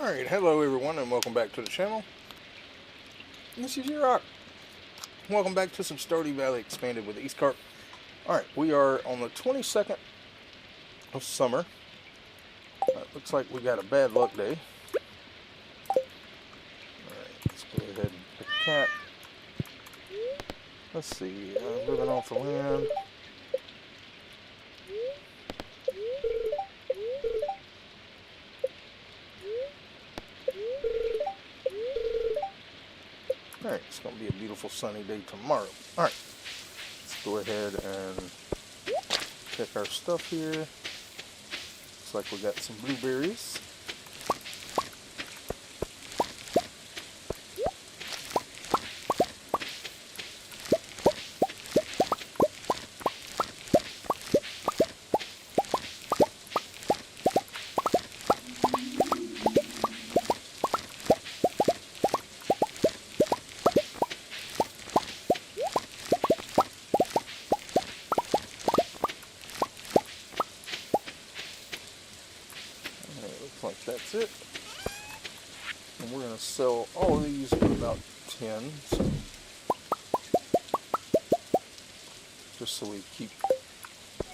Alright, hello everyone and welcome back to the channel. This is your Rock. Welcome back to some Stardew Valley Expanded with Eastcarp. Alright, we are on the 22nd of summer. Looks like we got a bad luck day. Alright, let's go ahead and pick a cat. Let's see, living off the land. Alright, it's going to be a beautiful sunny day tomorrow. Alright, let's go ahead and check our stuff here. Looks like we got some blueberries. Like that's it, and we're going to sell all of these for about 10, so just so we keep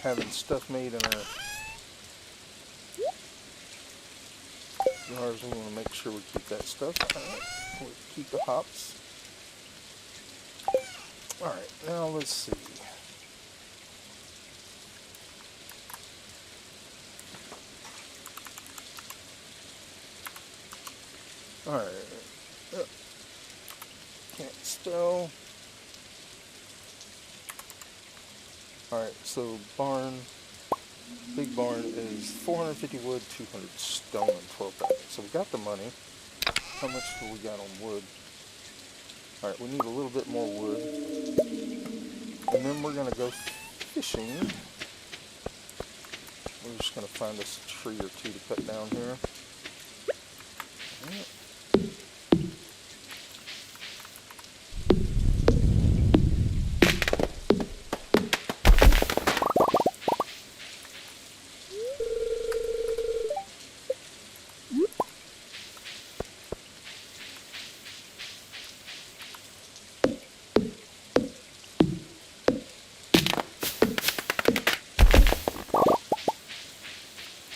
having stuff made in our jars. We want to make sure we keep that stuff. Alright, we'll keep the hops. Alright, now let's see. Alright, can't spell. Alright, so big barn is 450 wood, 200 stone, and 12 diamonds. So we got the money. How much do we got on wood? Alright, we need a little bit more wood. And then we're going to go fishing. We're just going to find us a tree or two to cut down here. Alright.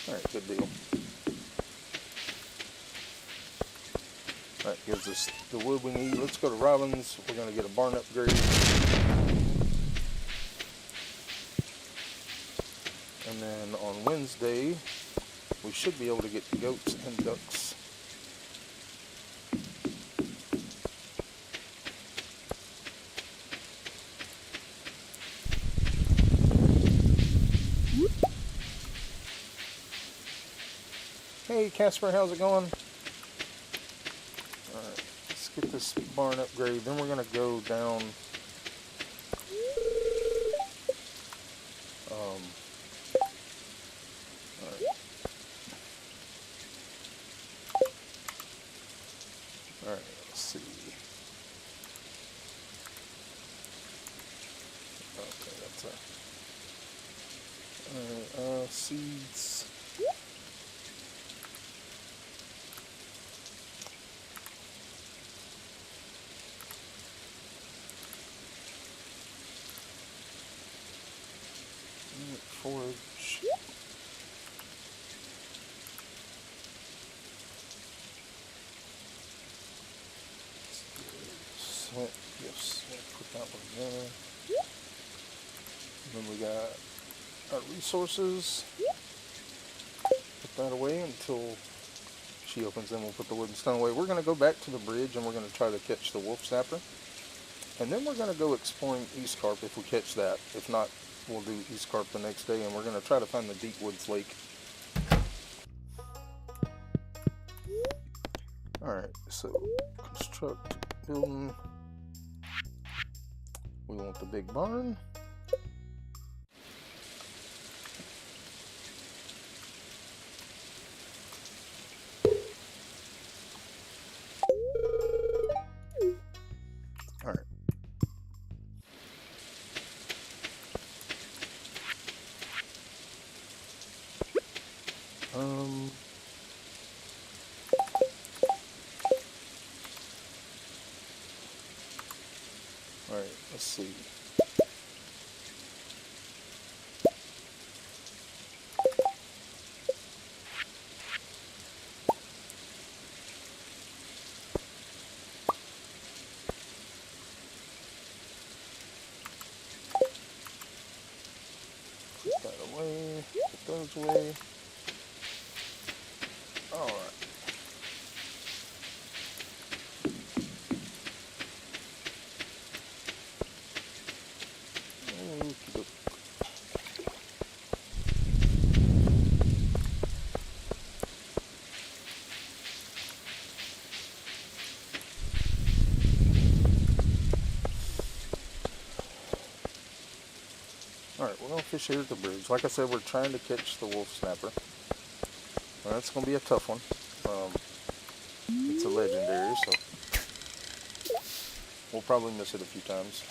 Alright, good deal. Alright, gives us the wood we need. Let's go to Robin's. We're going to get a barn upgrade. And then on Wednesday, we should be able to get goats and ducks. Hey Casper, how's it going? Alright, let's get this barn upgrade. Then we're going to go down Alright, let's see. Okay, that's Alright, seeds. Forage. Yes, put that one there. And then we got our resources. Put that away until she opens them. We'll put the wood and stone away. We're going to go back to the bridge and we're going to try to catch the wolf snapper. And then we're going to go exploring Eastcarp if we catch that. If not, we'll do Eastcarp the next day, and we're going to try to find the Deep Woods Lake. Alright, so construct building. We want the big barn. Alright. see. Put that away. Put those away. All right. Okey-doke. Alright, we're going to fish here at the bridge. Like I said, we're trying to catch the wolf snapper. Well, that's going to be a tough one. It's a legendary, so we'll probably miss it a few times.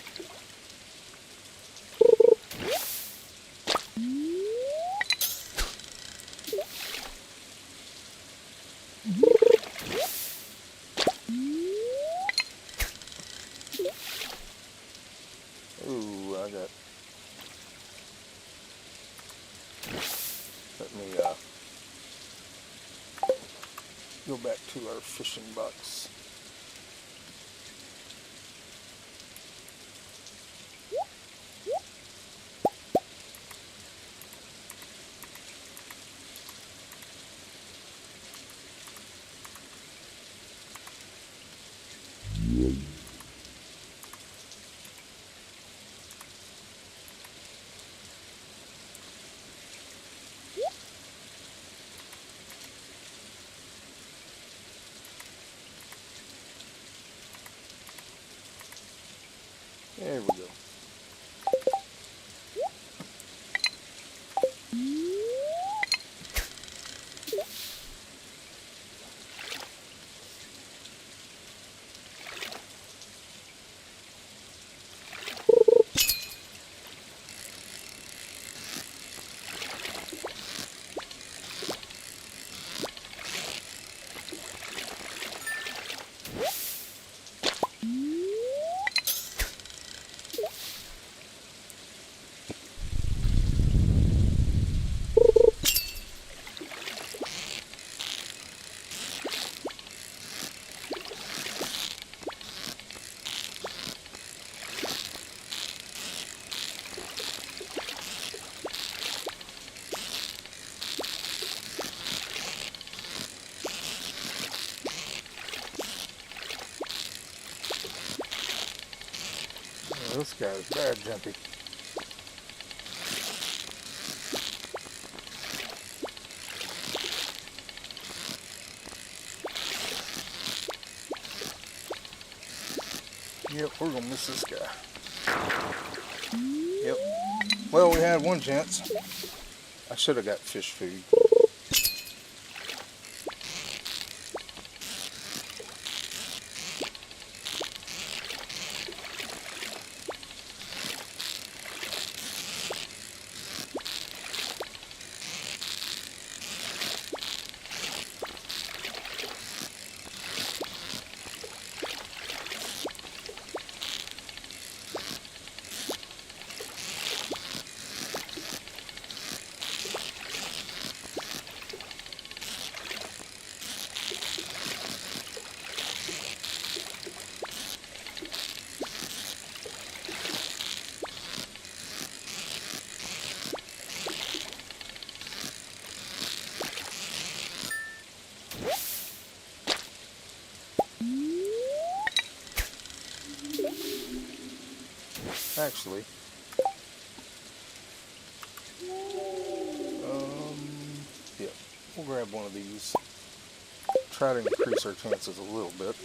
Ooh, I got... Let me go back to our fishing box. There we go. This guy's bad jumpy. Yep, we're gonna miss this guy. Yep. Well, we had one chance. I should have got fish food. Actually, yeah, we'll grab one of these. Try to increase our chances a little bit.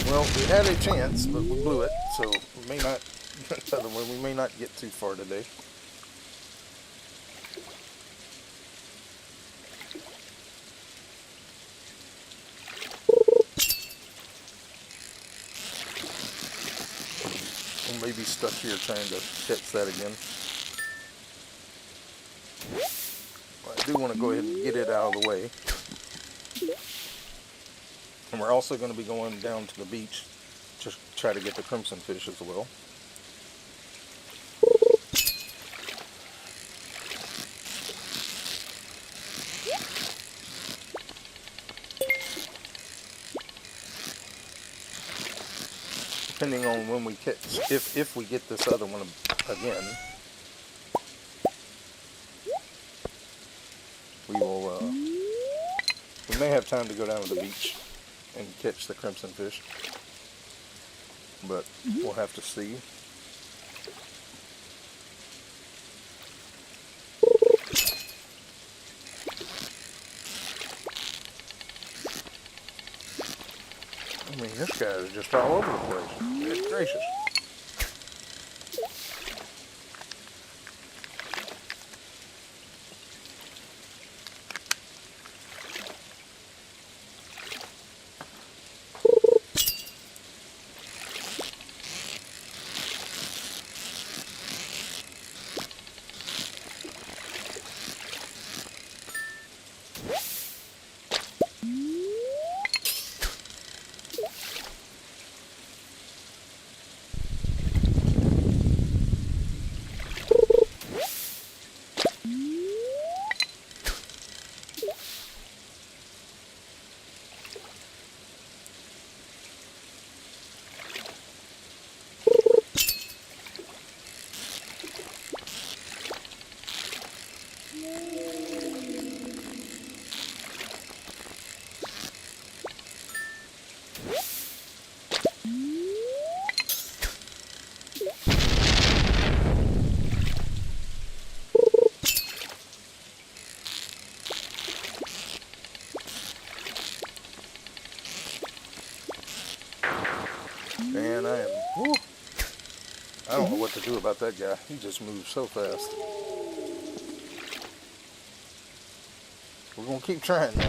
Well, we had a chance, but we blew it, so we may not, another one, we may not get too far today. We may be stuck here trying to catch that again. I do want to go ahead and get it out of the way. And we're also going to be going down to the beach to try to get the crimson fish as well. Depending on when we catch, if we get this other one again, we may have time to go down to the beach and catch the crimson fish, but we'll have to see. I mean, this guy is just all over the place. Goodness gracious. Man, whew, I don't know what to do about that guy. He just moves so fast. We're going to keep trying though.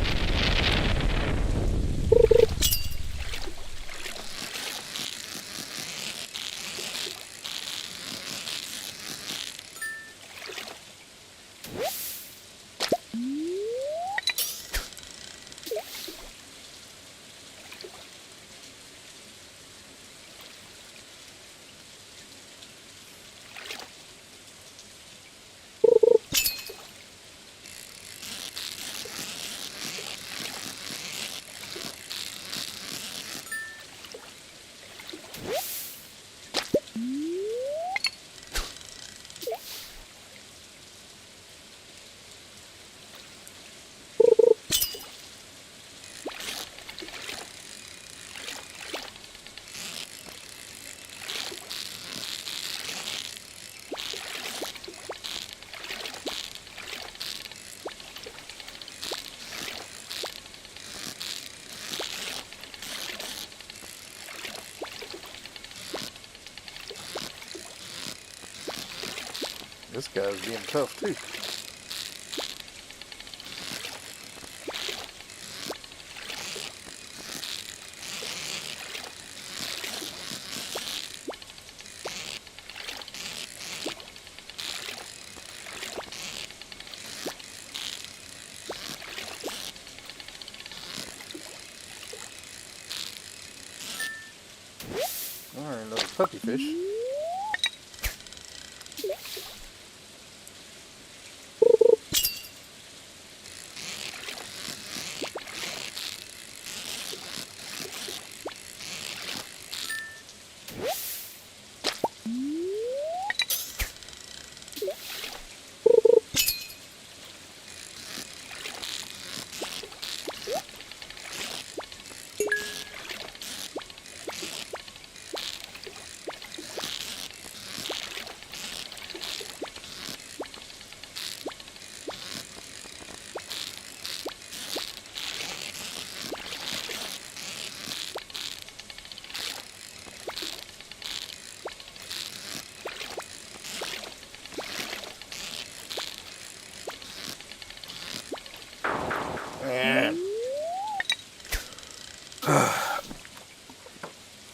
guy's being tough too. Alright, another puppy fish.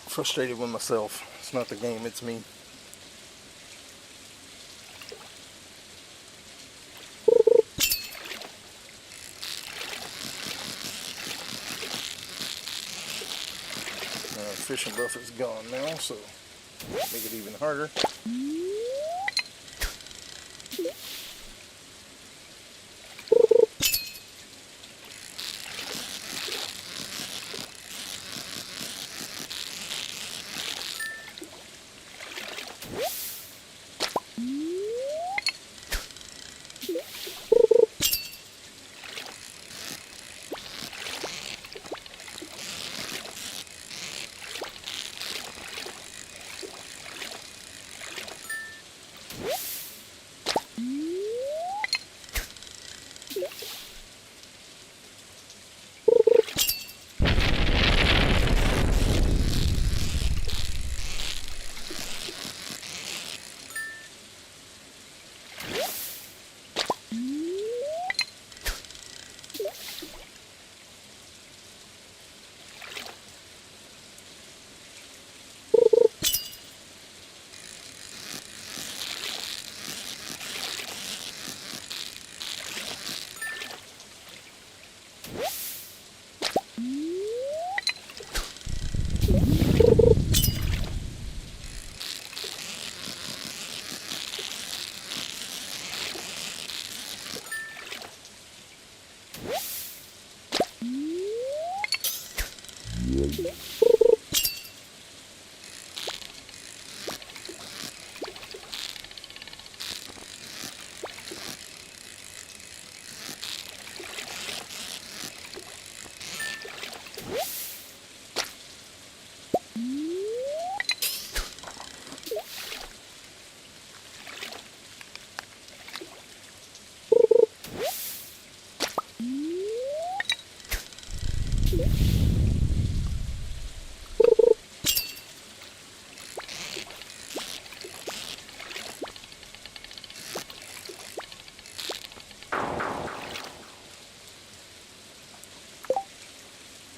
Frustrated with myself. It's not the game, it's me. Fishing buffet's gone now, so make it even harder.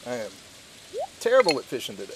I am terrible at fishing today.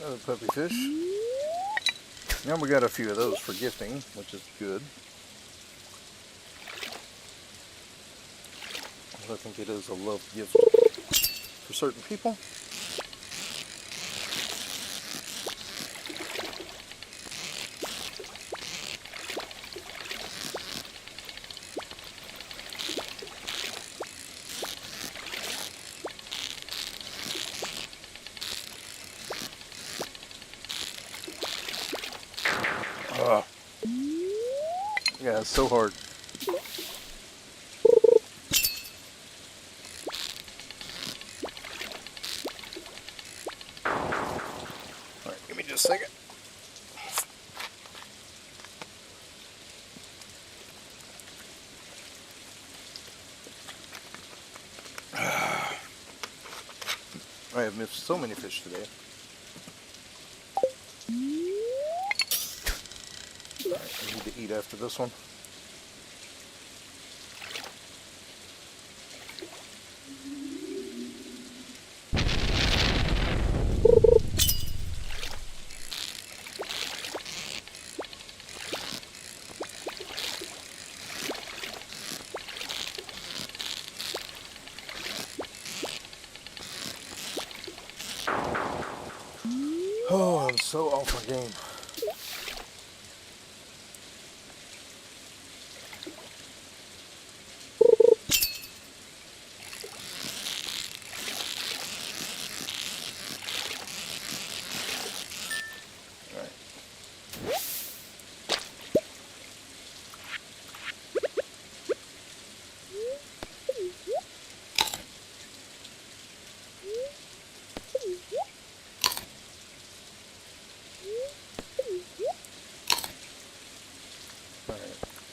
Another puppy fish. Now we got a few of those for gifting, which is good. I think it is a love gift for certain people. Yeah, it's so hard. Alright, give me just a second. I have missed so many fish today. Alright, I need to eat after this one. Oh, I'm so off my game.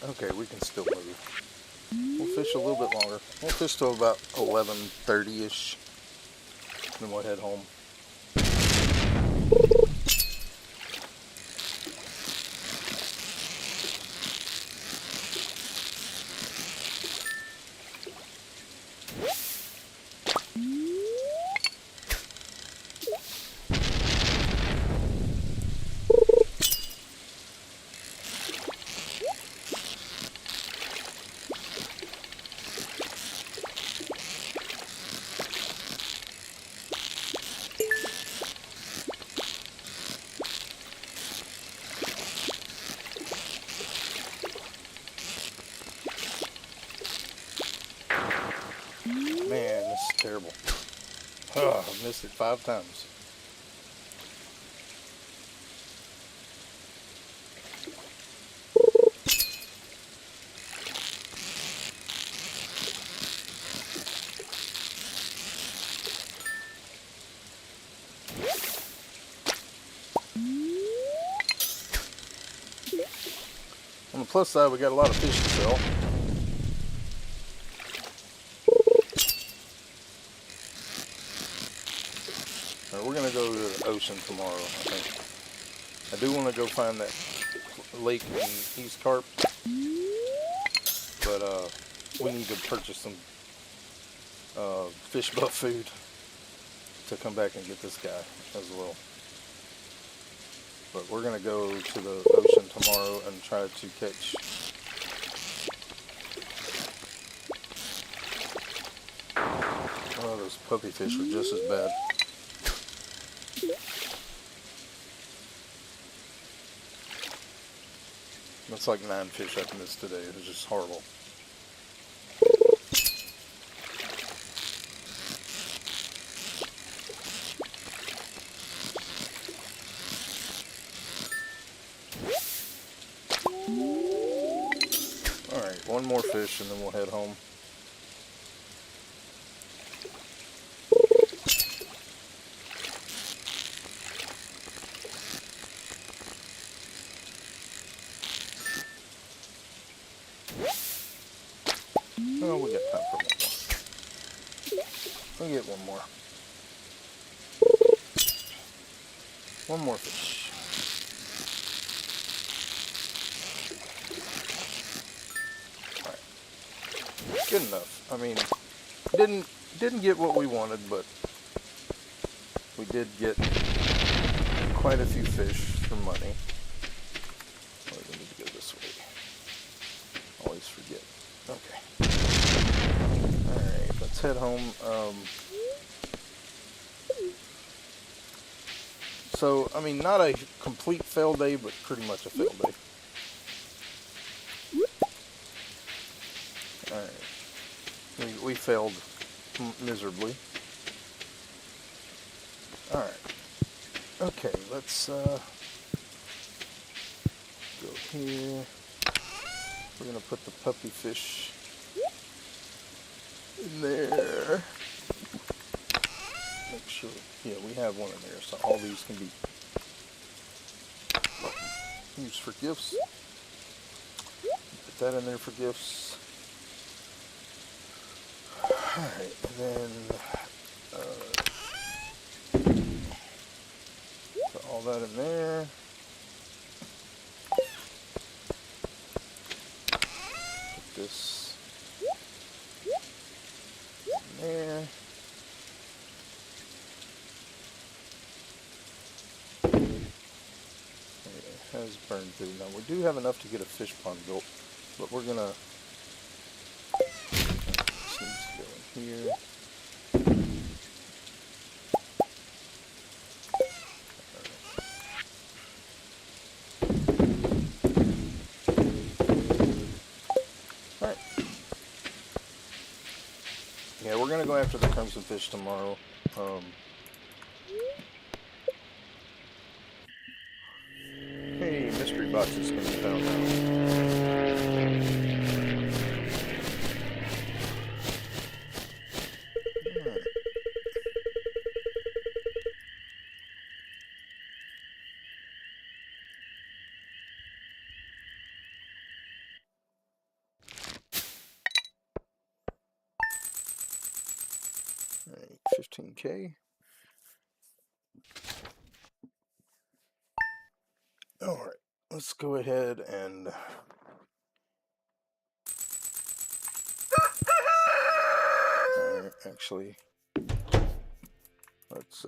Okay, we can still move. We'll fish a little bit longer. We'll fish till about 11:30-ish. Then we'll head home. Man, this is terrible. Oh, I missed it 5 times. On the plus side, we got a lot of fish to sell. We're going to go to the ocean tomorrow, I think. I do want to go find that lake in Eastcarp, but we need to purchase some fish buff food to come back and get this guy as well. But we're going to go to the ocean tomorrow and try to catch those puppy fish are just as bad. That's like 9 fish I've missed today. It was just horrible. Alright, one more fish and then we'll head home. Oh, we got time for one more. We'll get one more. One more fish. Alright. Good enough. I mean, didn't get what we wanted, but we did get quite a few fish for money. Oh, we need to go this way. Always forget. Okay. Alright, let's head home. So, I mean, not a complete fail day, but pretty much a fail day. Alright. We failed miserably. Alright. Okay, let's go here. We're going to put the puppy fish in there. Make sure, yeah, we have one in there, so all these can be used for gifts. Put that in there for gifts. Alright, and then put all that in there. Put this in there. Has burned through. Now we do have enough to get a fish pond built, but we're gonna. This needs to go in here. All right. Yeah, we're gonna go after the crimson fish tomorrow. Hey, mystery boxes can be found now. Alright. Alright, 15K. Alright, let's go ahead and actually let's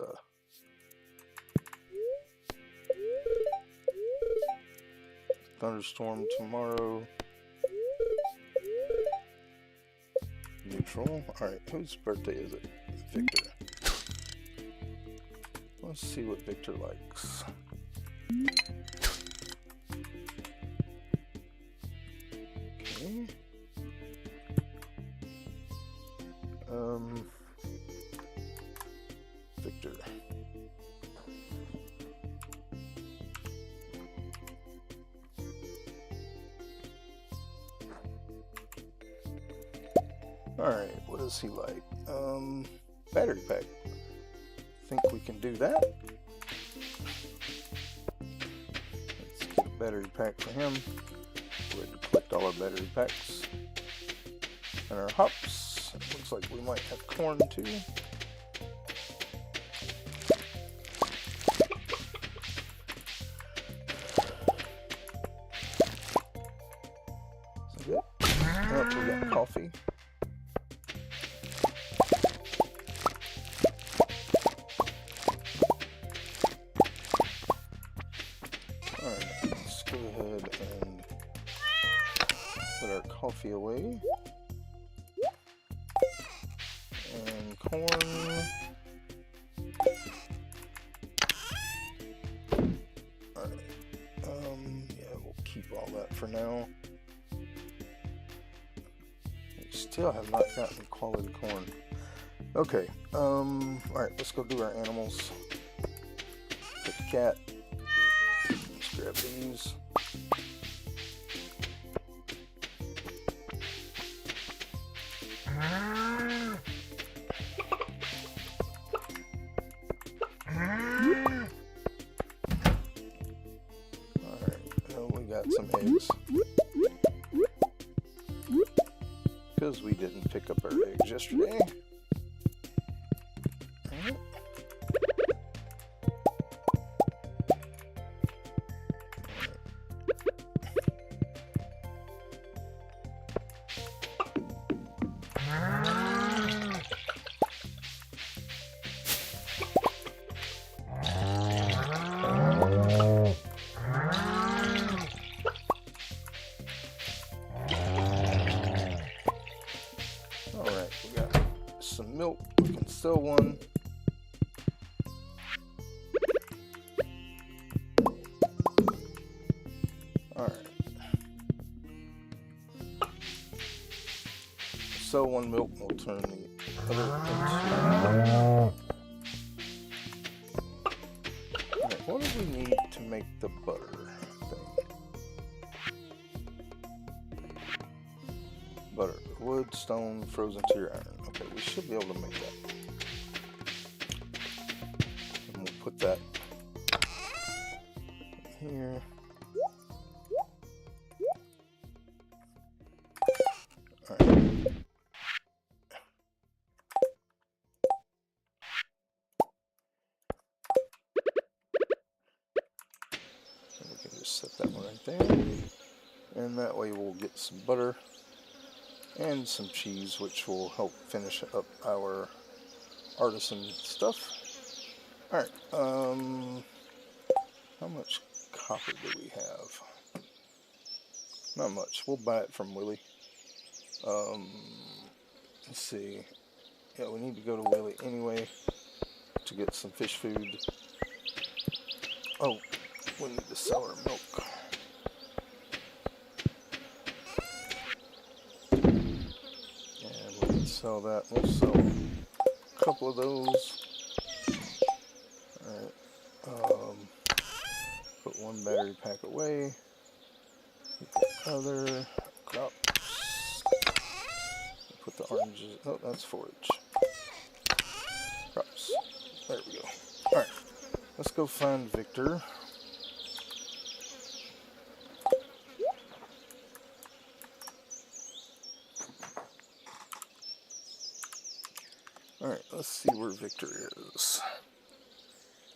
thunderstorm tomorrow. Neutral. Alright, whose birthday is it? Victor. Let's see what Victor likes. Okay. Victor. Alright, what does he like? Battery pack. Think we can do that? Let's get a battery pack for him. Go ahead and collect all our battery packs. And our hops. Looks like we might have corn too. Is that it? Oh, we got coffee. Alright, let's go ahead and put our coffee away. And corn. Alright. Yeah, we'll keep all that for now. We still have not gotten quality corn. Okay. Alright, let's go do our animals. Put the cat. Let's grab these. Some eggs because we didn't pick up our eggs yesterday. Alright. sell one. Alright. Sell one milk, we'll turn the other into... Alright, what do we need to make the butter thing? Butter, wood, stone, frozen to your iron. Okay, we should be able to make that. And we'll put that here. Alright. And we can just set that one right there. And that way we'll get some butter and some cheese, which will help finish up our artisan stuff. Alright, how much copper do we have? Not much. We'll buy it from Willie. Let's see. Yeah, we need to go to Willie anyway to get some fish food. Oh, we need to sell our milk. And we can sell that. We'll sell a couple of those. Alright. Put one battery pack away. Put the other crops. Put the oranges. Oh, that's forage. Crops. There we go. Alright. Let's go find Victor. Alright, let's see where Victor is.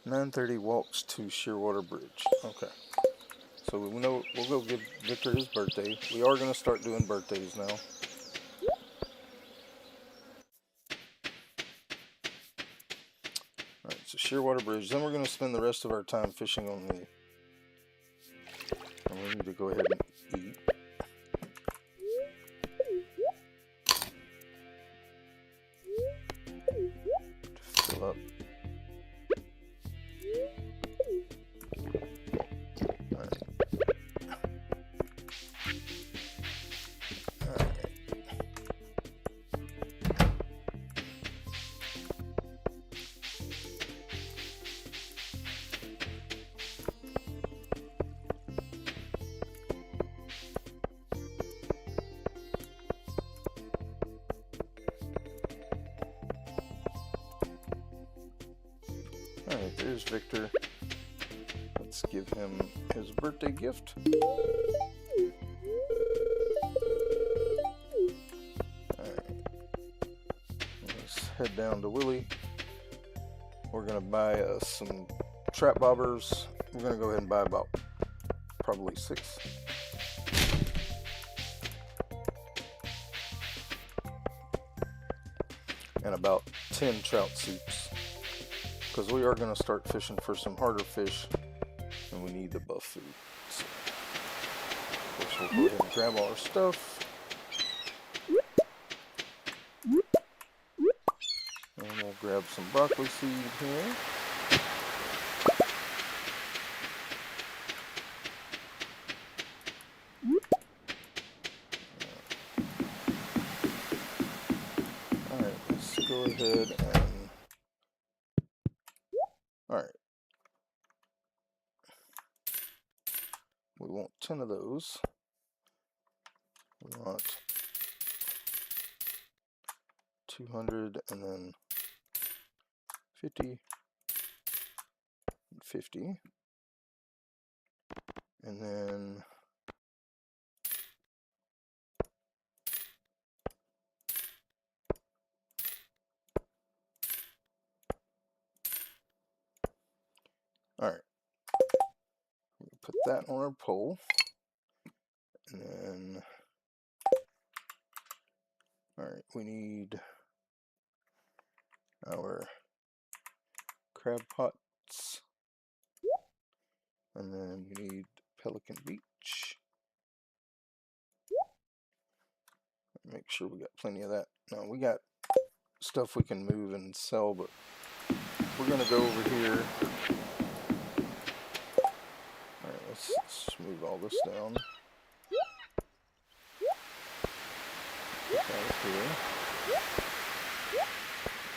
9:30 walks to Shearwater Bridge. Okay. So we know we'll go give Victor his birthday. We are going to start doing birthdays now. Alright, so Shearwater Bridge. Then we're going to spend the rest of our time fishing on the... And we need to go ahead and eat. To fill up. Alright, there's Victor. Let's give him his birthday gift. Alright. Let's head down to Willie. We're going to buy some trap bobbers. We're going to go ahead and buy about probably 6. And about 10 trout soups. Because we are going to start fishing for some harder fish, and we need the buff food. So, of course, we'll go ahead and grab all our stuff. And we'll grab some broccoli seed here. Alright, let's go ahead and... Alright. We want 10 of those. We want 200 and then 50 and 50. And then alright. Put that on our pole. And then alright, we need our crab pots. And then we need Pelican Beach. Make sure we got plenty of that. No, we got stuff we can move and sell, but we're gonna go over here. Alright, let's move all this down. Put that here.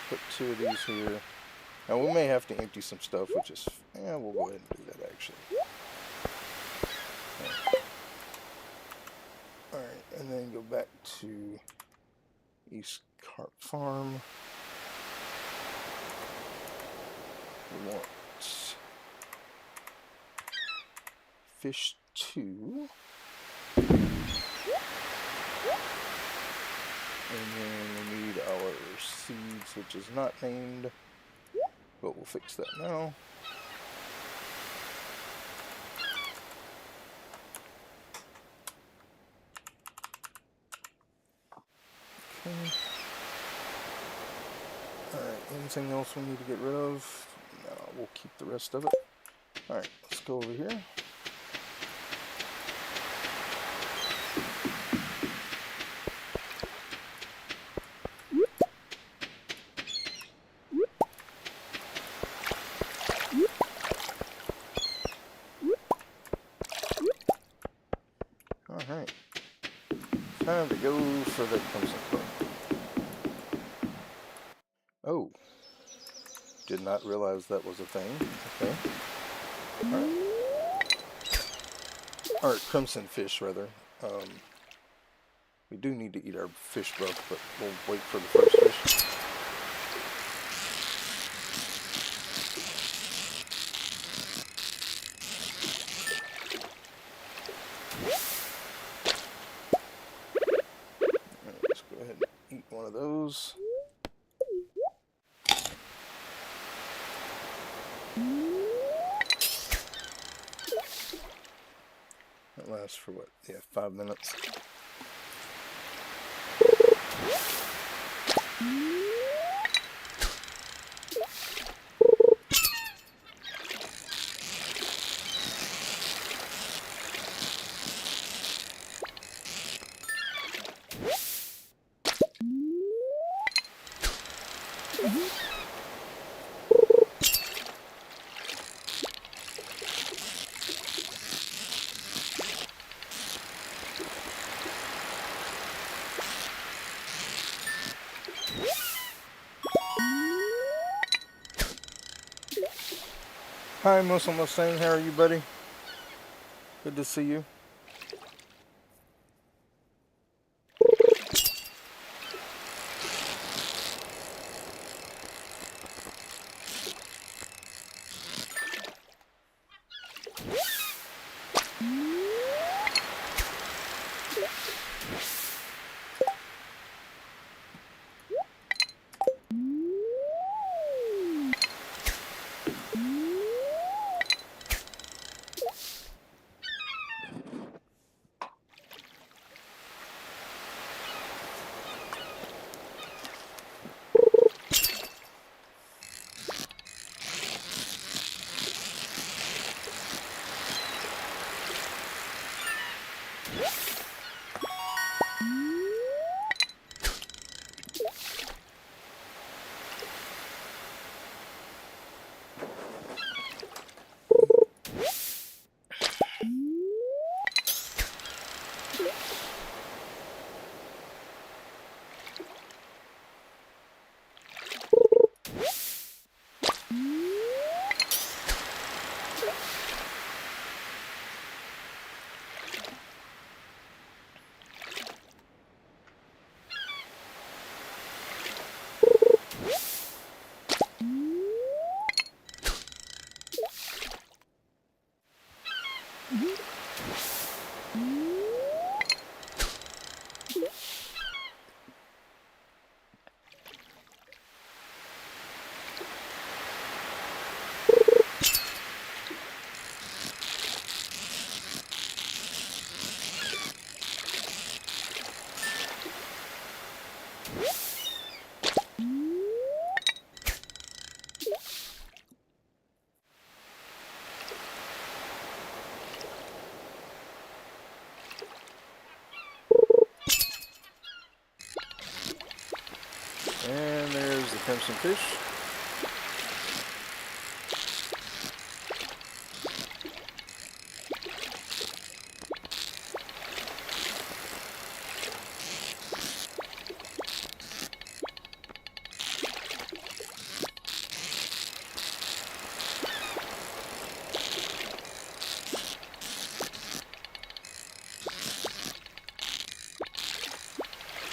Put 2 of these here. Now we may have to empty some stuff, which is, yeah, we'll go ahead and do that actually. Alright, and then go back to Eastcarp Farm. We want fish 2. And then we need our seeds, which is not named, but we'll fix that now. Okay. Alright, anything else we need to get rid of? No, we'll keep the rest of it. Alright, let's go over here. Alright. Time to go for the crimson club. Oh. Did not realize that was a thing. Okay. Alright. Or crimson fish, rather. We do need to eat our fish book, but we'll wait for the first fish. Let's go ahead and eat one of those. That lasts for what? Yeah, 5 minutes. Hi, Muslim Mustang. How are you, buddy? Good to see you. him some fish.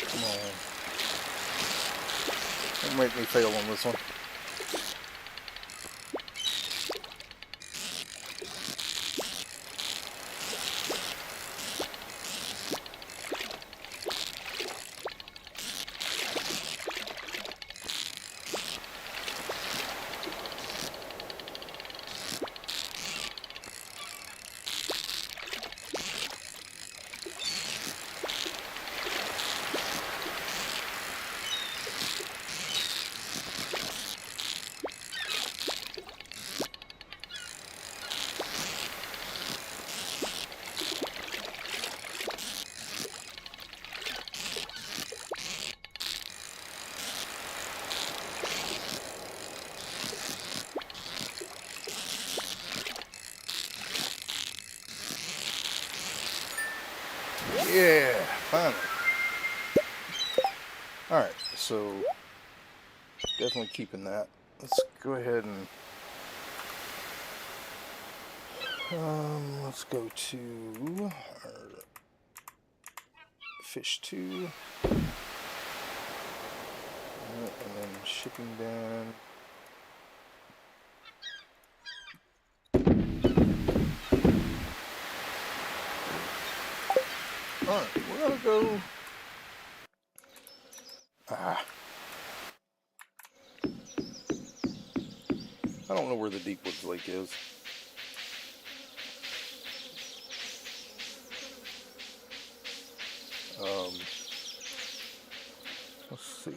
Come on. Don't make me fail on this one. Yeah, finally. Alright, so definitely keeping that. Let's go ahead and let's go to our fish 2. And then shipping down. Alright, we're gonna go. I don't know where the Deep Woods Lake is. Let's see.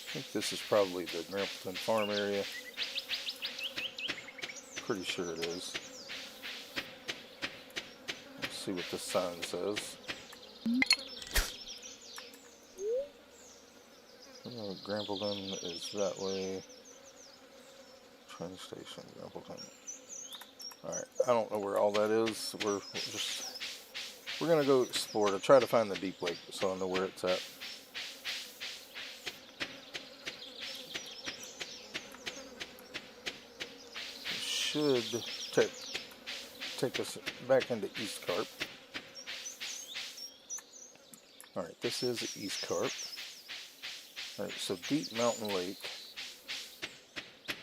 I think this is probably the Grampleton Farm area. Pretty sure it is. Let's see what this sign says. Grampleton is that way. Train station, Grampleton. Alright, I don't know where all that is. We're gonna go explore to try to find the Deep Lake so I know where it's at. Should take us back into Eastcarp. Alright, this is Eastcarp. Alright, so Deep Mountain Lake.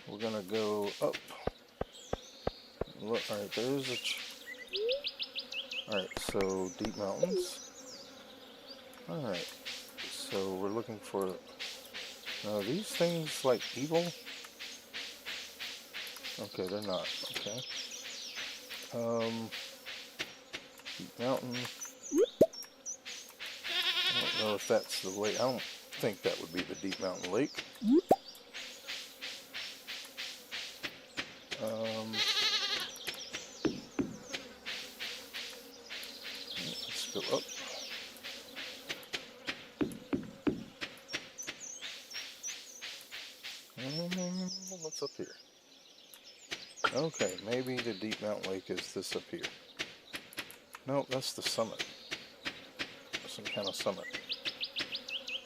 We're gonna go up. Look, alright, there's a... Alright, so Deep Mountains. Alright, so we're looking for... Are these things like evil? Okay, they're not. Okay. Deep Mountain. I don't know if that's the lake. I don't think that would be the Deep Mountain Lake. Let's go up. What's up here? Okay, maybe the Deep Mountain Lake is this up here. No, that's the summit. Some kind of summit.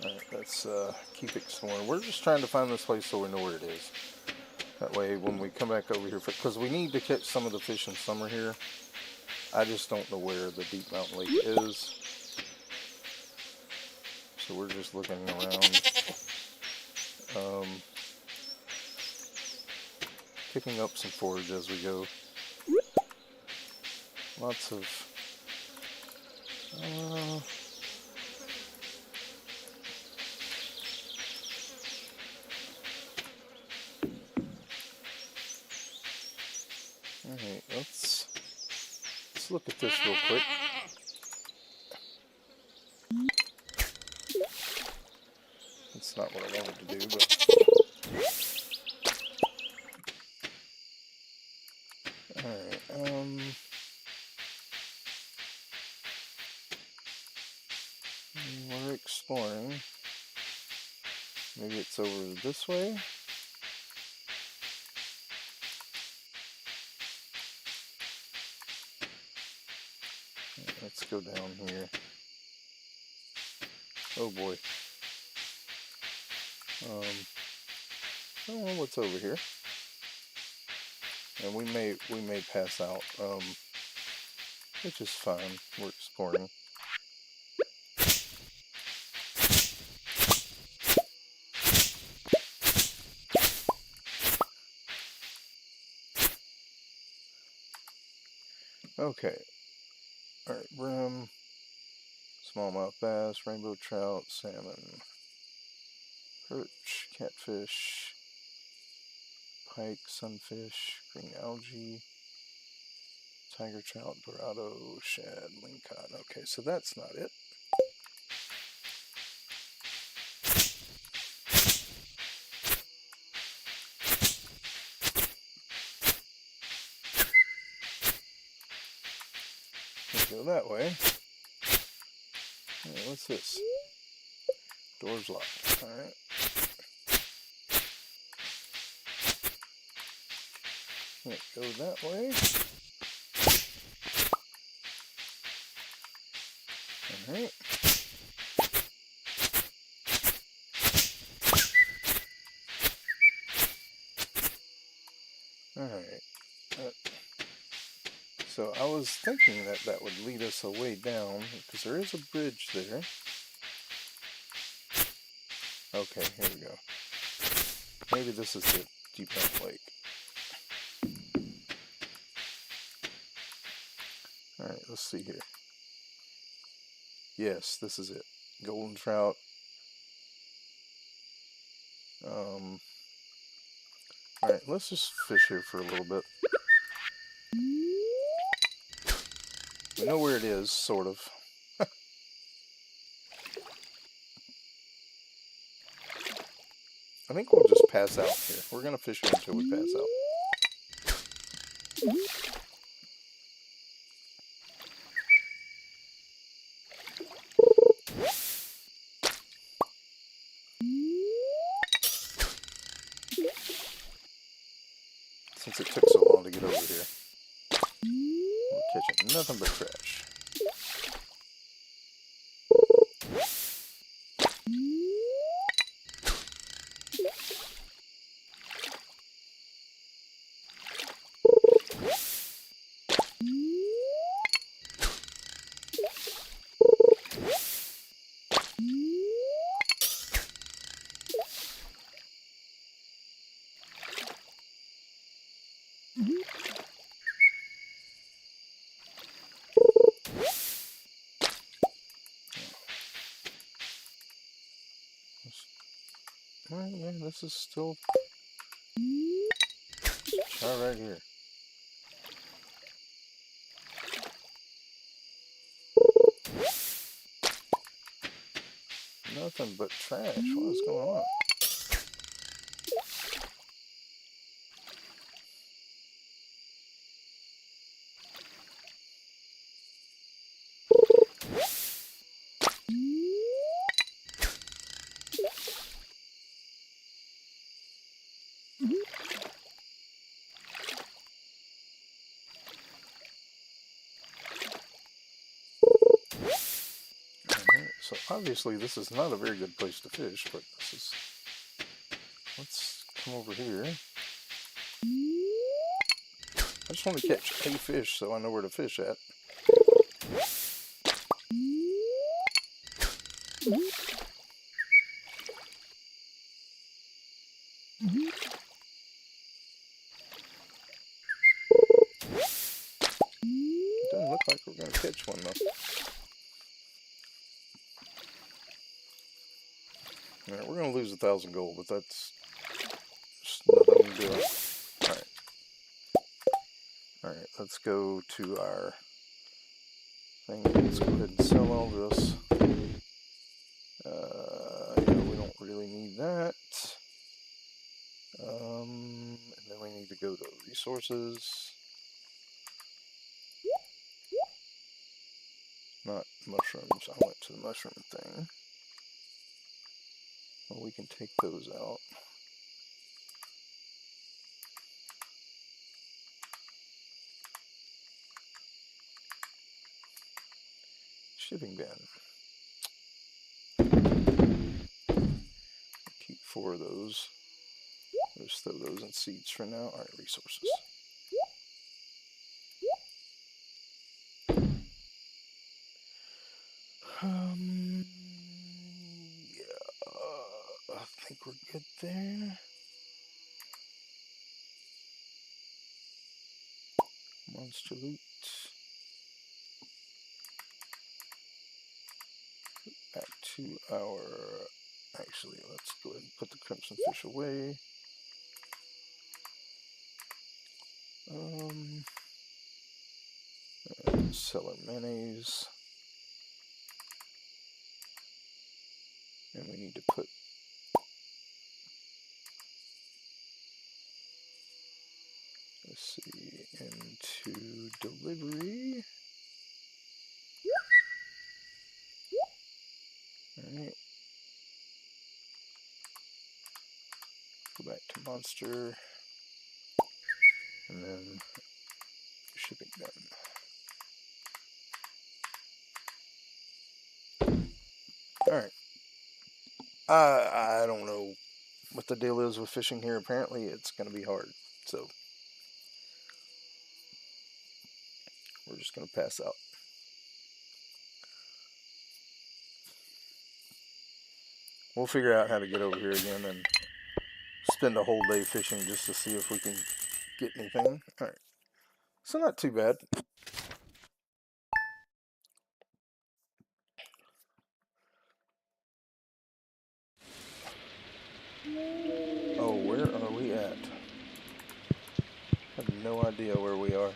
Alright, let's keep exploring. We're just trying to find this place so we know where it is. That way when we come back over here, because we need to catch some of the fish in summer here. I just don't know where the Deep Mountain Lake is. So we're just looking around. Picking up some forage as we go. Lots of... Alright, let's look at this real quick. That's not what I wanted to do, but... We're exploring. Maybe it's over this way. Let's go down here. Oh boy. I don't know what's over here. And we may pass out, which is fine. We're exploring. Okay. Alright, brim, smallmouth bass, rainbow trout, salmon, perch, catfish, pike, sunfish, green algae, tiger trout, dorado, shad, lingcod. Okay, so that's not it. Go that way. Hey, what's this? Door's locked. Alright. Go that way. Alright. Alright. So I was thinking that that would lead us a way down, because there is a bridge there. Okay, here we go. Maybe this is the Deep End Lake. Alright, let's see here. Yes, this is it. Golden trout. Alright, let's just fish here for a little bit. We know where it is, sort of. I think we'll just pass out here. We're going to fish here until we pass out. Since it took so long to get over here, we're catching nothing but trash. Alright, yeah, this is still... Let's try right here. Nothing but trash. What is going on? So obviously this is not a very good place to fish, but this is... Let's come over here. I just want to catch a fish so I know where to fish at. It doesn't look like we're going to catch one though. Alright, we're going to lose 1,000 gold, but that's just nothing we can do. Alright. Alright, let's go to our thing. Let's go ahead and sell all this. Yeah, we don't really need that. And then we need to go to resources. not mushrooms. I went to the mushroom thing. Well, we can take those out. Shipping bin. Keep 4 of those. Just throw those in seeds for now. Alright, resources. Yeah, I think we're good there. Monster loot. Back to our... Actually, let's go ahead and put the crimson fish away. Sell our mayonnaise. And we need to put... Let's see, into delivery. Alright. Go back to monster. And then shipping done. Alright. I don't know what the deal is with fishing here. Apparently it's going to be hard. So we're just going to pass out. We'll figure out how to get over here again and spend a whole day fishing just to see if we can get anything. Alright. So not too bad. Oh, where are we at? I have no idea where we are.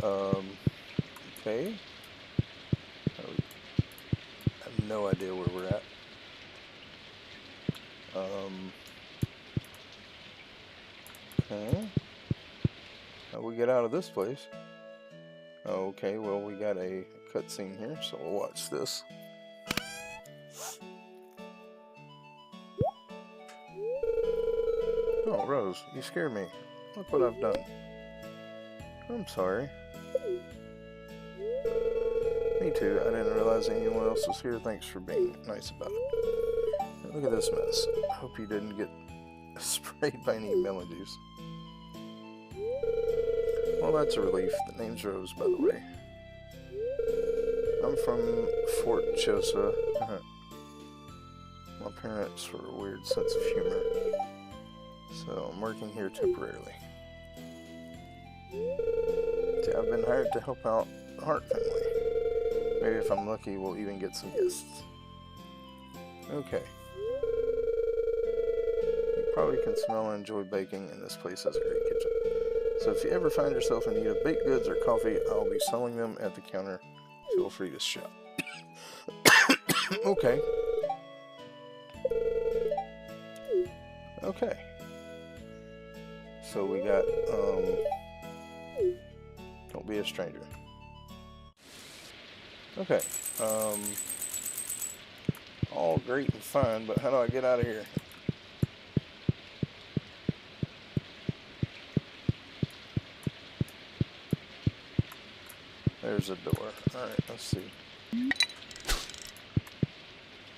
Okay. I have no idea where we're at. Okay. How do we get out of this place? Oh, okay, well, we got a cutscene here, so we'll watch this. Oh, Rose, you scared me. Look what I've done. I'm sorry. Me too. I didn't realize anyone else was here. Thanks for being nice about it. Now, look at this mess. I hope you didn't get sprayed by any melon juice. Well, that's a relief. The name's Rose, by the way. I'm from Fort Chosa. My parents have a weird sense of humor. So I'm working here temporarily. See, I've been hired to help out the Hart family. Maybe if I'm lucky, we'll even get some guests. Okay. You probably can smell and enjoy baking, and this place has a great kitchen. So if you ever find yourself in need of baked goods or coffee, I'll be selling them at the counter. Feel free to shop. Okay. Okay. So we got, don't be a stranger. Okay. All great and fine, but how do I get out of here? There's a door. Alright, let's see.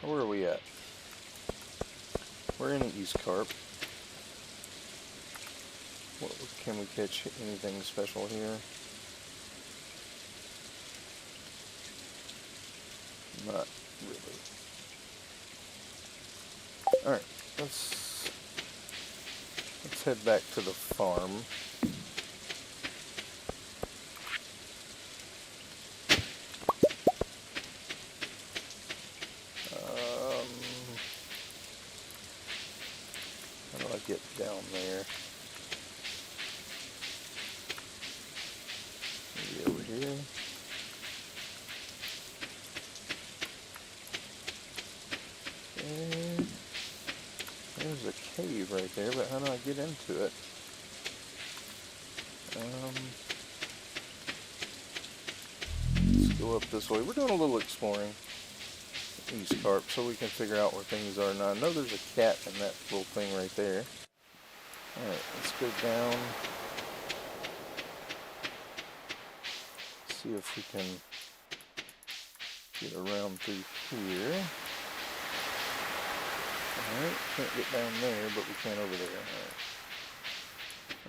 Where are we at? We're in Eastcarp. Can we catch anything special here? Not really. Alright, let's head back to the farm. How do I get down there? Maybe over here. And there's a cave right there, but how do I get into it? go up this way. We're doing a little exploring Eastcarp so we can figure out where things are. Now I know there's a cat in that little thing right there. Alright, let's go down. See if we can get around through here. Alright, can't get down there, but we can over there.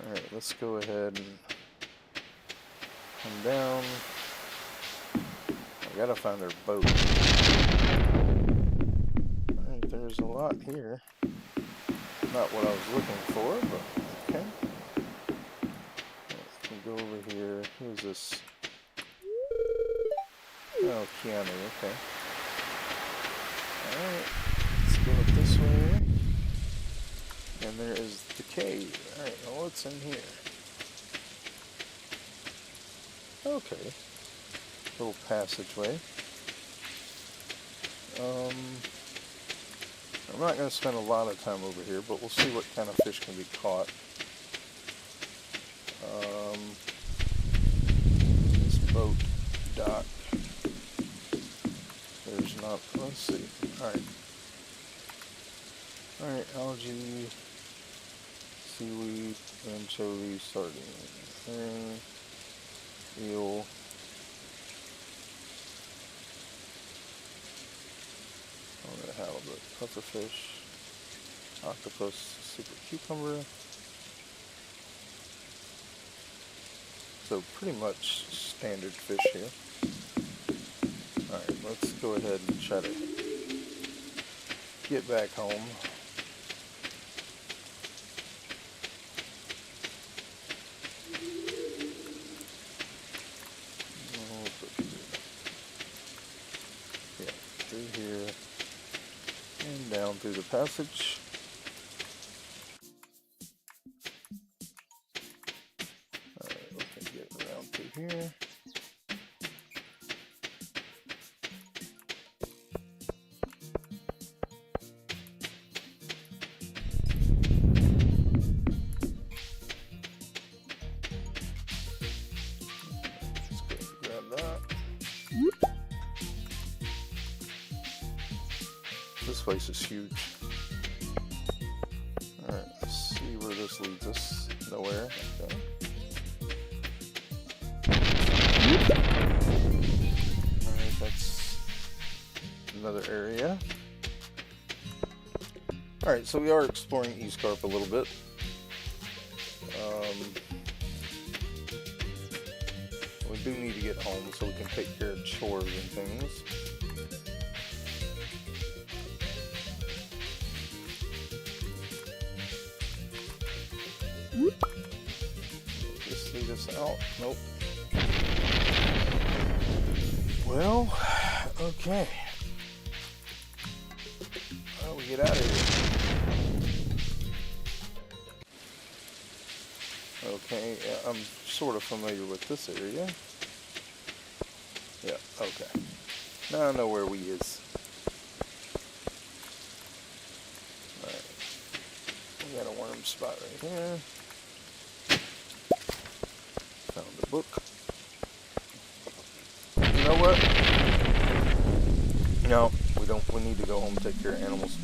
Alright, let's go ahead and come down. I gotta find their boat. Alright, there's a lot here. Not what I was looking for, but okay. Right, we can go over here. Who's this? Oh, Keanu, okay. Alright, let's go up this way. And there is the cave. Alright, well, what's in here? Okay. Little passageway. I'm not going to spend a lot of time over here, but we'll see what kind of fish can be caught. This boat dock. There's not, let's see. Alright. Alright, algae, seaweed, anchovy, sardine, herring, eel. Halibut, pufferfish, octopus, super cucumber. So pretty much standard fish here. Alright, let's go ahead and try to get back home. Yeah, through here. And down through the passage. Alright, we can get around through here. Let's go grab that. This place is huge. Alright, let's see where this leads us. Nowhere. Okay. Alright, that's another area. Alright, so we are exploring Eastcarp a little bit. We do need to get home so we can take care of chores and things. Just lead us out. Nope. Well, okay. How do we get out of here? Okay, yeah, I'm sort of familiar with this area. Yeah, okay. Now I know where we is. Alright. We got a worm spot right here. Found the book. You know what? No, we don't. We need to go home and take care of animals.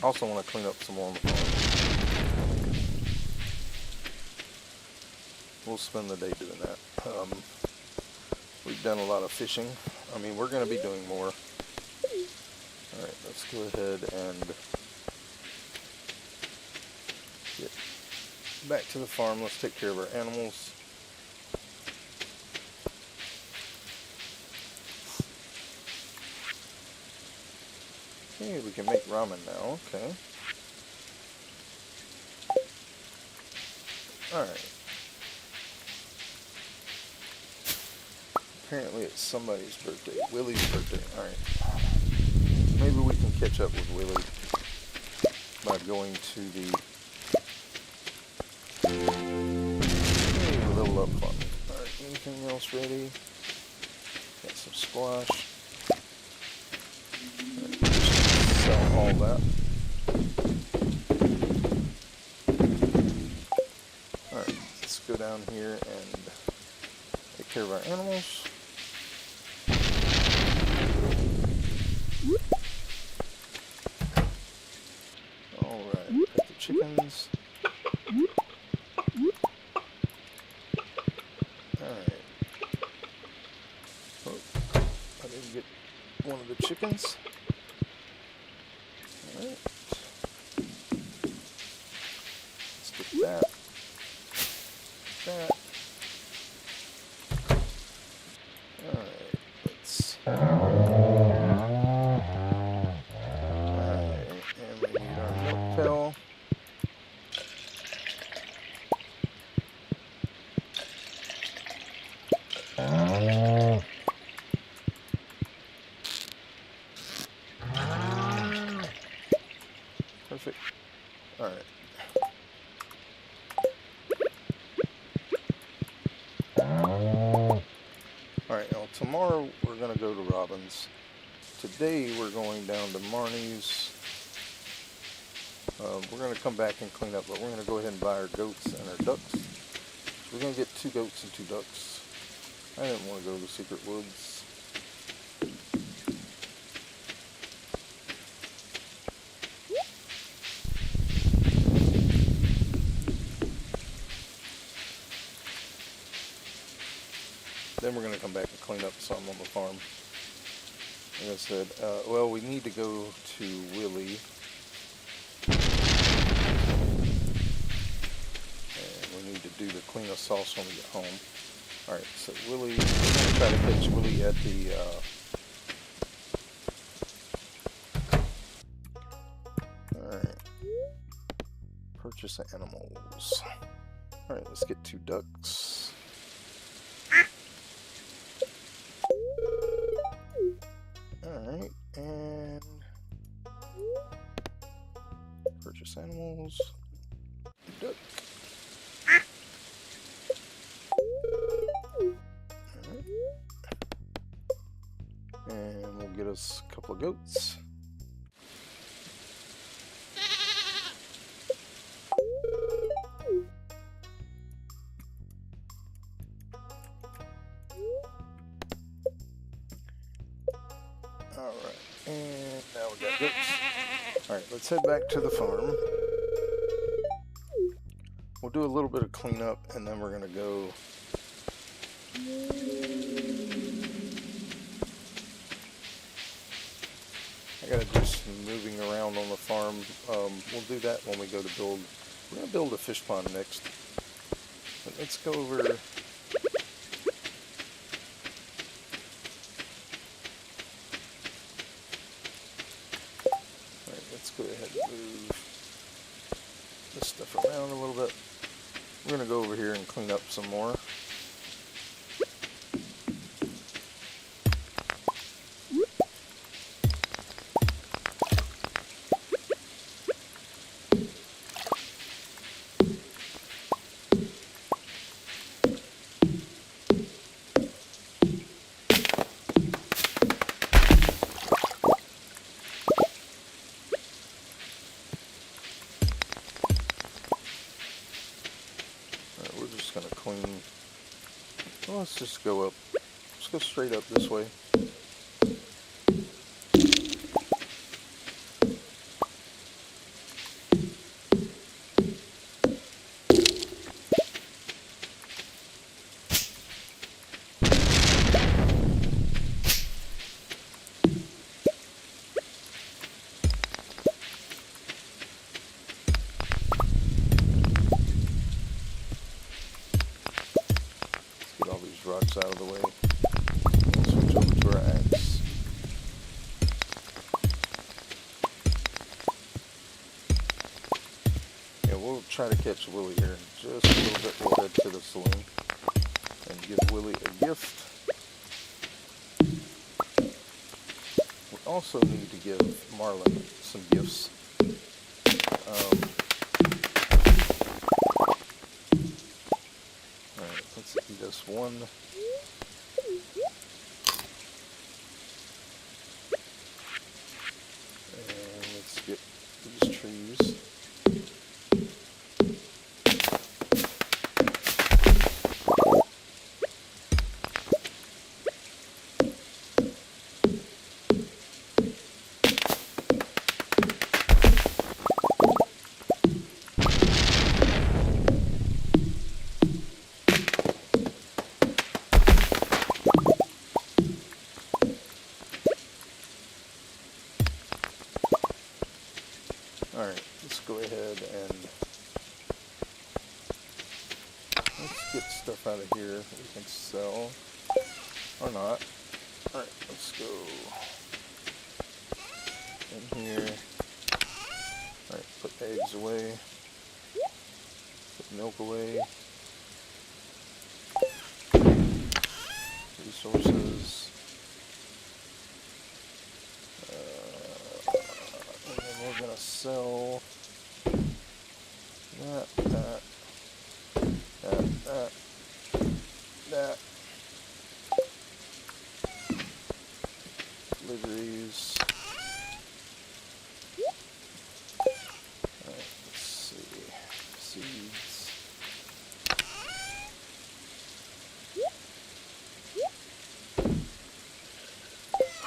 I also want to clean up some more on the farm. We'll spend the day doing that. We've done a lot of fishing. I mean, we're going to be doing more. Alright, let's go ahead and get back to the farm. Let's take care of our animals. Okay, we can make ramen now. Okay. Alright. Apparently it's somebody's birthday. Willie's birthday. Alright. Maybe we can catch up with Willie by going to the... Hey, we're a little up on it. Alright, anything else ready? Got some squash. Sell all that. Alright, let's go down here and take care of our animals. Alright, pet the chickens. Alright. Oh, I didn't get one of the chickens. Alright. Let's get that. That. Alright, let's... Alright, and we need our milk pail. Perfect. Alright. Alright, now tomorrow we're going to go to Robin's. Today we're going down to Marnie's. We're going to come back and clean up, but we're going to go ahead and buy our goats and our ducks. So we're going to get 2 goats and 2 ducks. I didn't want to go to the secret woods. Then we're going to come back and clean up some on the farm. Like I said, well, we need to go to Willie. And we need to do the clean of sauce when we get home. Alright, so Willie, we're going to try to catch Willie at the, alright. Purchase animals. Alright, let's get 2 ducks. Alright, and purchase animals, duck. Alright. And we'll get us a couple of goats. Alright, and now we got goats. Alright, let's head back to the farm. We'll do a little bit of cleanup and then we're going to go... I gotta do some moving around on the farm. We'll do that when we go to build... We're going to build a fish pond next. But let's go over... Let's go ahead and move this stuff around a little bit. We're going to go over here and clean up some more. Well, let's just go up. Let's go straight up this way. Rocks out of the way. Switch over to our axe. Yeah, we'll try to catch Willie here in just a little bit. We'll head to the saloon and give Willie a gift. We also need to give Marlin some gifts. Alright, let's eat us one. And let's get these trees. out of here that we can sell. Or not. Alright, let's go in here. Alright, put eggs away. Put milk away. Resources. And then we're gonna sell that. Liveries. Alright, let's see. Seeds.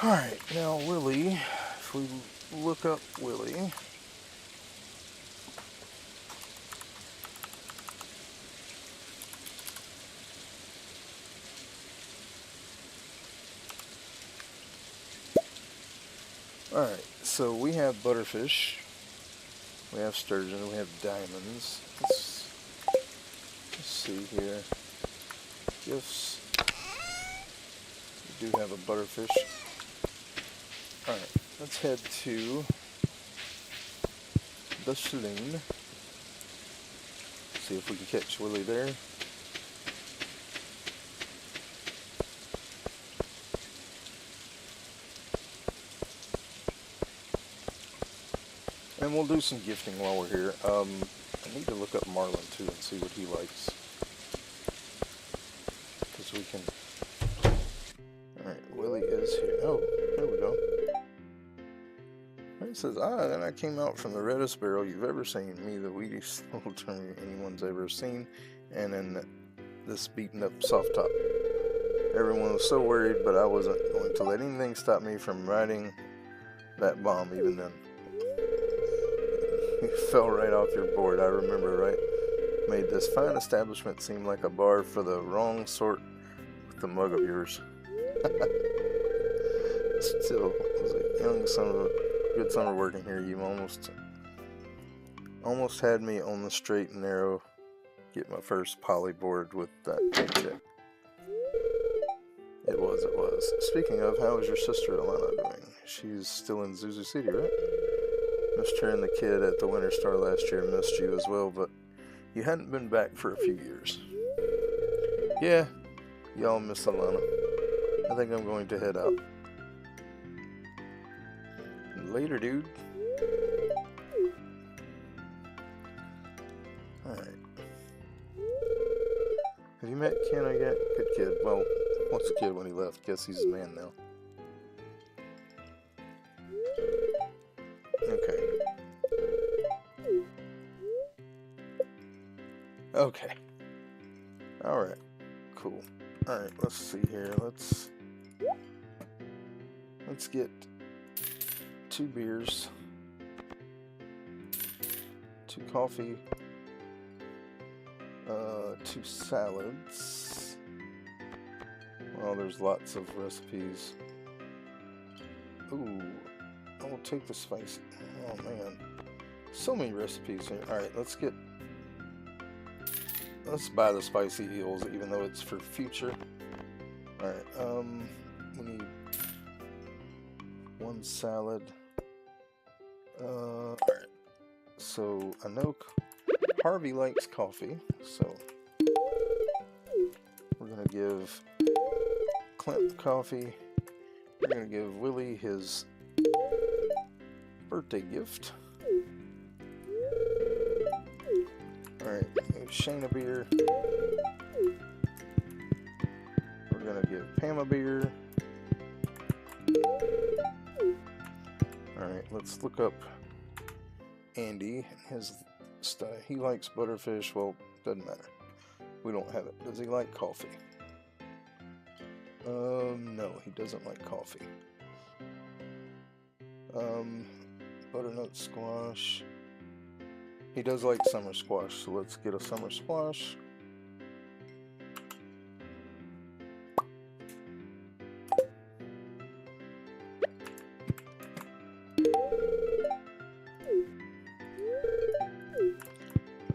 Alright, now Willie, if we look up Willie. Alright, so we have butterfish, we have sturgeon, we have diamonds. Let's see here. Gifts. We do have a butterfish. Alright, let's head to the saloon. See if we can catch Willie there. And we'll do some gifting while we're here. I need to look up Marlin too and see what he likes. Because we can... Alright, Willie is here. Oh, there we go. It says, then I came out from the reddest barrel you've ever seen. Me, the weediest little term anyone's ever seen. And then this beaten up soft top. Everyone was so worried, but I wasn't going to let anything stop me from riding that bomb even then. You fell right off your board, I remember, right? Made this fine establishment seem like a bar for the wrong sort with the mug of yours. Still, as a young son of a good summer working here, you almost had me on the straight and narrow. Get my first poly board with that paycheck. It was. Speaking of, how is your sister Alana doing? She's still in Zuzu City, right? Missed her and the kid at the Winter Star last year. Missed you as well, but you hadn't been back for a few years. Yeah, y'all miss Alana. I think I'm going to head out. Later, dude. Alright. Have you met Ken yet? Good kid. Well, what's a kid when he left? Guess he's a man now. Okay. Alright. Cool. Alright, let's see here. Let's get 2 beers, 2 coffee, 2 salads. Well, there's lots of recipes. Ooh, I will take the spicy. Oh man, so many recipes here. Alright, let's buy the spicy eels, even though it's for future. Alright, we need 1 salad. Alright, so I know Harvey likes coffee, so we're gonna give Clint coffee. We're gonna give Willie his birthday gift. Alright, Shane a beer. We're gonna give Pam a beer. Alright, let's look up Andy and his stuff. He likes butterfish. Well, doesn't matter. We don't have it. Does he like coffee? No, he doesn't like coffee. Butternut squash. He does like summer squash, so let's get a summer squash.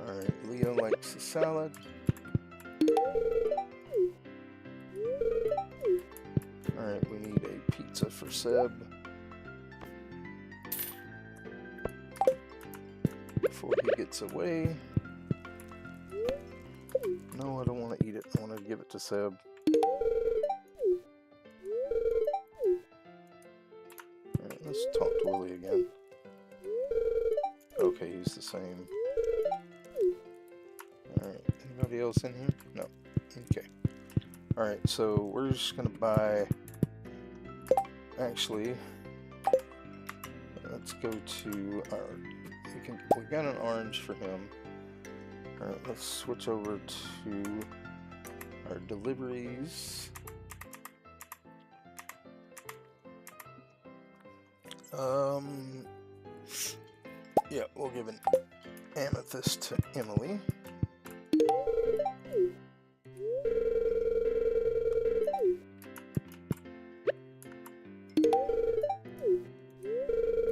Alright, Leo likes a salad. pizza for Seb before he gets away. No, I don't want to eat it. I want to give it to Seb. Alright, let's talk to Willie again. Okay, he's the same. Alright, anybody else in here? No. Okay. Alright, so we're just gonna buy... Actually, let's go to our... We got an orange for him. Alright, let's switch over to our deliveries. Yeah, we'll give an amethyst to Emily.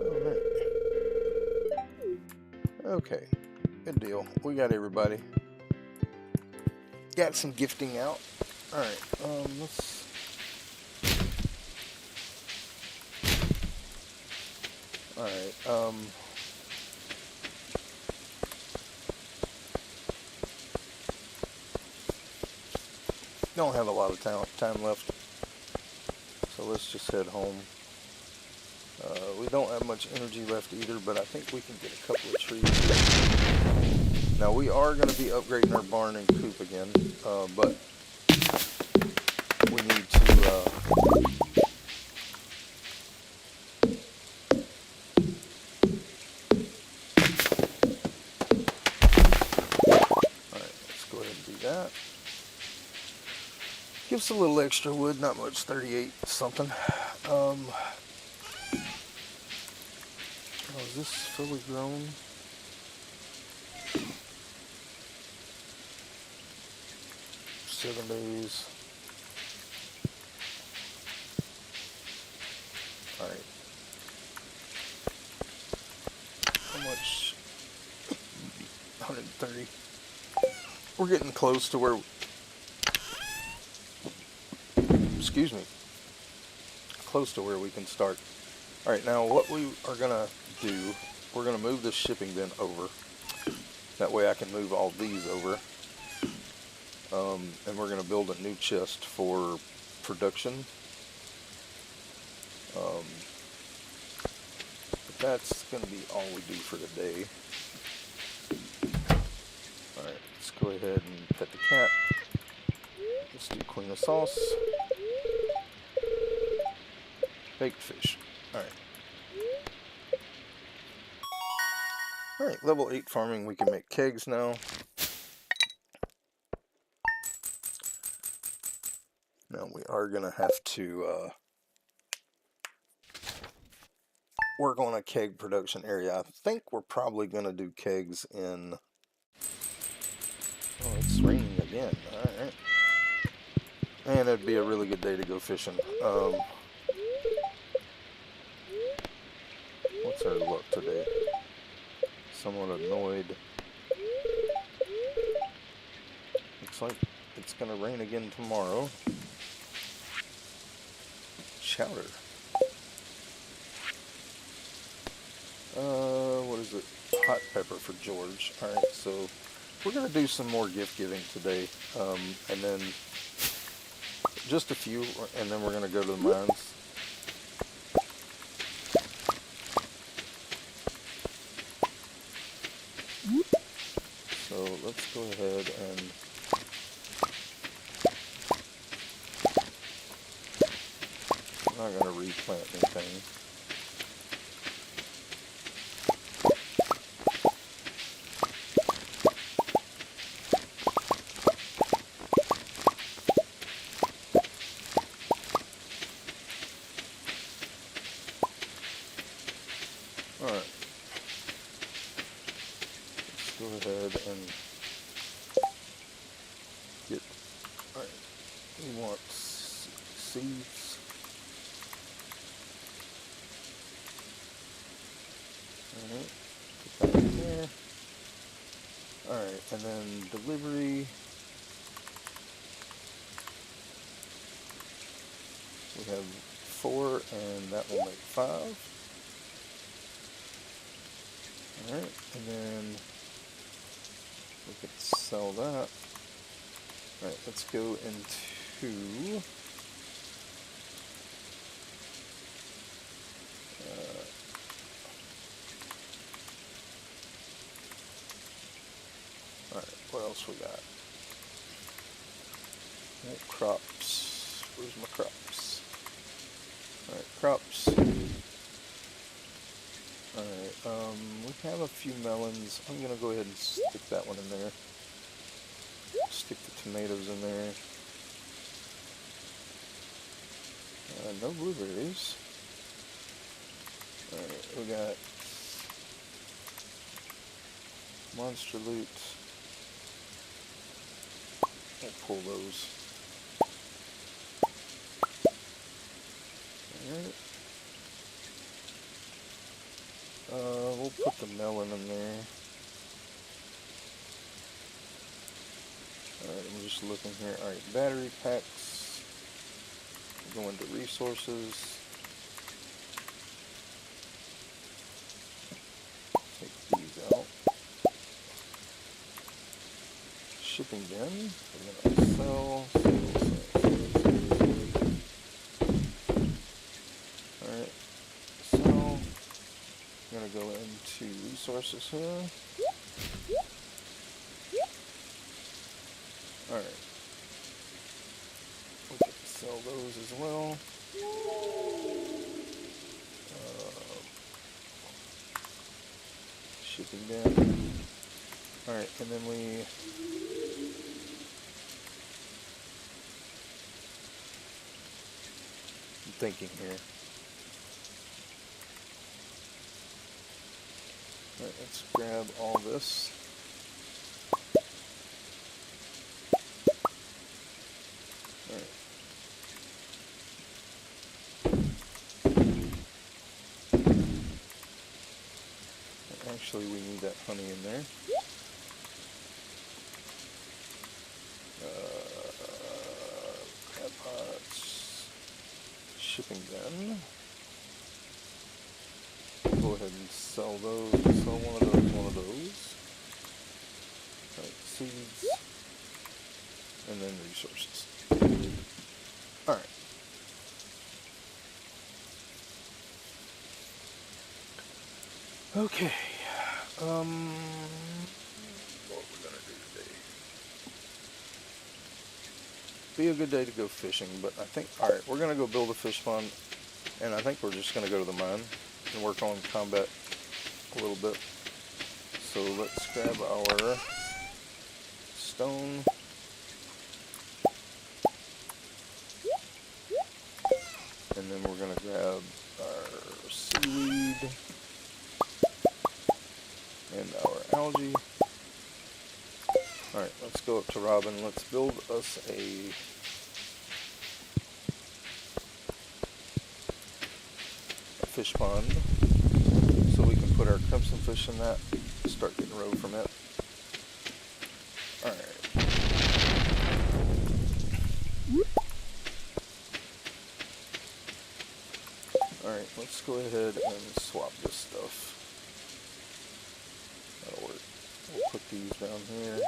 Alright. Okay, good deal. We got everybody. Got some gifting out. Alright, let's... Alright, don't have a lot of time left, so let's just head home. We don't have much energy left either, but I think we can get a couple of trees. Now we are going to be upgrading our barn and coop again, but we need to alright, let's go ahead and do that. Gives a little extra wood, not much, 38 something. Oh, is this fully grown? Seven days. Alright. How much? 130. We're getting close to where... Excuse me. Close to where we can start. Alright, now what we are going to do, we're going to move this shipping bin over. That way I can move all these over. And we're going to build a new chest for production. But that's going to be all we do for the day. Alright, let's go ahead and pet the cat. Let's do queen of sauce. Baked fish. Alright. Alright, level 8 farming, we can make kegs now. Now we are going to have to work on a keg production area. I think we're probably going to do kegs in... Oh, it's raining again. Alright. And it'd be a really good day to go fishing. What's our luck today? Somewhat annoyed. Looks like it's going to rain again tomorrow. Chowder. What is it? Hot pepper for George. Alright, so we're going to do some more gift giving today. And then just a few, and then we're going to go to the mines. So let's go ahead and I'm not going to replant anything. Alright. Let's go ahead and get... Alright. We want seeds. Alright, put that in there. Alright, and then delivery. We have 4, and that will make 5. Alright, and then we can sell that. Alright, let's go into alright, what else we got? Oh, crops. Where's my crops? Alright, crops. Alright, we have a few melons. I'm gonna go ahead and stick that one in there. Stick the tomatoes in there. No blueberries. Alright, we got monster loot. We'll pull those. Alright. We'll put the melon in there. Alright, I'm just looking here. Alright, battery packs. Go into resources. Take these out. Shipping bin. We're gonna sell. Alright, so I'm gonna go into resources here. Alright. We can sell those as well. Shipping bin. Alright, and then I'm thinking here. Alright, let's grab all this. Alright. Actually, we need that honey in there. Crab pots. Shipping bin. Go ahead and sell those. Sell one of those. Alright, seeds. And then resources. Alright. Okay. What we're gonna do today. Be a good day to go fishing, but I think, alright, we're gonna go build a fish pond, and I think we're just gonna go to the mine and work on combat a little bit. So let's grab our stone. And then we're going to grab our seaweed and our algae. Alright, let's go up to Robin. Let's build us a fish pond so we can put our crimson fish in that and start getting roe from it. Alright. Alright, let's go ahead and swap this stuff. That'll work. We'll put these down here.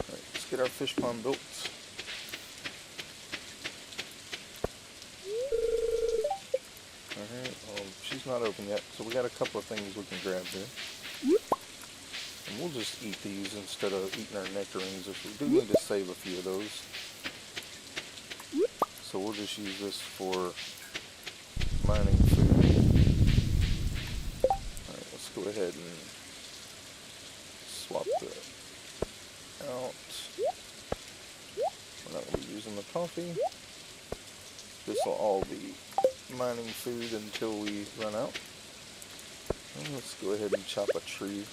Alright, let's get our fish pond built. Alright, well, she's not open yet, so we got a couple of things we can grab here. And we'll just eat these instead of eating our nectarines, if we do need to save a few of those. So we'll just use this for mining food. Alright, let's go ahead and swap that out. We're not going to be using the coffee. This will all be mining food until we run out. And let's go ahead and chop a tree.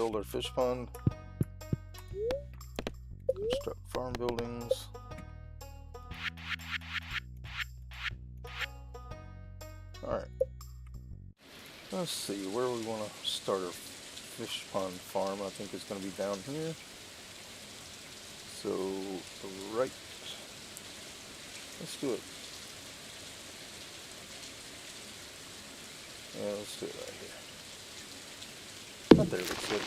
build our fish pond. Construct farm buildings. Alright. Let's see where we want to start our fish pond farm. I think it's going to be down here. So, right. Let's do it. Yeah, let's do it right here. Not there, looks good.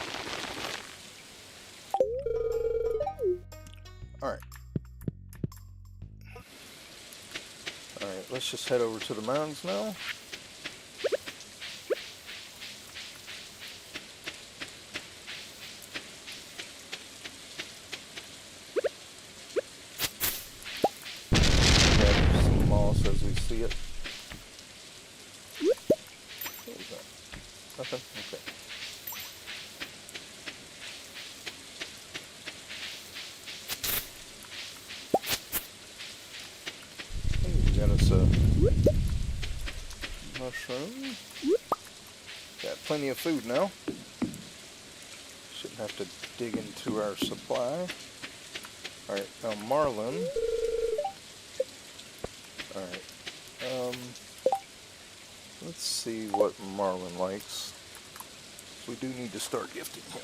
Alright. Alright, let's just head over to the mountains now. Grab some moss as we see it. What was that? Nothing? Okay. Got us a mushroom. Got plenty of food now. Shouldn't have to dig into our supply. Alright, now marlin. Alright. Let's see what marlin likes. We do need to start gifting him.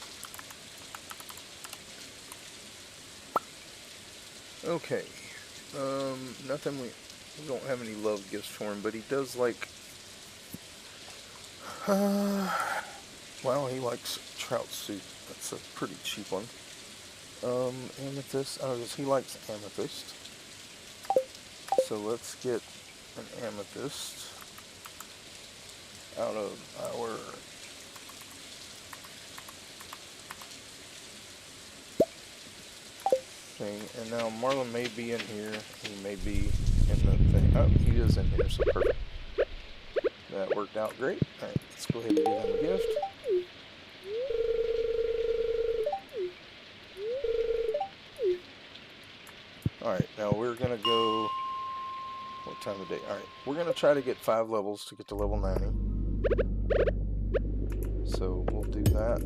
Okay. Nothing we don't have any love gifts for him, but he does like, well, he likes trout soup. That's a pretty cheap one. Amethyst, he likes amethyst. So let's get an amethyst out of our thing. And now Marlin may be in here. He may be in the thing. Oh, he is in here, so perfect. That worked out great. Alright, let's go ahead and give him a gift. Alright, now we're going to go... What time of day? Alright, we're going to try to get 5 levels to get to level 90. So we'll do that.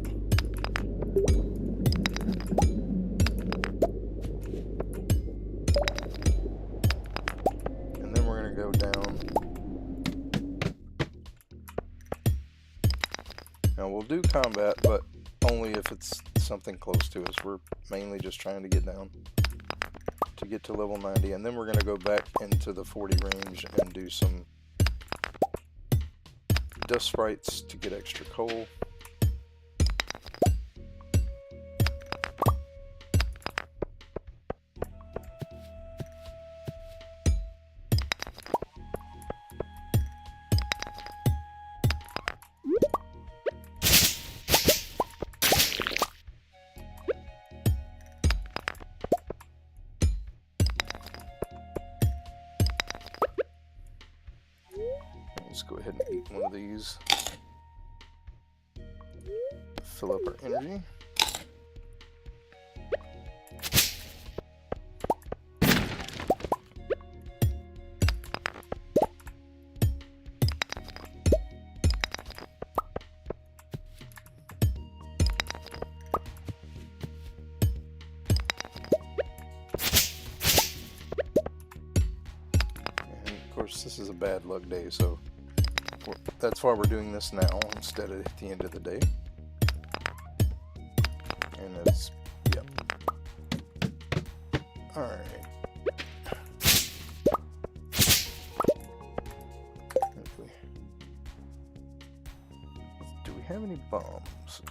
And then we're going to go down. Now we'll do combat, but only if it's something close to us. We're mainly just trying to get down to get to level 90, and then we're going to go back into the 40 range and do some dust sprites to get extra coal. Let's go ahead and eat one of these. Fill up our energy. And of course, this is a bad luck day, so that's why we're doing this now instead of at the end of the day. And it's, yep. Alright. Do we have any bombs?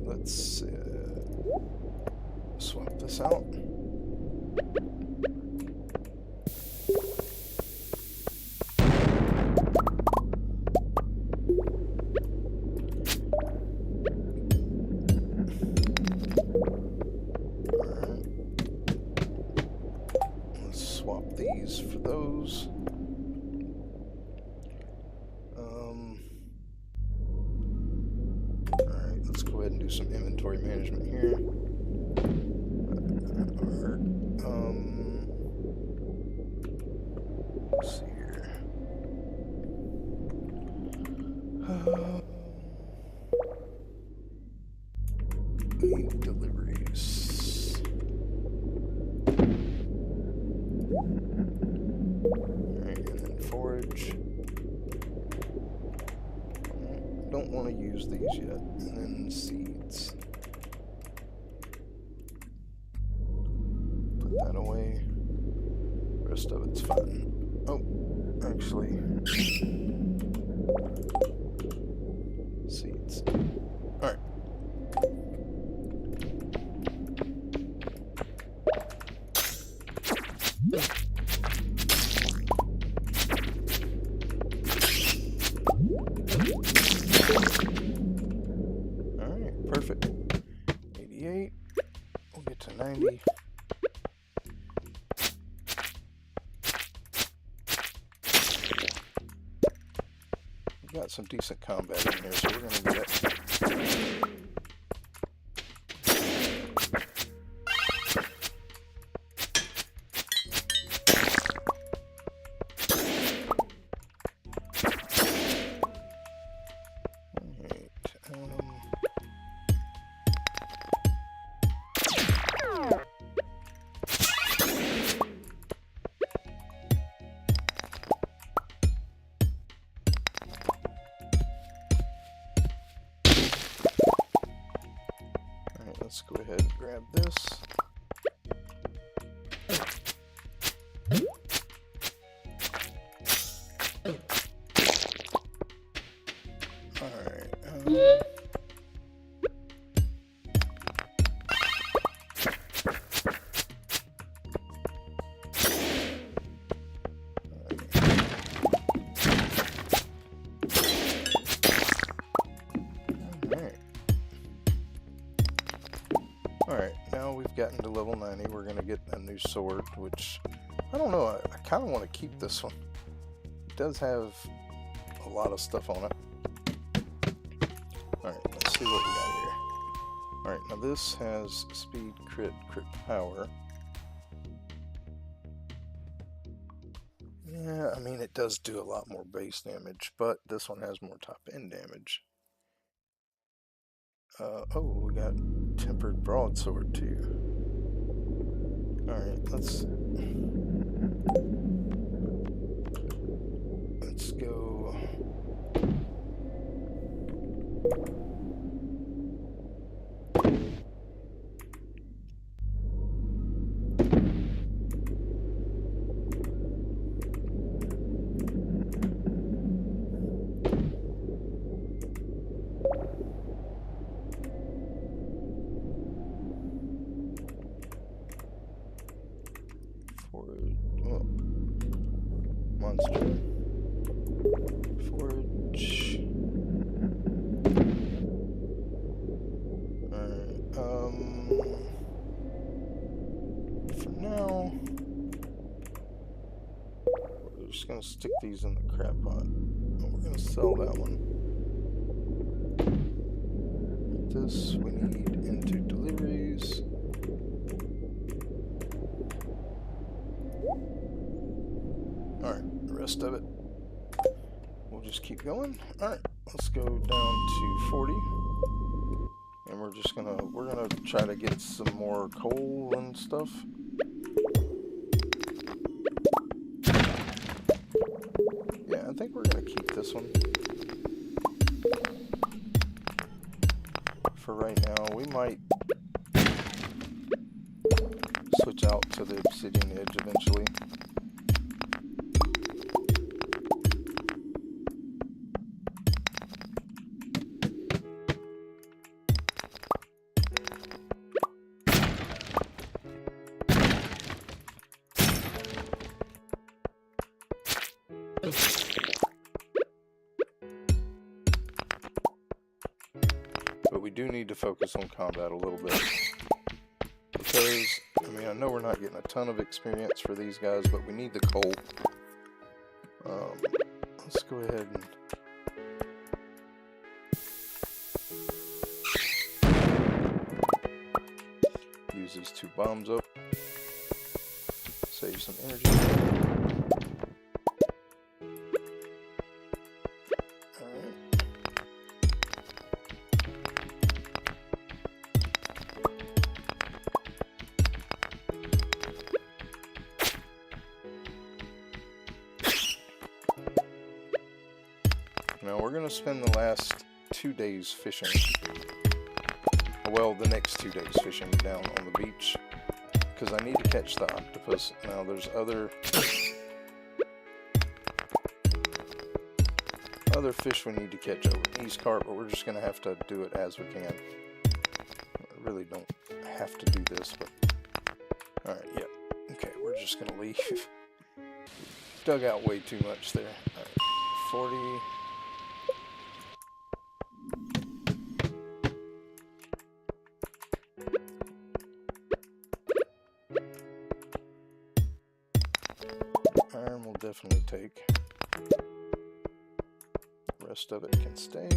Let's swap this out. Alright. Let's swap these for those. Alright, and then forage. Don't want to use these yet. And then seeds. Put that away. Rest of it's fine. Oh, actually. Seeds. Alright. Alright, perfect. 88. We'll get to 90. We've got some decent combat in here, so we're going to do that. Let's go ahead and grab this. Alright. Alright, now we've gotten to level 90. We're going to get a new sword, which, I don't know, I kind of want to keep this one. It does have a lot of stuff on it. Alright, let's see what we got here. Alright, now this has speed, crit power. Yeah, I mean, it does do a lot more base damage, but this one has more top-end damage. Oh, we got tempered broadsword too. Alright, let's go. Monster. Forage. Alright, for now, we're just gonna stick these in the crab pot. And we're gonna sell that one. This we need into deliveries. Alright, the rest of it, we'll just keep going. Alright, let's go down to 40. And we're gonna try to get some more coal and stuff. Yeah, I think we're gonna keep this one. For right now, we might switch out to the obsidian edge eventually. But we do need to focus on combat a little bit. Because, I mean, I know we're not getting a ton of experience for these guys, but we need the coal. Let's go ahead and... use these 2 bombs up. Save some energy. Now we're going to spend the last 2 days fishing. Well, the next 2 days fishing down on the beach. Because I need to catch the octopus. Now there's other fish we need to catch over in Eastcarp, but we're just going to have to do it as we can. I really don't have to do this, but... Alright, yeah. Okay, we're just going to leave. Dug out way too much there. Alright, 40... Iron will definitely take. The rest of it can stay.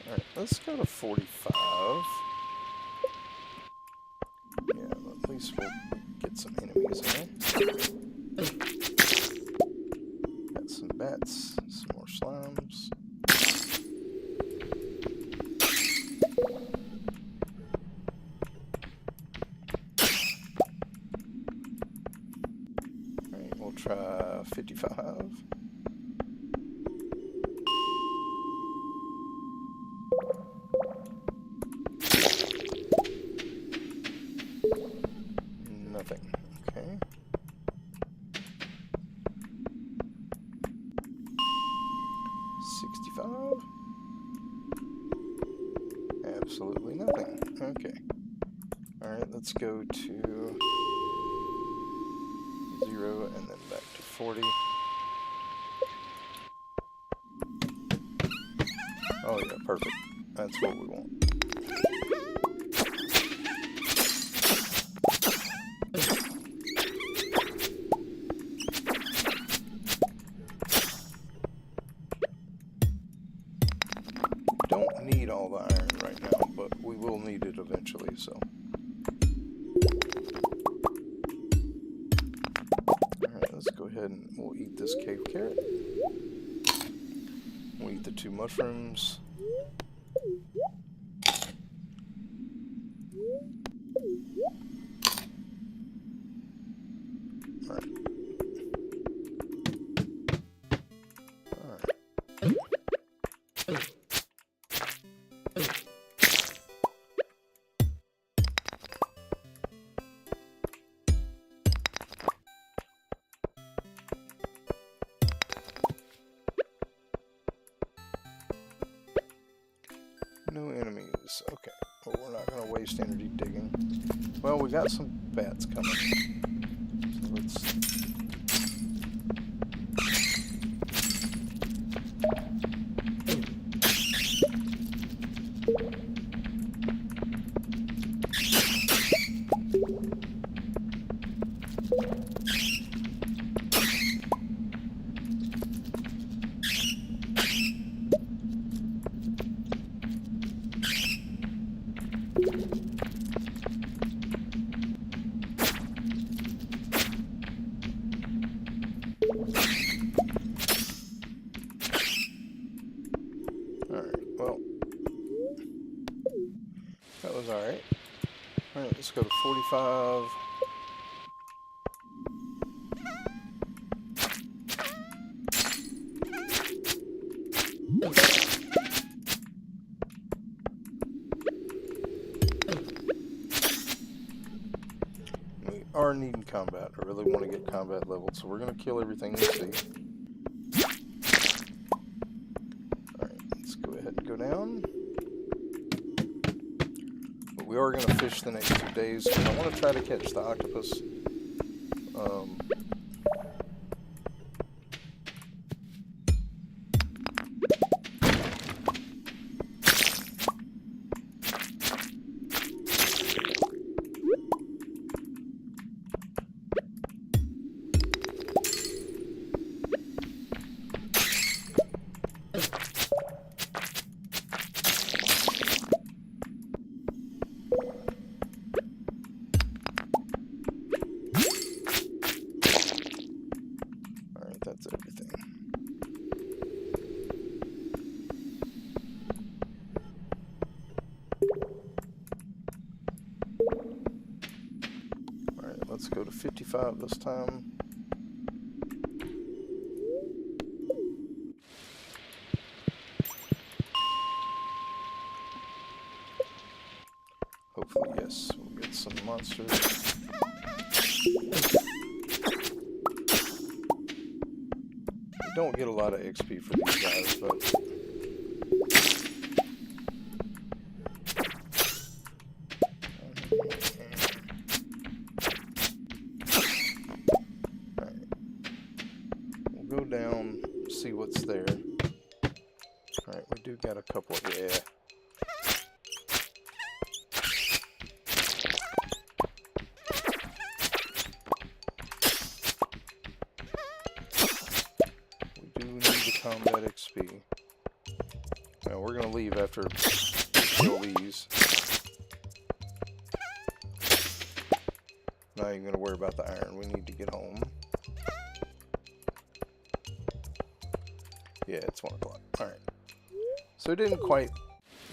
Alright, let's go to 45. Yeah, at least we'll get some enemies in there. Got some bats, some more slimes. We'll try 55. Nothing. Okay. 65. Absolutely nothing. Okay. Alright, let's go to 0 and then back to 40. Oh yeah, perfect. That's what we want. Don't need all the iron right now, but we will need it eventually, so. Let's go ahead and we'll eat this cave carrot. We'll eat the 2 mushrooms. Alright. No enemies. Okay. Well, we're not going to waste energy digging. Well, we got some bats coming. So let's... That was alright. Alright, let's go to 45. We are needing combat. I really want to get combat leveled, so we're going to kill everything we see. Alright, let's go ahead and go down. We are going to fish the next 2 days, because I want to try to catch the octopus. That's everything. Alright, let's go to 55 this time. hopefully, yes, we'll get some monsters. We don't get a lot of XP for these guys, but alright. We'll go down, see what's there. Alright, we do got a couple, yeah. We do need the combat XP. Now we're gonna leave after we kill these. Not even gonna worry about the iron. We need to get home. Yeah, it's 1 o'clock. Alright. So it didn't quite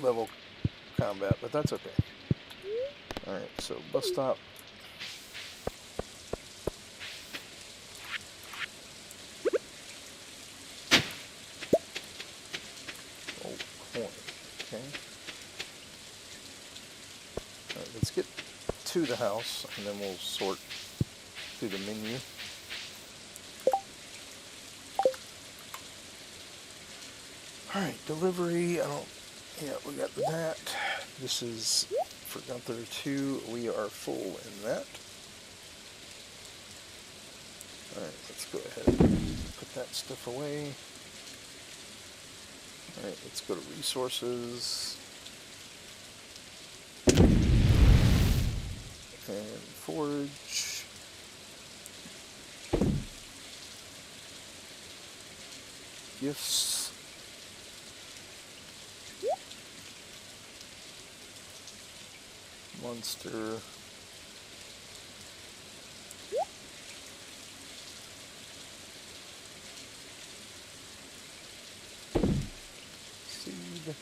level combat, but that's okay. Alright, so bus stop. Oh, coin. Okay. Alright, let's get to the house, and then we'll sort through the menu. Alright, delivery. Yeah, we got that. This is for Gunther 2. We are full in that. Alright, let's go ahead and put that stuff away. Alright, let's go to resources. And forage. Gifts. Monster. Seed.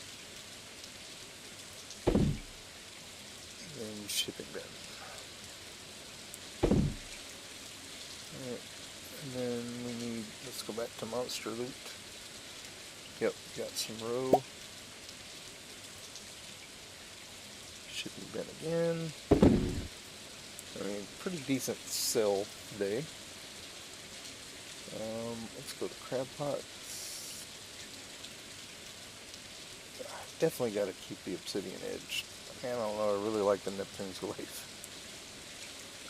And shipping bin. Alright, and then we need, let's go back to monster loot. Yep, got some roe. Shipping bin again. I mean, pretty decent sell day. Let's go to crab pots. Definitely got to keep the obsidian edge. I don't know, I really like the Neptune's glaive.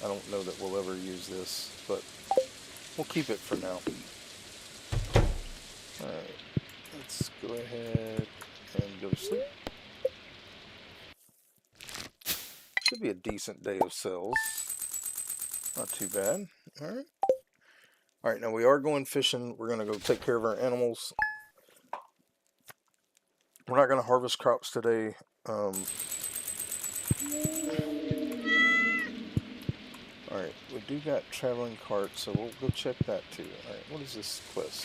I don't know that we'll ever use this, but we'll keep it for now. Alright, let's go ahead and go to sleep. Should be a decent day of sales. Not too bad. Alright. Alright, now we are going fishing. We're going to go take care of our animals. We're not going to harvest crops today. Alright, we do got traveling cart, so we'll go check that too. Alright, what is this quest?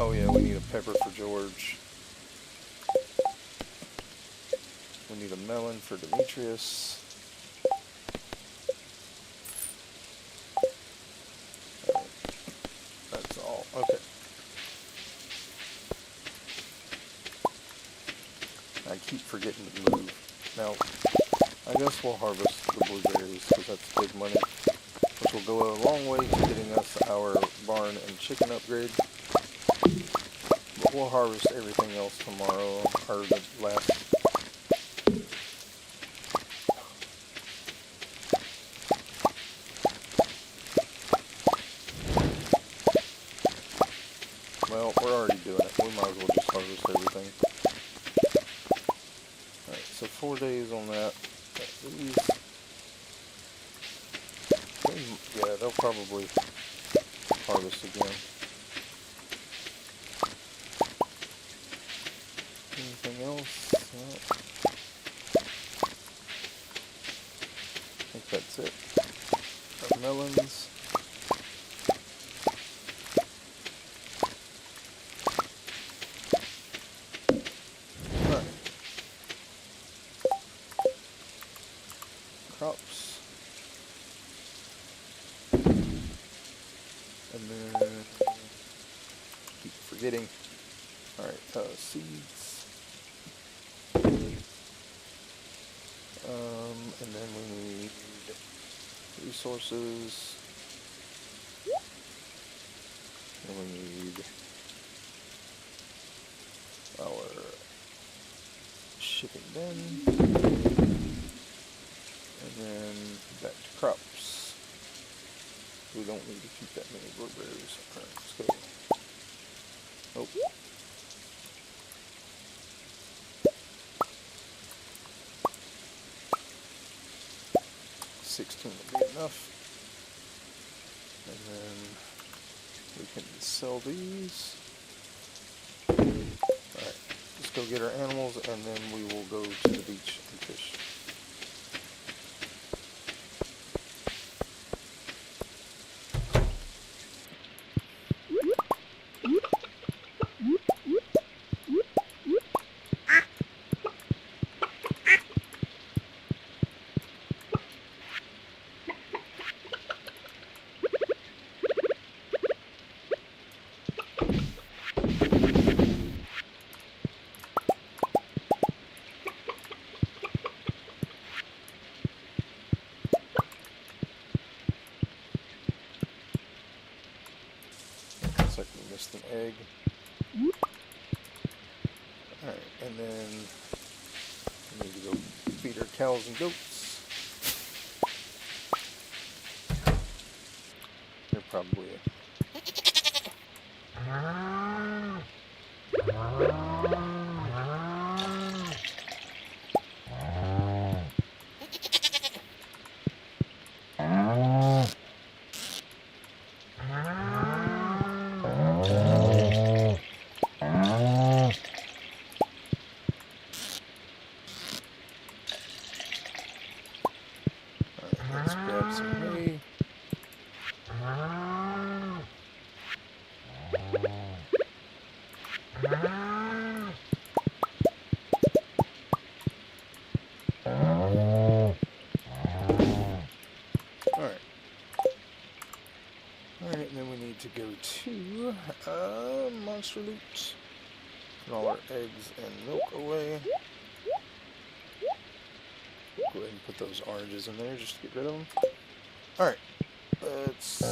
Oh yeah, we need a pepper for George. We need a melon for Demetrius. Alright, that's all. Okay. I keep forgetting to move. Now, I guess we'll harvest the blueberries because that's big money, which will go a long way to getting us our barn and chicken upgrade. But we'll harvest everything else tomorrow, or the last. Well, we're already doing it. We might as well just harvest everything. Alright, so 4 days on that. These, yeah, they'll probably harvest again. Anything else? No. I think that's it. Our melons. Alright. Crops. And then keep forgetting. Alright, seeds. resources. And we need our shipping bin. And then back to crops. We don't need to keep that many blueberries. Alright, let's go. Oh. 16 will be enough. And then we can sell these. Alright, let's go get our animals and then we will go to the beach and fish. Looks like we missed an egg. Alright, and then we need to go feed our cows and goats. They're probably let's grab some hay. Alright. Alright, and then we need to go to Monster Loot. Put all our eggs and milk away. Go ahead and put those oranges in there just to get rid of them. Alright. Let's...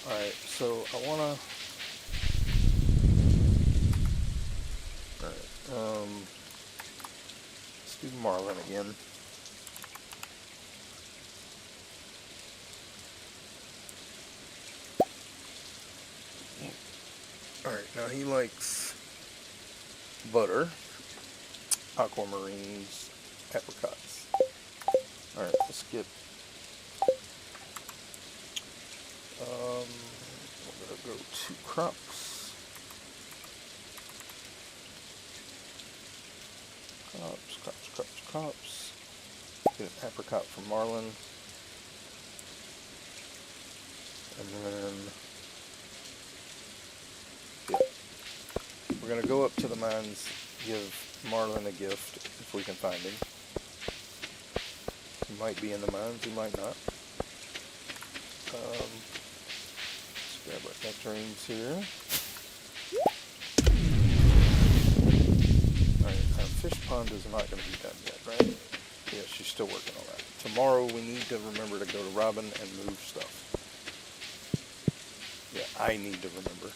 Alright, so I wanna... Alright, let's do Marlin again. Alright, now he likes butter, aquamarines, apricots. Alright, let's get we're gonna go to crops. Crops. Get an apricot from Marlin. And then we're going to go up to the mines, give Marlin a gift if we can find him. He might be in the mines, he might not. Let's grab our nectarines here. Alright, our fish pond is not going to be done yet, right? Yeah, she's still working on that. Tomorrow we need to remember to go to Robin and move stuff. Yeah, I need to remember.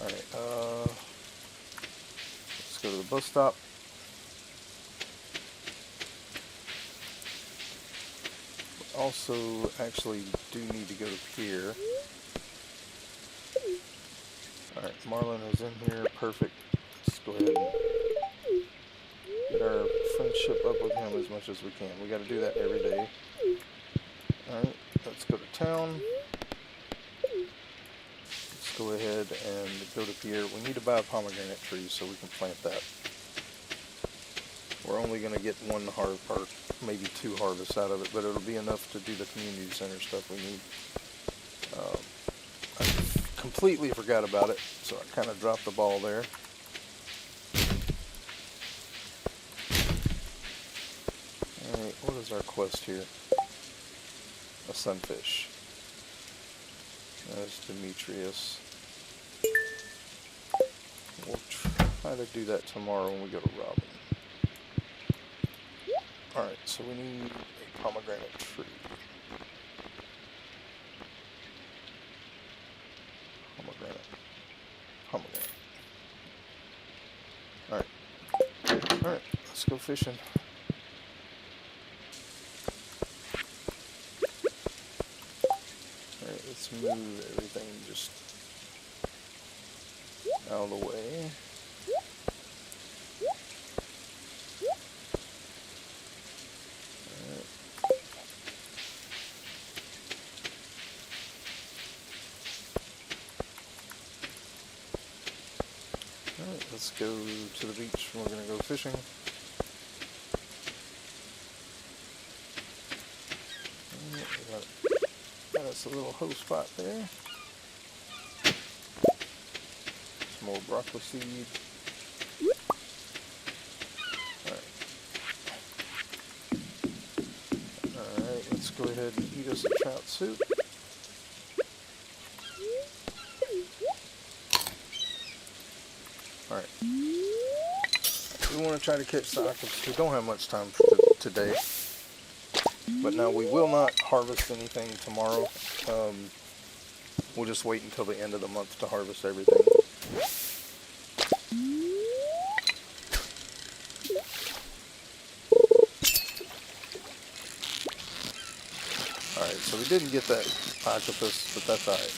Alright, let's go to the bus stop. We also actually do need to go to Pier. Alright, Marlin is in here, perfect. Let's go ahead and get our friendship up with him as much as we can. We gotta do that every day. Alright, let's go to town. Go ahead and go to Pier. We need to buy a pomegranate tree so we can plant that. We're only going to get one harvest, or maybe two harvests out of it, but it'll be enough to do the community center stuff we need. I completely forgot about it, so I kind of dropped the ball there. Alright, what is our quest here? A sunfish. That's Demetrius. We'll try to do that tomorrow when we go to Robin. Alright, so we need a pomegranate tree. Pomegranate. Pomegranate. Alright. Alright, let's go fishing. Alright, let's move everything just out of the way. Alright, let's go to the beach and we're going to go fishing. Alright, got us a little hoe spot there. Some more broccoli seed. Alright, let's go ahead and eat us a trout soup. Alright. We want to try to catch the octopus. We don't have much time for today. But now we will not harvest anything tomorrow. We'll just wait until the end of the month to harvest everything. Alright, so we didn't get that octopus, but that's alright.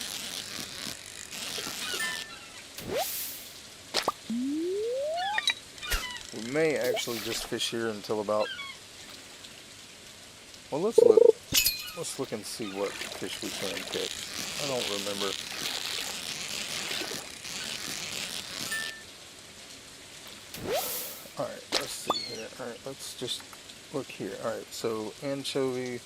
We may actually just fish here until about... Well, let's look and see what fish we can catch. I don't remember. Alright, let's see here. Alright, let's just look here. Alright, so anchovy.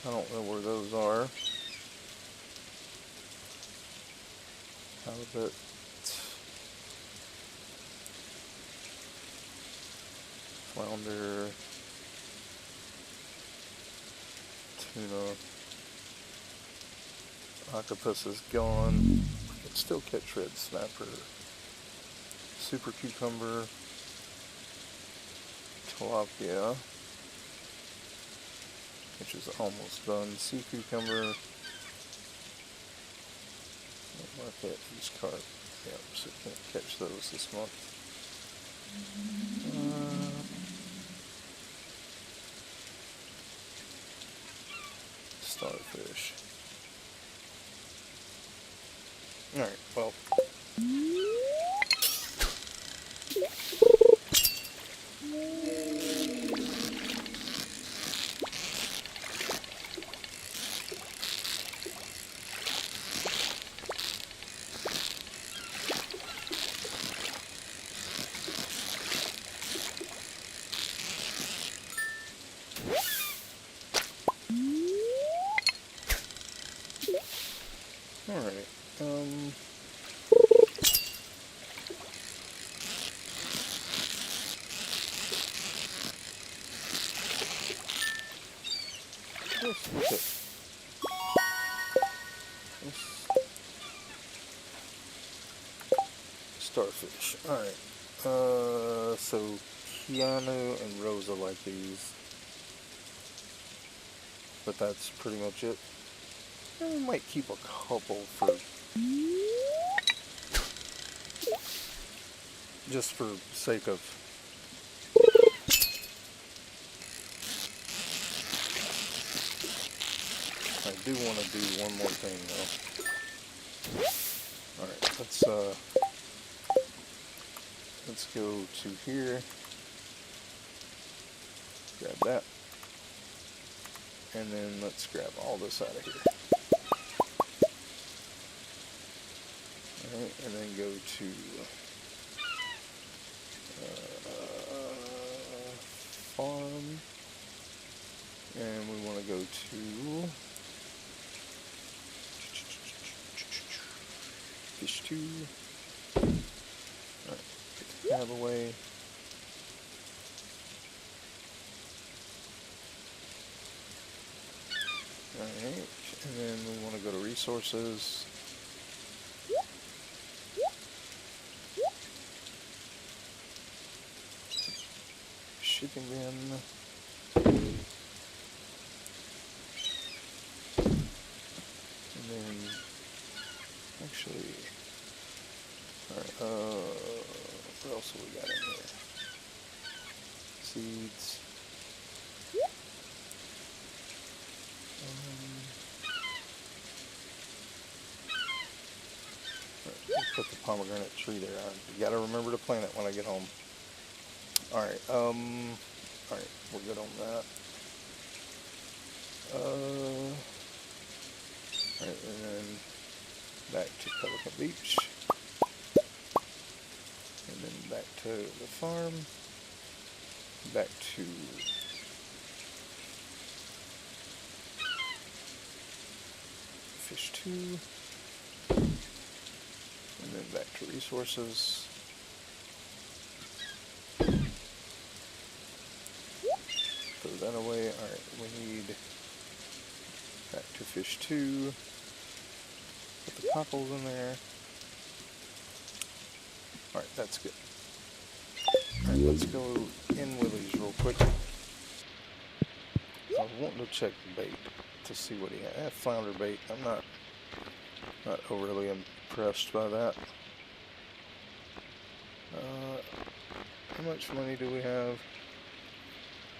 I don't know where those are. Halibut. Flounder. Tuna. Octopus is gone. We can still catch red snapper. Super cucumber. Tilapia, which is almost done. Sea cucumber. Market, Eastcarp. Yep, so can't catch those this month. Starfish. Alright, well. Alright, let's look at starfish. Alright, so Keanu and Rosa like these, but that's pretty much it. We might keep a couple for just for sake of I do want to do one more thing though. Alright, let's go to here. Grab that. And then let's grab all this out of here. Alright, and then go to farm, and we want to go to fish 2. Alright, get the cab away. Alright, And then we want to go to resources. Shipping bin. And then, actually, alright, what else have we got in here? Seeds. Put the pomegranate tree there. You gotta remember to plant it when I get home. Alright, alright, we're good on that. Alright, and then back to Pelican Beach. And then back to the farm. Back to Fish 2. And then back to resources. Throw that away. Alright, we need back to Fish 2. Put the cockles in there. Alright, that's good. Alright, let's go in Willie's real quick. I was wanting to check the bait to see what he had. Flounder bait. I'm not overly impressed by that. How much money do we have?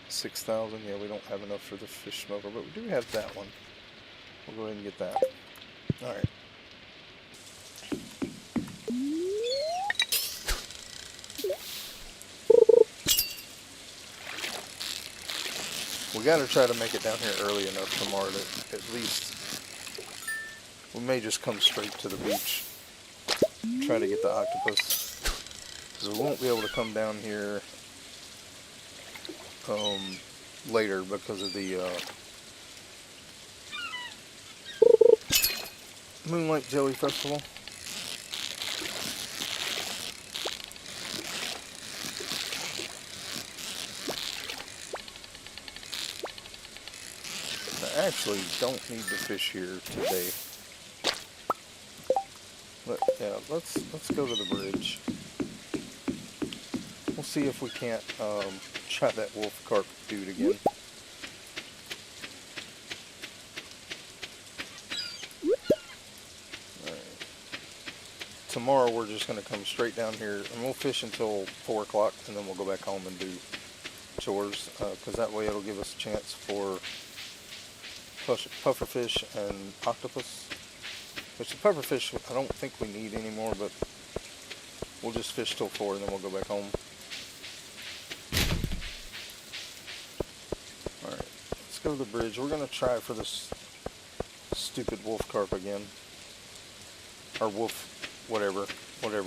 6,000. Yeah, we don't have enough for the fish smoker, but we do have that one. We'll go ahead and get that. Alright. We gotta try to make it down here early enough tomorrow to at least, we may just come straight to the beach, try to get the octopus, because we won't be able to come down here later because of the Moonlight Jelly Festival. I actually don't need to fish here today. But yeah, let's go to the bridge. We'll see if we can't try that wolf carp dude again. Alright. Tomorrow we're just going to come straight down here and we'll fish until 4 o'clock and then we'll go back home and do chores, because that way it'll give us a chance for pufferfish and octopus. Which the pufferfish I don't think we need anymore, but we'll just fish till 4 and then we'll go back home. Alright, let's go to the bridge. We're going to try for this stupid wolf carp again. Or wolf, whatever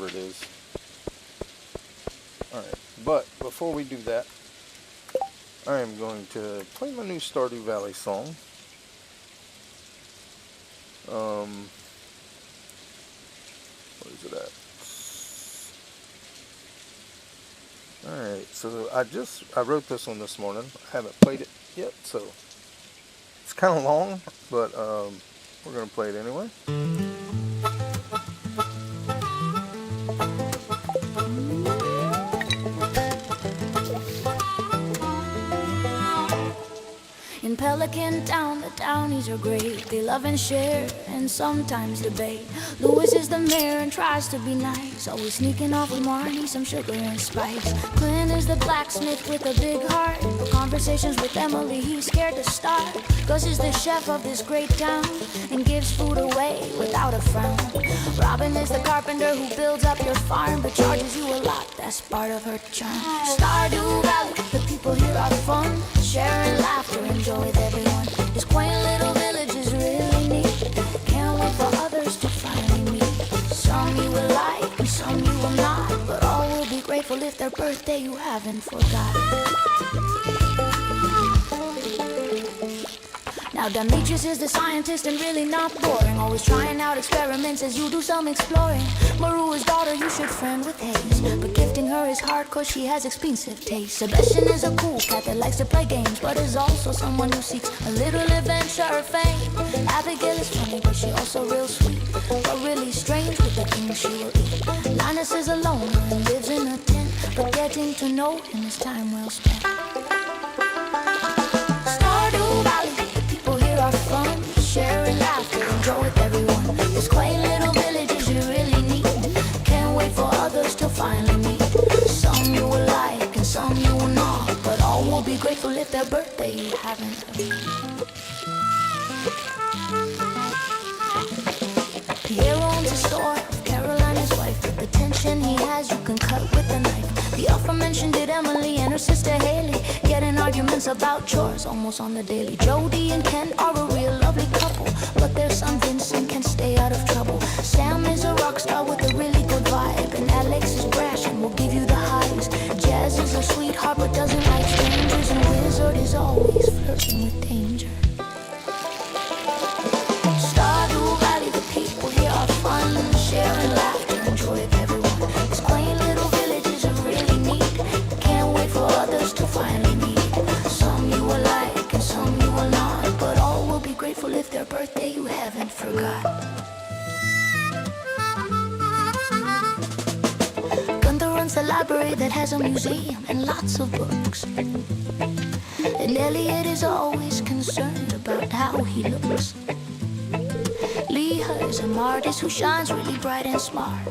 it is. Alright, but before we do that, I am going to play my new Stardew Valley song. What is it at? Alright, so I wrote this one this morning. I haven't played it yet, so it's kind of long, but we're going to play it anyway. In Pelican Town, the townies are great. They love and share and sometimes debate. Louis is the mayor and tries to be nice, always sneaking off with Marnie some sugar and spice. Clint is the blacksmith with a big heart. For conversations with Emily, he's scared to start. Gus is the chef of this great town and gives food away without a frown. Robin is the carpenter who builds up your farm but charges you a lot, that's part of her charm. Stardew Valley, the people here are fun, sharing laughter and joy with everyone. This quaint little village is really neat. Can't wait for others to finally meet. Some you will like and some you will not, but all will be grateful if their birthday you haven't forgot. Now Demetrius is the scientist and really not boring, always trying out experiments as you do some exploring. Marua's daughter you should friend with Hayes, but gifting her her is hard cause she has expensive taste. Sebastian is a cool cat that likes to play games, but is also someone who seeks a little adventure or fame. Abigail is funny, but she also real sweet, but really strange with the things she will eat. Linus is a loner and lives in a tent, but getting to know him is time well spent. Stardew Valley, the people here are fun, sharing laughter, enjoy with everyone. This quaint little village is you really need. Can't wait for others to finally meet. Some you will like and some you will not, but all will be grateful if their birthday you haven't heard. Pierre owns a store, Caroline his wife, but the tension he has you can cut with a knife. The aforementioned did Emily and her sister Haley get in arguments about chores almost on the daily. Jody and Ken are a real lovely couple, but their son Vincent can stay out of trouble. Sam is a rock star with a really good vibe, and Alex is brash and will give you the highs. Jazz is a sweetheart but doesn't like strangers, and Wizard is always flirting with danger. Stardew Valley, the people here are fun, sharing laughter, enjoy with everyone. This quaint little village is really neat. Can't wait for others to finally meet. Some you will like and some you will not, but all will be grateful if their birthday you haven't forgot. Gunther runs the library that has a museum and lots of books, and Elliot is always concerned about how he looks. Leah is an artist who shines really bright and smart,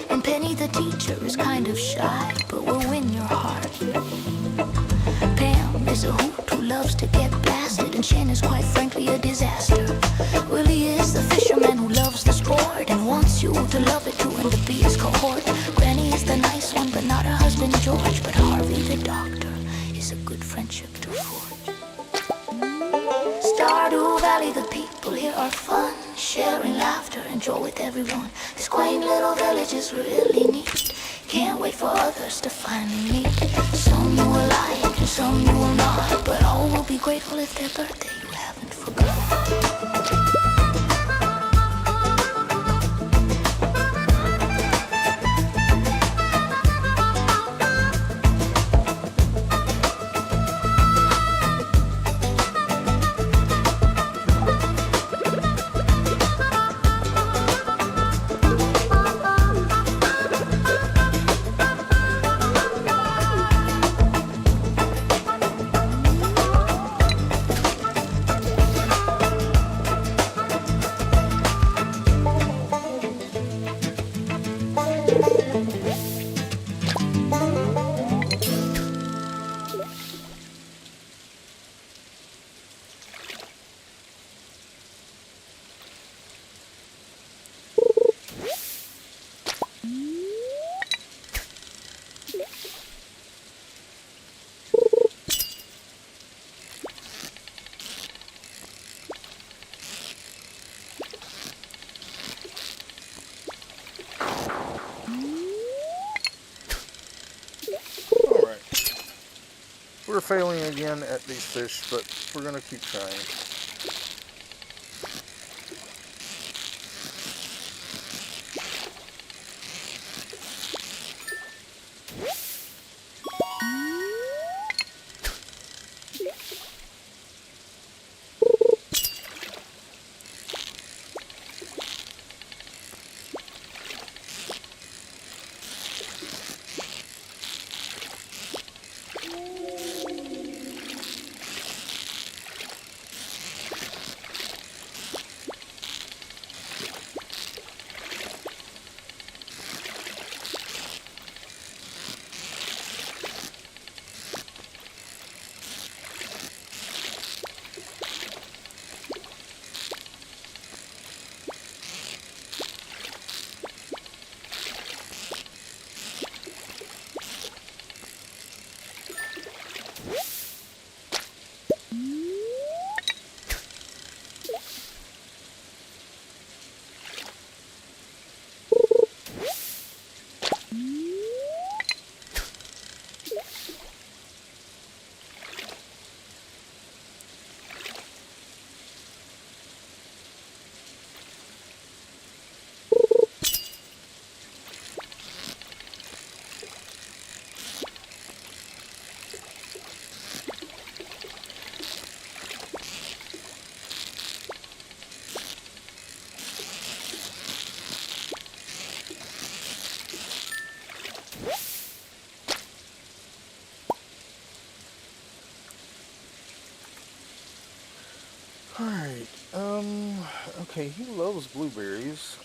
and Penny the teacher is kind of shy but will win your heart. Pam is a hoot who loves to get blasted, and Shan is quite frankly a disaster. Willie is the fisherman who loves the sport and wants you to love it too in the bees cohort. Granny is the nice one but not her husband George, but Harvey the doctor is a good friendship to forge. Stardew Valley, the people here are fun, sharing laughter, enjoy with everyone. This quaint little village is really neat. Can't wait for others to finally meet. Some you will like and some you will not, but all will be grateful if their birthday you haven't forgotten. We're failing again at these fish, but we're going to keep trying. Alright, okay, he loves blueberries.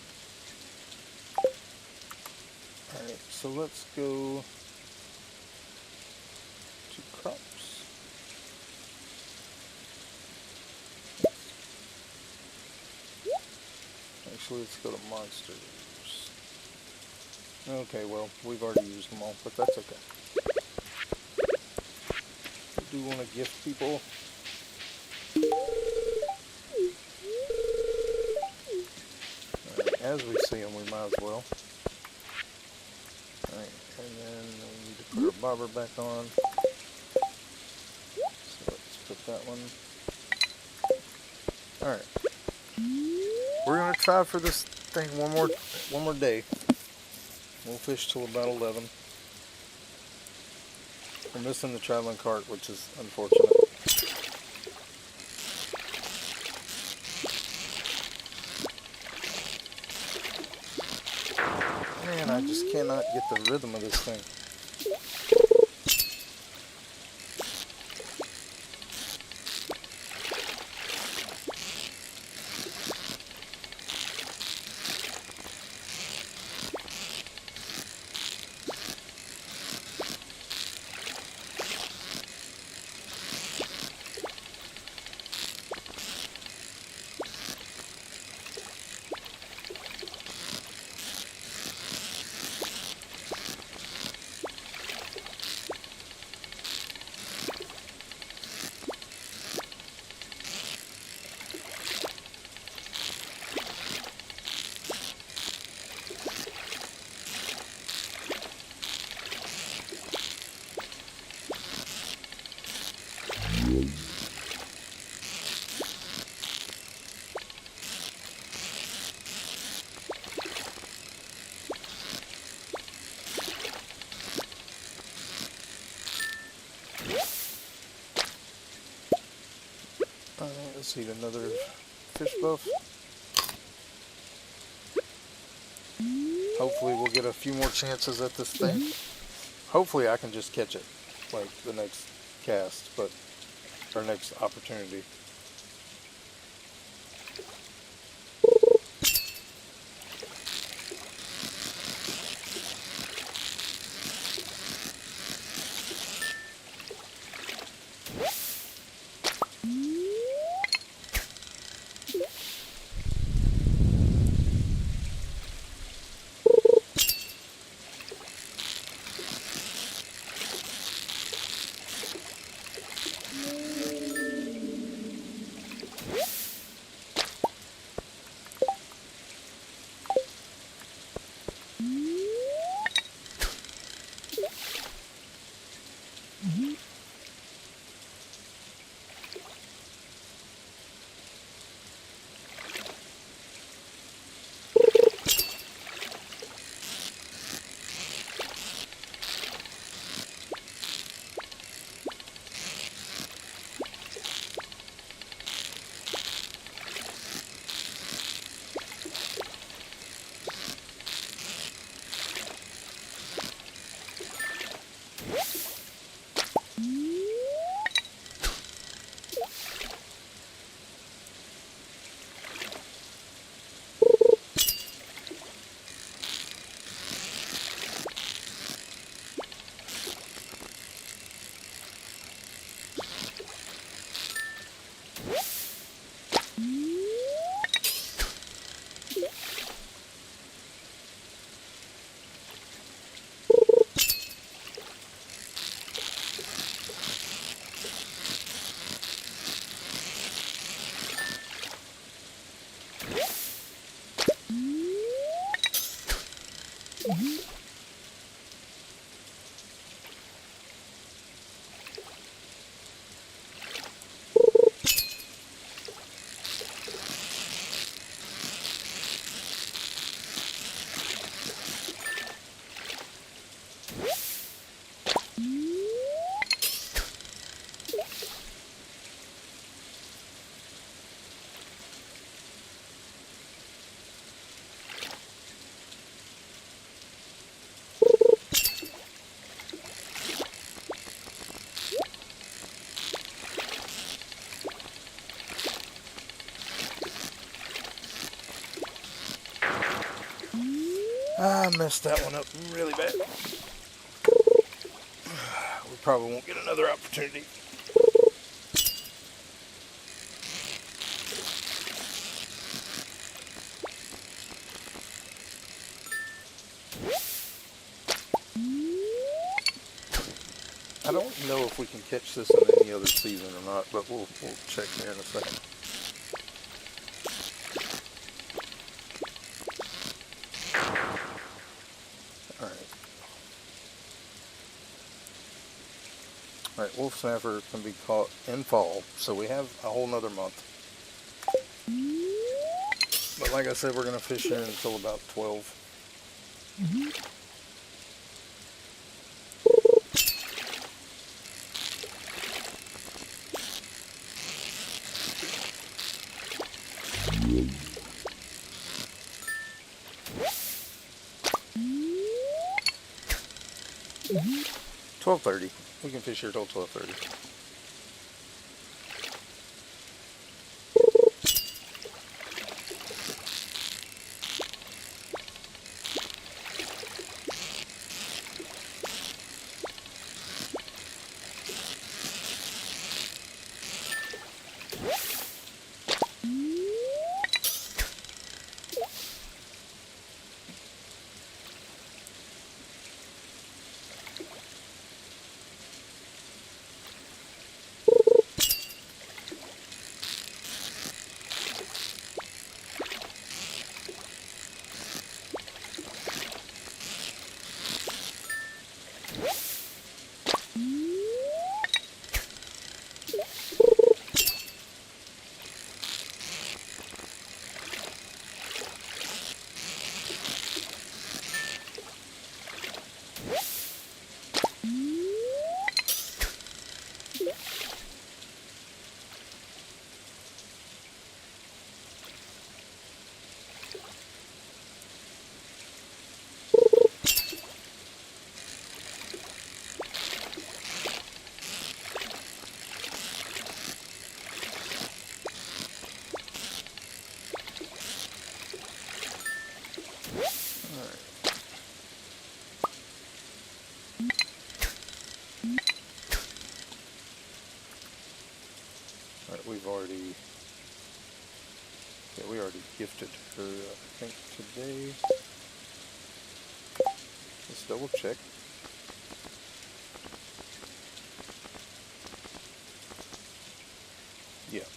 Alright, so let's go to crops. Actually, let's go to monsters. Okay, well, we've already used them all, but that's okay. I do want to gift people. Alright, as we see them, we might as well. Alright, and then we need to put our bobber back on. So let's put that one. Alright. We're gonna try for this thing one more day. We'll fish till about 11. We're missing the traveling cart, which is unfortunate. Man, I just cannot get the rhythm of this thing. Let's eat another fish buff. Hopefully we'll get a few more chances at this thing. Hopefully I can just catch it, like the next cast, but our next opportunity. I messed that one up really bad. We probably won't get another opportunity. I don't know if we can catch this in any other season or not, but we'll check here in a second. Alright, wolf snapper can be caught in fall, so we have a whole nother month. But like I said, we're going to fish here until about 12. Mm-hmm. 12:30. We can fish here till 12:30. We already gifted her, I think, today. Let's double check. Yeah.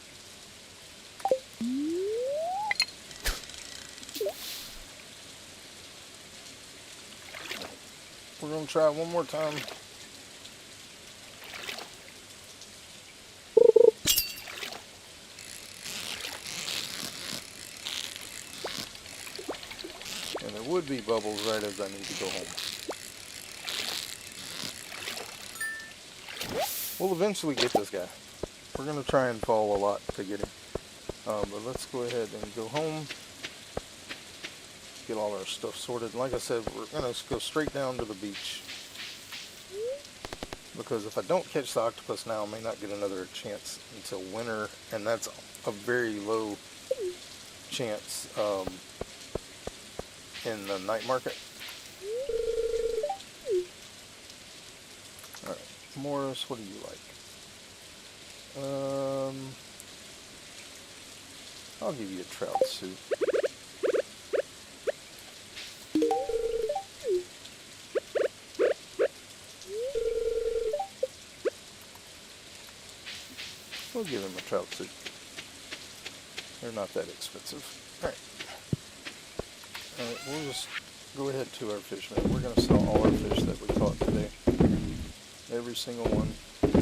We're going to try one more time. Would be bubbles right as I need to go home. We'll eventually get this guy. We're going to try and fall a lot to get him. But let's go ahead and go home. Get all our stuff sorted. Like I said, we're going to go straight down to the beach. Because if I don't catch the octopus now, I may not get another chance until winter. And that's a very low chance. In the night market. Alright, Morris, what do you like? I'll give you a trout soup. We'll give him a trout soup. They're not that expensive. Alright. Alright, we'll just go ahead to our fish net. We're going to sell all our fish that we caught today. Every single one. Get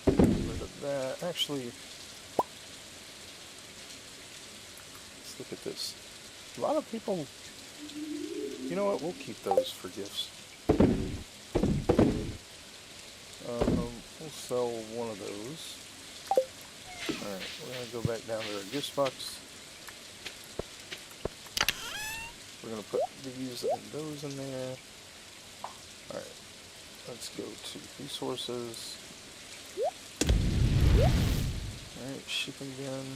rid of that. Actually, let's look at this. A lot of people, you know what, we'll keep those for gifts. We'll sell one of those. Alright, we're going to go back down to our gift box. We're going to put these and those in there. Alright, let's go to resources. Alright, shipping bin.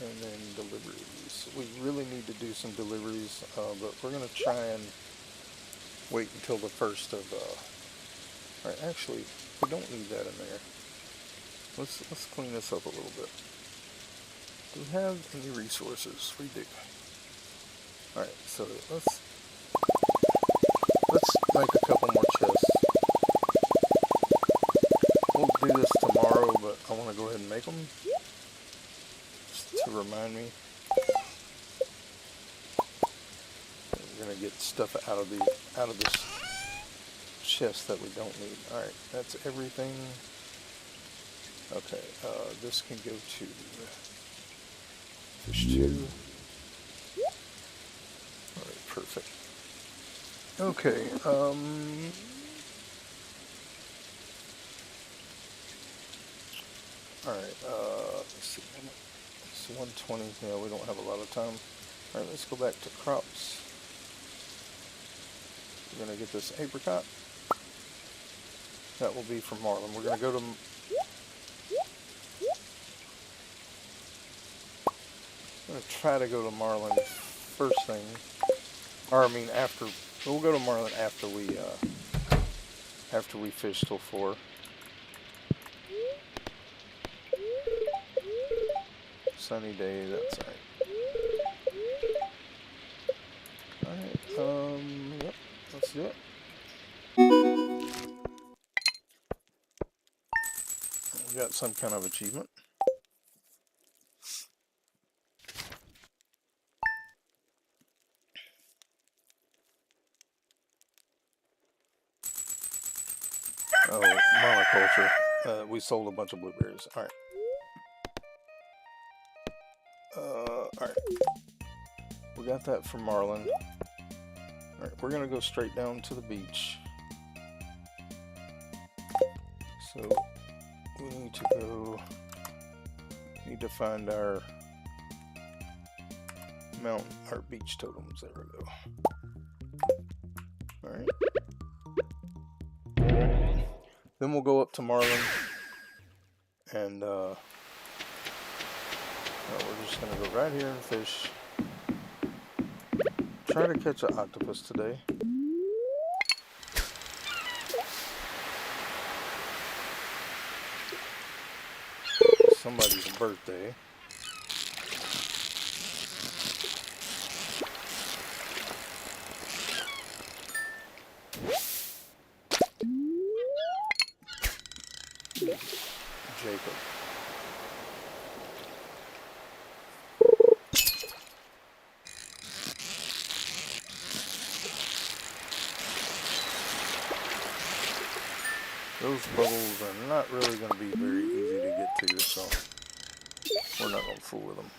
And then deliveries. We really need to do some deliveries, but we're going to try and wait until the first of, alright, actually, we don't need that in there. Let's clean this up a little bit. Do we have any resources? We do. Alright, so let's make a couple more chests. We'll do this tomorrow, but I want to go ahead and make them just to remind me. We're gonna get stuff out of this chest that we don't need. All right, that's everything. Okay, this can go to fish 2. All right, perfect. Okay, alright, let's see, it's 1:20, yeah, we don't have a lot of time. Alright, let's go back to crops. We're going to get this apricot. That will be from Marlin. We're going to go to... I'm going to try to go to Marlin first thing. Or, I mean, after... We'll go to Marlin after we fish till 4. Sunny day, that's right. Alright, yep, let's do it. We got some kind of achievement. Oh, monoculture. We sold a bunch of blueberries. Alright. Alright. We got that from Marlin. Alright, we're gonna go straight down to the beach. So, we need to go... Need to find our beach totems. There we go. Alright. Then we'll go up to Marlin. And, we're just gonna go right here and fish. Try to catch an octopus today. Somebody's birthday. Jacob. Those bubbles are not really going to be very easy to get to, so we're not going to fool with them.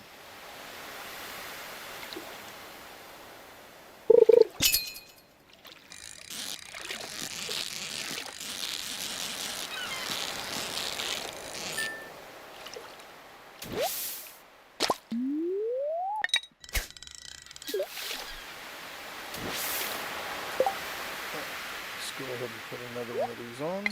Let's go ahead and put another one of these on.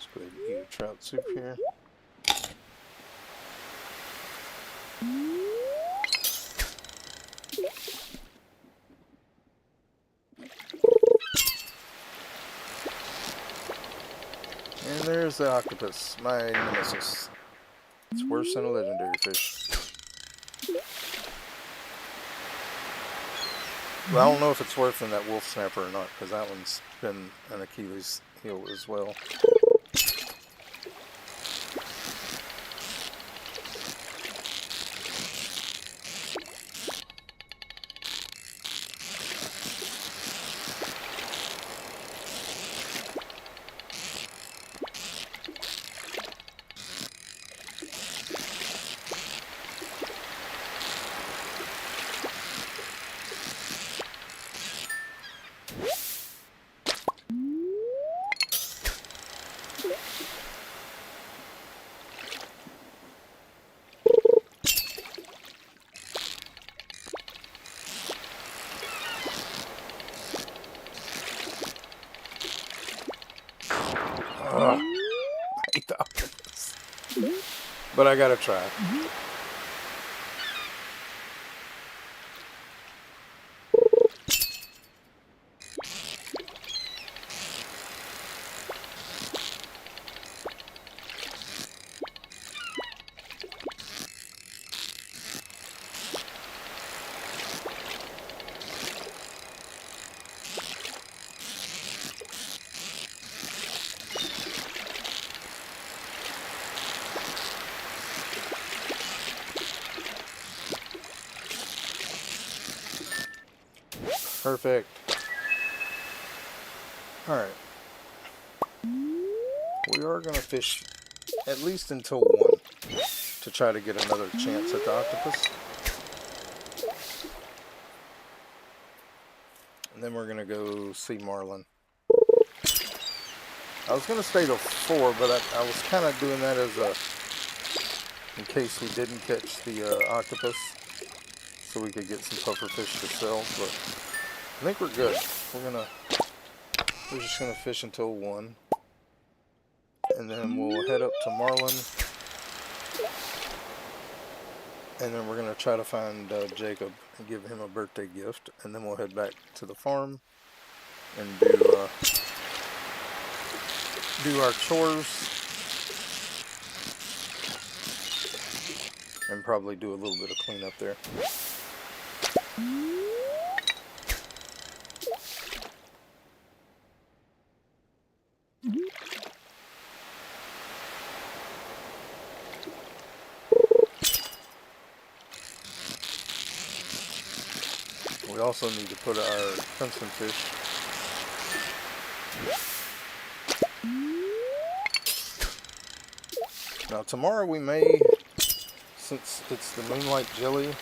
Let's go ahead and eat a trout soup here. And there's the octopus, my nemesis. It's worse than a legendary fish. Well, I don't know if it's worse than that wolf snapper or not, because that one's been an Achilles heel as well. Ugh, I hate the octopus. But I gotta try. Perfect. Alright. We are going to fish at least until 1 to try to get another chance at the octopus. And then we're going to go see Marlin. I was going to stay till 4, but I was kind of doing that as a... in case we didn't catch the octopus. So we could get some puffer fish to sell, but... I think we're good. We're just gonna fish until 1, and then we'll head up to Marlin, and then we're gonna try to find Jacob and give him a birthday gift, and then we'll head back to the farm and do our chores, and probably do a little bit of cleanup there. We also need to put our tungsten fish. Now tomorrow we may, since it's the moonlight jelly.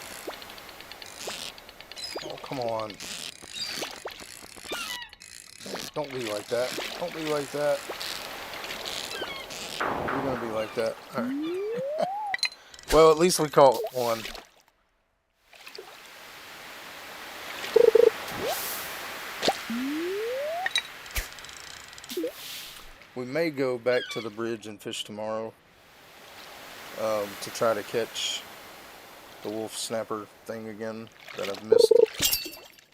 Oh, come on. Don't be like that. Don't be like that. You're gonna be like that. Alright. Well, at least we caught 1. We may go back to the bridge and fish tomorrow to try to catch the wolf snapper thing again that I've missed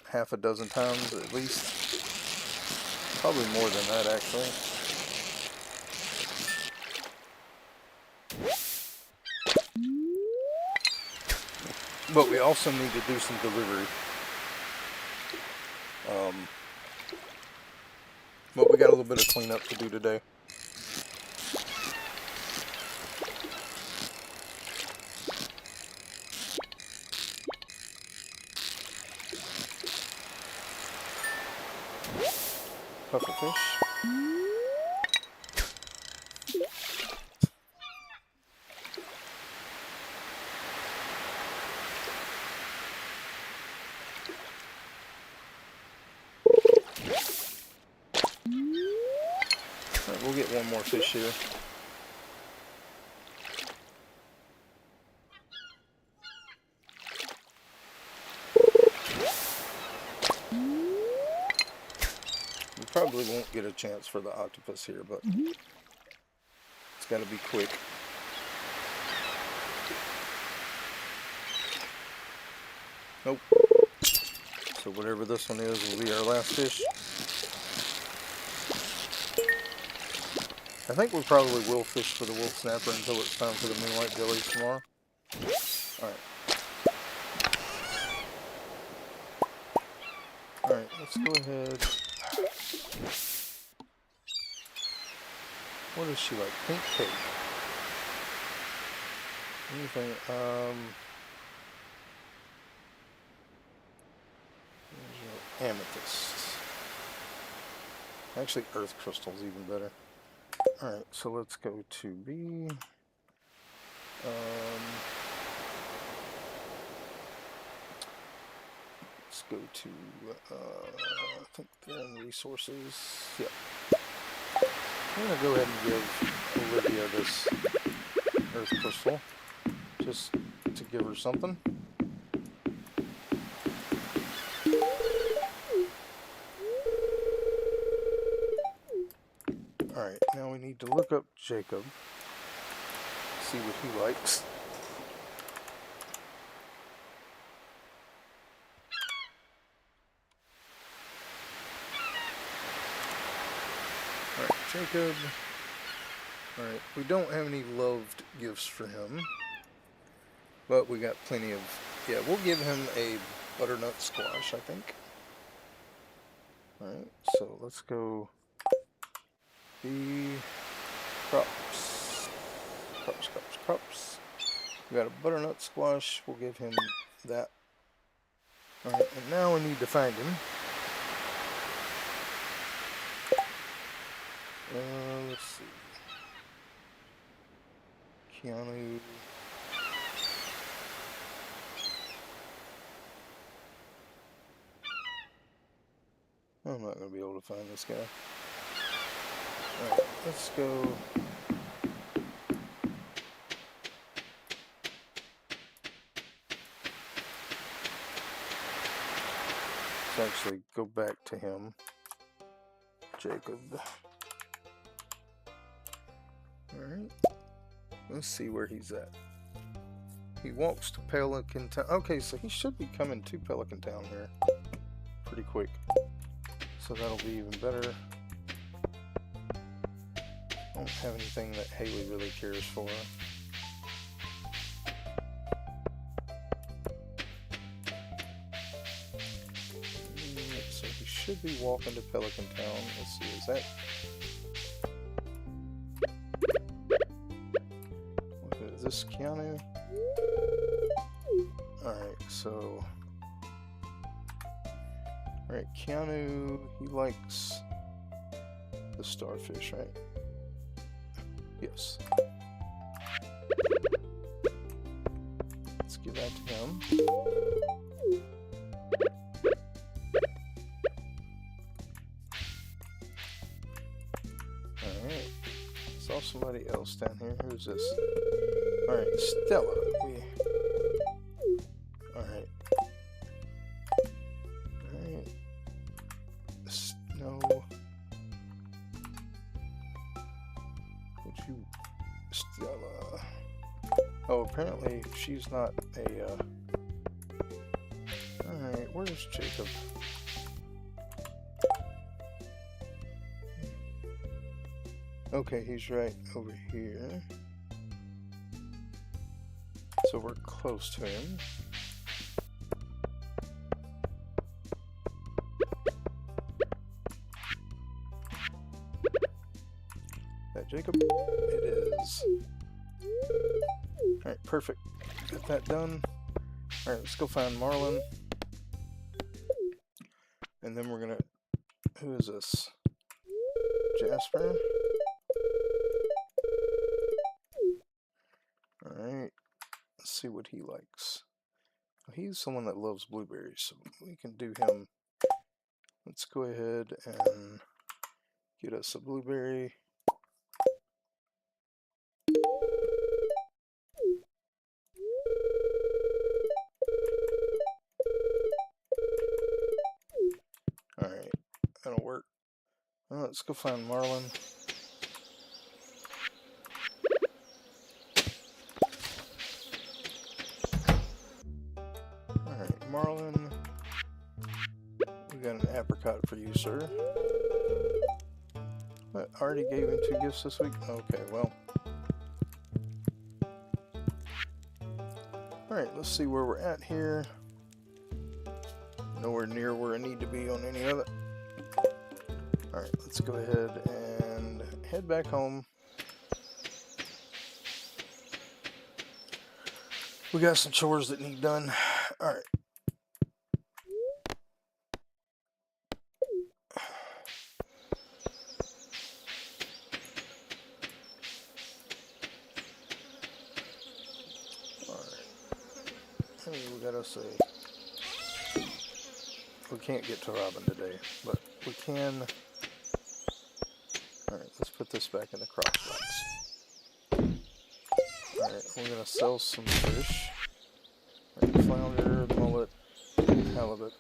half a dozen times at least. Probably more than that, actually. But we also need to do some delivery. But we got a little bit of cleanup to do today. pufferfish. Alright, we'll get one more fish here. We probably won't get a chance for the octopus here, but it's got to be quick. Nope. So whatever this one is will be our last fish. I think we probably will fish for the wolf snapper until it's time for the moonlight jellies tomorrow. Alright. Alright, let's go ahead. What is she like? Pink cake. Anything, amethyst. Actually, earth crystal's even better. Alright, so let's go to B. Let's go to, I think they're in resources. Yep. I'm going to go ahead and give Olivia this earth crystal, just to give her something. Alright, now we need to look up Jacob, see what he likes. Alright, Jacob. Alright, we don't have any loved gifts for him, but we got plenty of, yeah, we'll give him a butternut squash, I think. Alright, so let's go the crops. Crops. We got a butternut squash, we'll give him that. Alright, and now we need to find him. Let's see. Keanu. I'm not going to be able to find this guy. Alright, let's go. Let's actually go back to him. Jacob. Alright. Let's see where he's at. He walks to Pelican Town. Okay, so he should be coming to Pelican Town here pretty quick. So that'll be even better. I don't have anything that Haley really cares for. So he should be walking to Pelican Town. Let's see, is that... Is this Keanu? Alright, so... Alright, Keanu, he likes the starfish, right? Yes. Let's give that to him. Alright. Saw somebody else down here. Who's this? Alright, Stella. Alright. Alright. No. Would you... Stella. Oh, apparently she's not a, Alright, where's Jacob? Okay, he's right over here. So we're close to him. Is that Jacob? It is. Alright, perfect. Got that done. Alright, let's go find Marlin. And then we're gonna... Who is this? Jasper. Alright, let's see what he likes. He's someone that loves blueberries, so we can do him. Let's go ahead and get us a blueberry. Alright, that'll work. Well, let's go find Marlin. Alright, Marlin. We got an apricot for you, sir. What, already gave him 2 gifts this week? Okay, well. Alright, let's see where we're at here. Nowhere near where I need to be on any of it. Alright, let's go ahead and head back home. We got some chores that need done. Alright. Hey, we got us a... We can't get to Robin today, but we can... Alright, let's put this back in the crossbox. Alright, we're going to sell some fish. Right, flounder, mullet, halibut,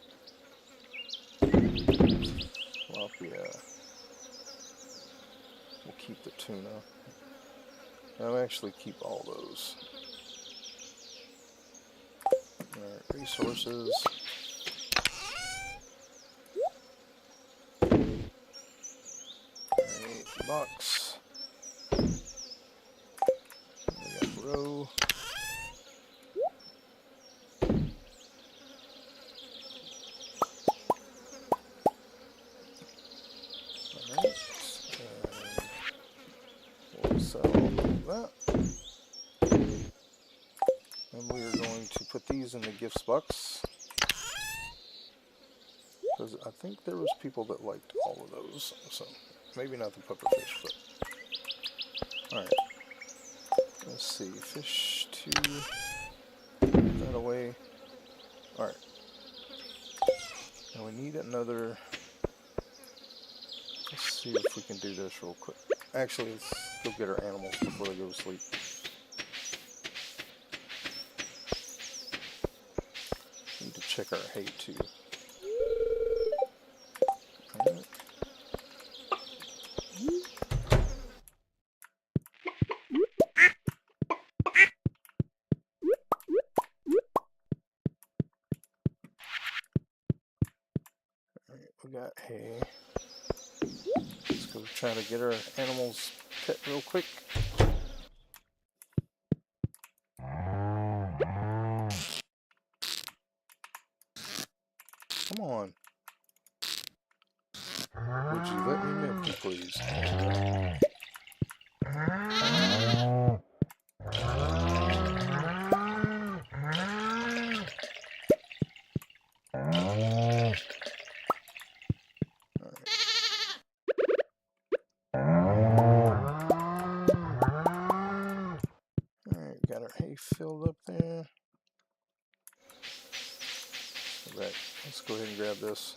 tilapia. We'll keep the tuna. I'll actually keep all those. Alright, resources. Alright, box. We got row. Alright, and we'll sell that. And we are going to put these in the gifts box. Because I think there was people that liked all of those. So maybe not the pufferfish, but... Alright. Let's see. Fish 2. Put that away. Alright. Now we need another... Let's see if we can do this real quick. Actually, let's go get our animals before they go to sleep. Need to check our hay too. Alright. Alright, we got hay. Let's go try to get our animals pet real quick. Come on. Would you let me milk you, please? Alright, got our hay filled up there. Alright, let's go ahead and grab this.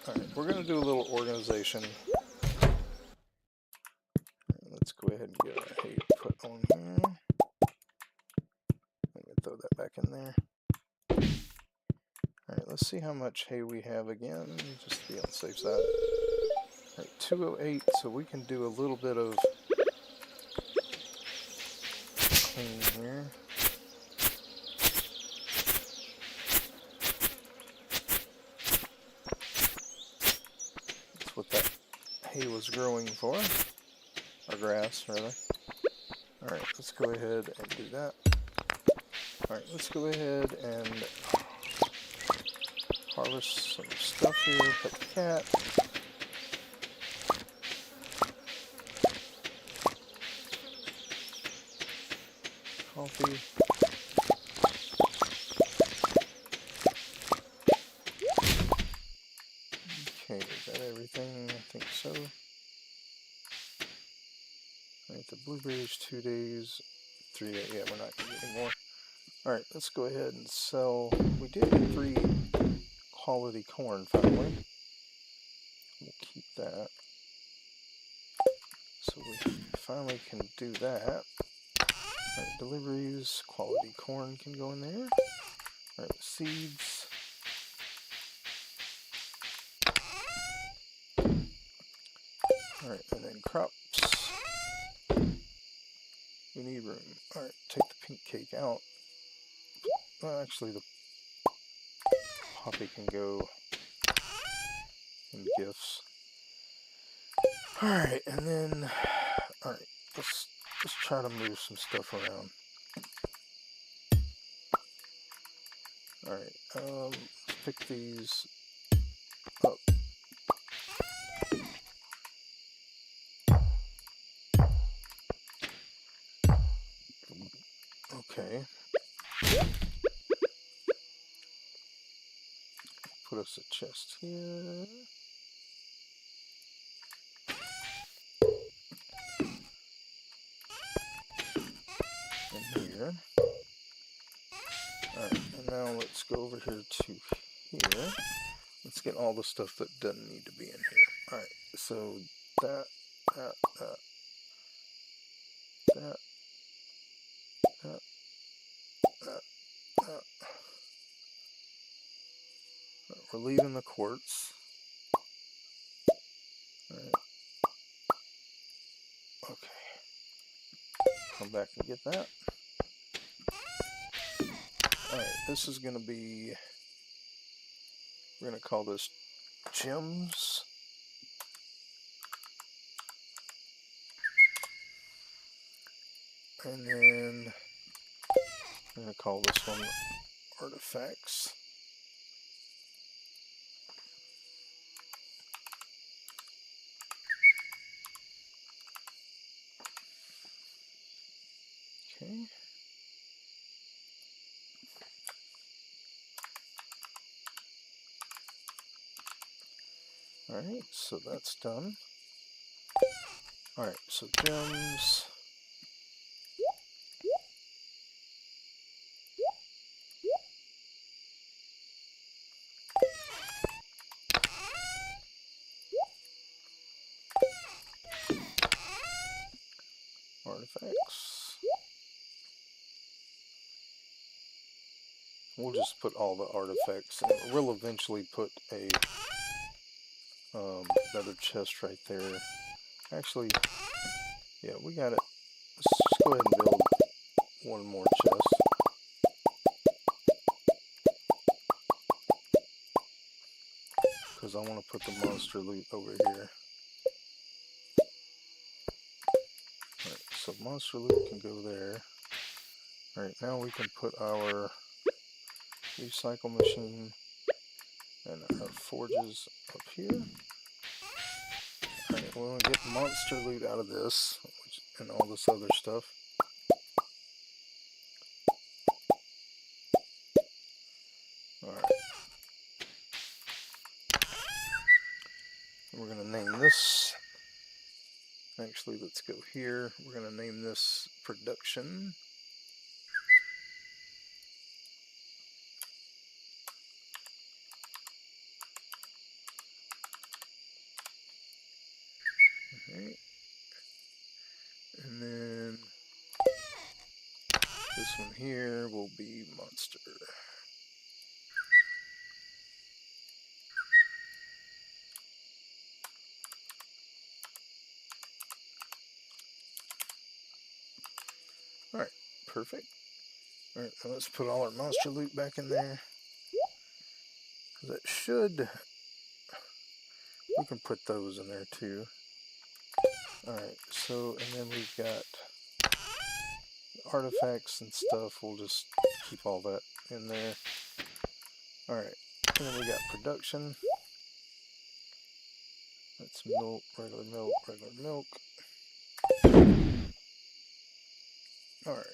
Alright, we're going to do a little organization. Let's go ahead and get our hay put on here. Let me throw that back in there. Alright, let's see how much hay we have again, just to be on the safe side. Alright, 208, so we can do a little bit of cleaning here. That's what that hay was growing for. Or grass, rather. Alright, let's go ahead and do that. Alright, let's go ahead and harvest some stuff here. Pet the cat. Coffee. Okay, is that everything? I think so. Alright, the blueberries 2 days, 3 days. Yeah, we're not going to get any more. Alright, let's go ahead and sell. We did get 3 quality corn finally. We'll keep that. So we finally can do that. Alright, deliveries, quality corn can go in there. Alright, seeds. Alright, and then crops. We need room. Alright, take the pink cake out. Well, actually, the poppy can go in gifts. Alright, and then, alright, let's try to move some stuff around. Alright, let's pick these up. Okay. Put us a chest here. And here. Alright, and now let's go over here to here. Let's get all the stuff that doesn't need to be in here. Alright, so that. We're leaving the quartz. Alright. Okay. Come back and get that. Alright, this is going to be, we're going to call this gems. And then I'm going to call this one artifacts. Okay. Alright, so that's done. Alright, so gems. Artifacts. We'll just put all the artifacts in. We'll eventually put a another chest right there. Actually, yeah, we got it. Let's just go ahead and build one more chest. Because I want to put the monster loot over here. Alright, so monster loot can go there. Alright, now we can put our recycle machine and our forges up here. Alright, we'll get monster loot out of this and all this other stuff. Alright. We're going to name this. Actually, let's go here. We're going to name this production. Alright. And then this one here will be monster. Alright, perfect. Alright, now let's put all our monster loot back in there. That should... we can put those in there too. Alright, so, and then we've got artifacts and stuff. We'll just keep all that in there. Alright, and then we got production. That's milk, regular milk, regular milk. Alright.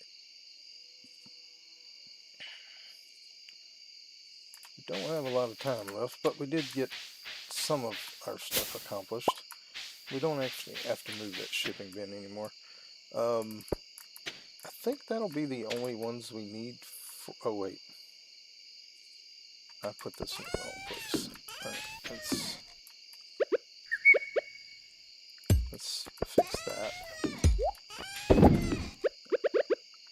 We don't have a lot of time left, but we did get some of our stuff accomplished. We don't actually have to move that shipping bin anymore. I think that'll be the only ones we need for, oh wait. I put this in the wrong place. Alright, let's fix that.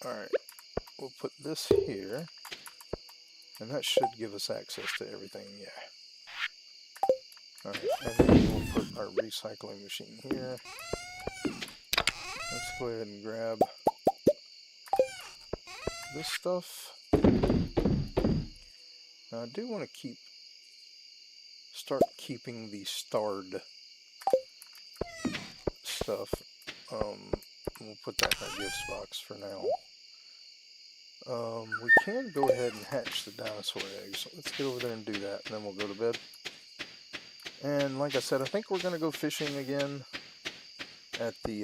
Alright, we'll put this here. And that should give us access to everything, yeah. Alright, and then we'll put our recycling machine here. Let's go ahead and grab this stuff. Now I do want to start keeping the starred stuff. We'll put that in our gifts box for now. We can go ahead and hatch the dinosaur eggs. Let's get over there and do that, and then we'll go to bed. And like I said, I think we're going to go fishing again at the,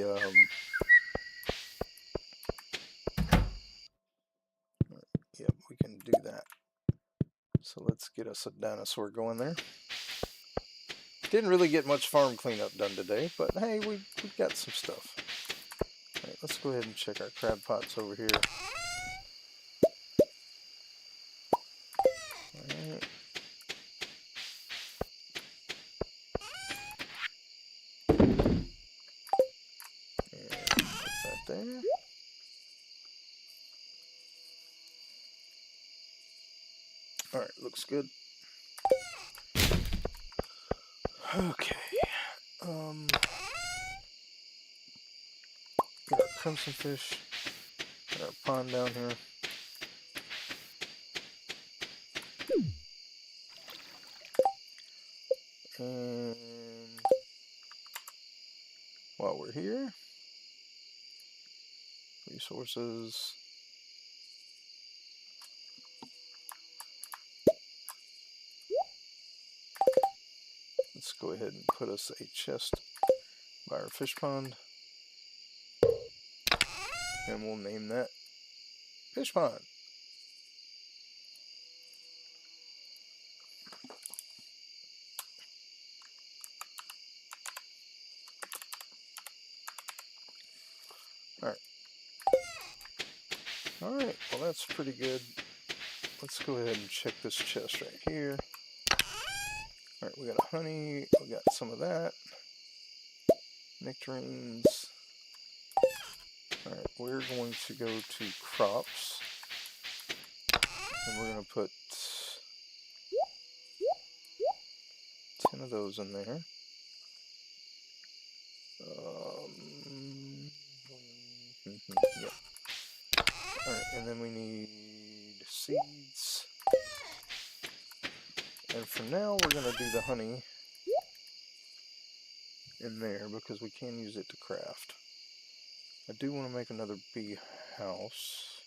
yep, we can do that. So let's get us a dinosaur going there. Didn't really get much farm cleanup done today, but hey, we got some stuff. Alright, let's go ahead and check our crab pots over here. Alright. And put that there. Alright, looks good. Okay. Got our crimson fish. Got our pond down here. And while we're here, resources. Let's go ahead and put us a chest by our fish pond. And we'll name that Fish Pond. Alright. Alright, well that's pretty good. Let's go ahead and check this chest right here. Alright, we got a honey, we got some of that. Nectarines. Alright, we're going to go to crops. And we're going to put 10 of those in there. Yep. Alright, and then we need seeds. And for now, we're going to do the honey in there because we can use it to craft. I do want to make another bee house.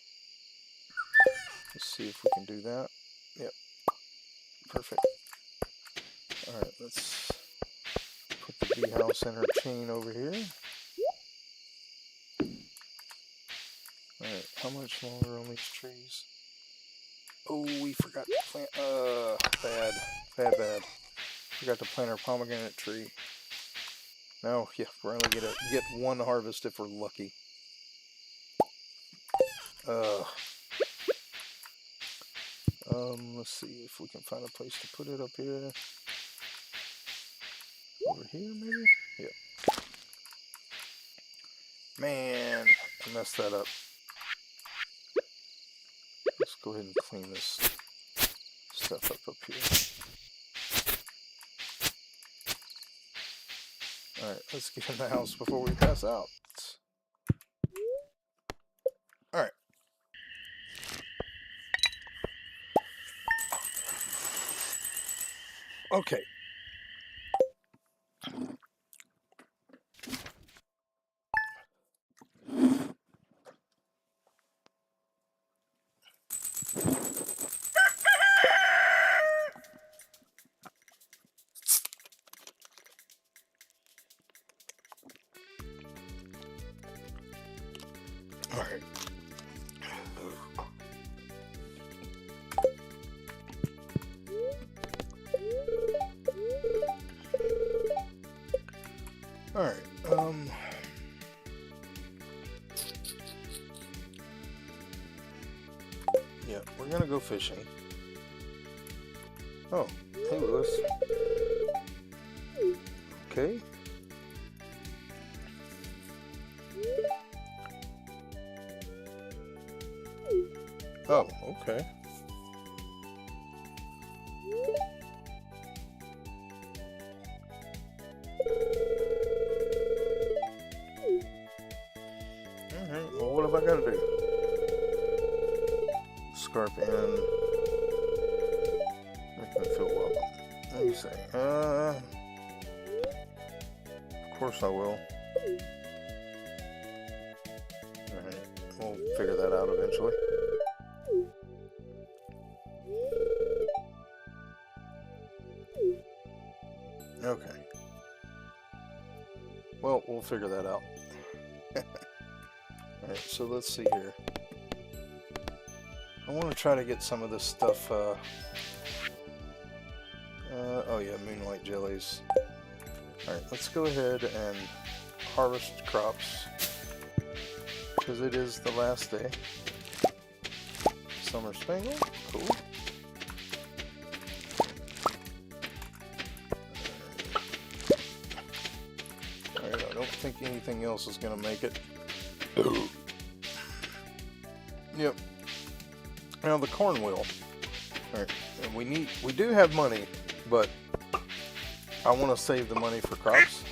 Let's see if we can do that. Yep. Perfect. Alright, let's put the bee house in her chain over here. Alright, how much longer on these trees? Oh, we forgot to plant, bad. Forgot to plant our pomegranate tree. No, yeah, we're only gonna get one harvest if we're lucky. Let's see if we can find a place to put it up here. Over here, maybe? Yep. Man, I messed that up. Let's go ahead and clean this stuff up here. Alright, let's get in the house before we pass out. Alright. Okay. Alright. Alright. fishing. Oh, hey Lewis. Okay. Oh, okay. Alright, well what have I got to do? Scarp in. Make me feel welcome. What do you say? Of course I will. Alright, we'll figure that out eventually. Okay. Well, we'll figure that out. Alright, so let's see here. I want to try to get some of this stuff, oh yeah, moonlight jellies. Alright, let's go ahead and harvest crops, because it is the last day. Summer spangle, cool. Alright, I don't think anything else is going to make it. Yep. Now the corn will. Alright, and we do have money, but I want to save the money for crops.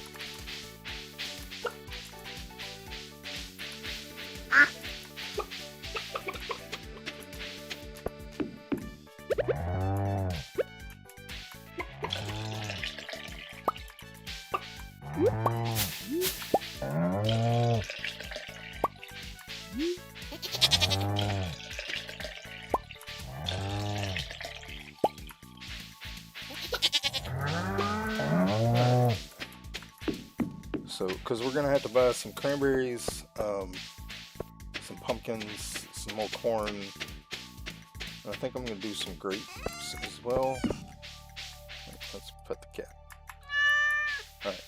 So, because we're going to have to buy some cranberries, some pumpkins, some more corn, and I think I'm going to do some grapes as well. Let's pet the cat. Alright.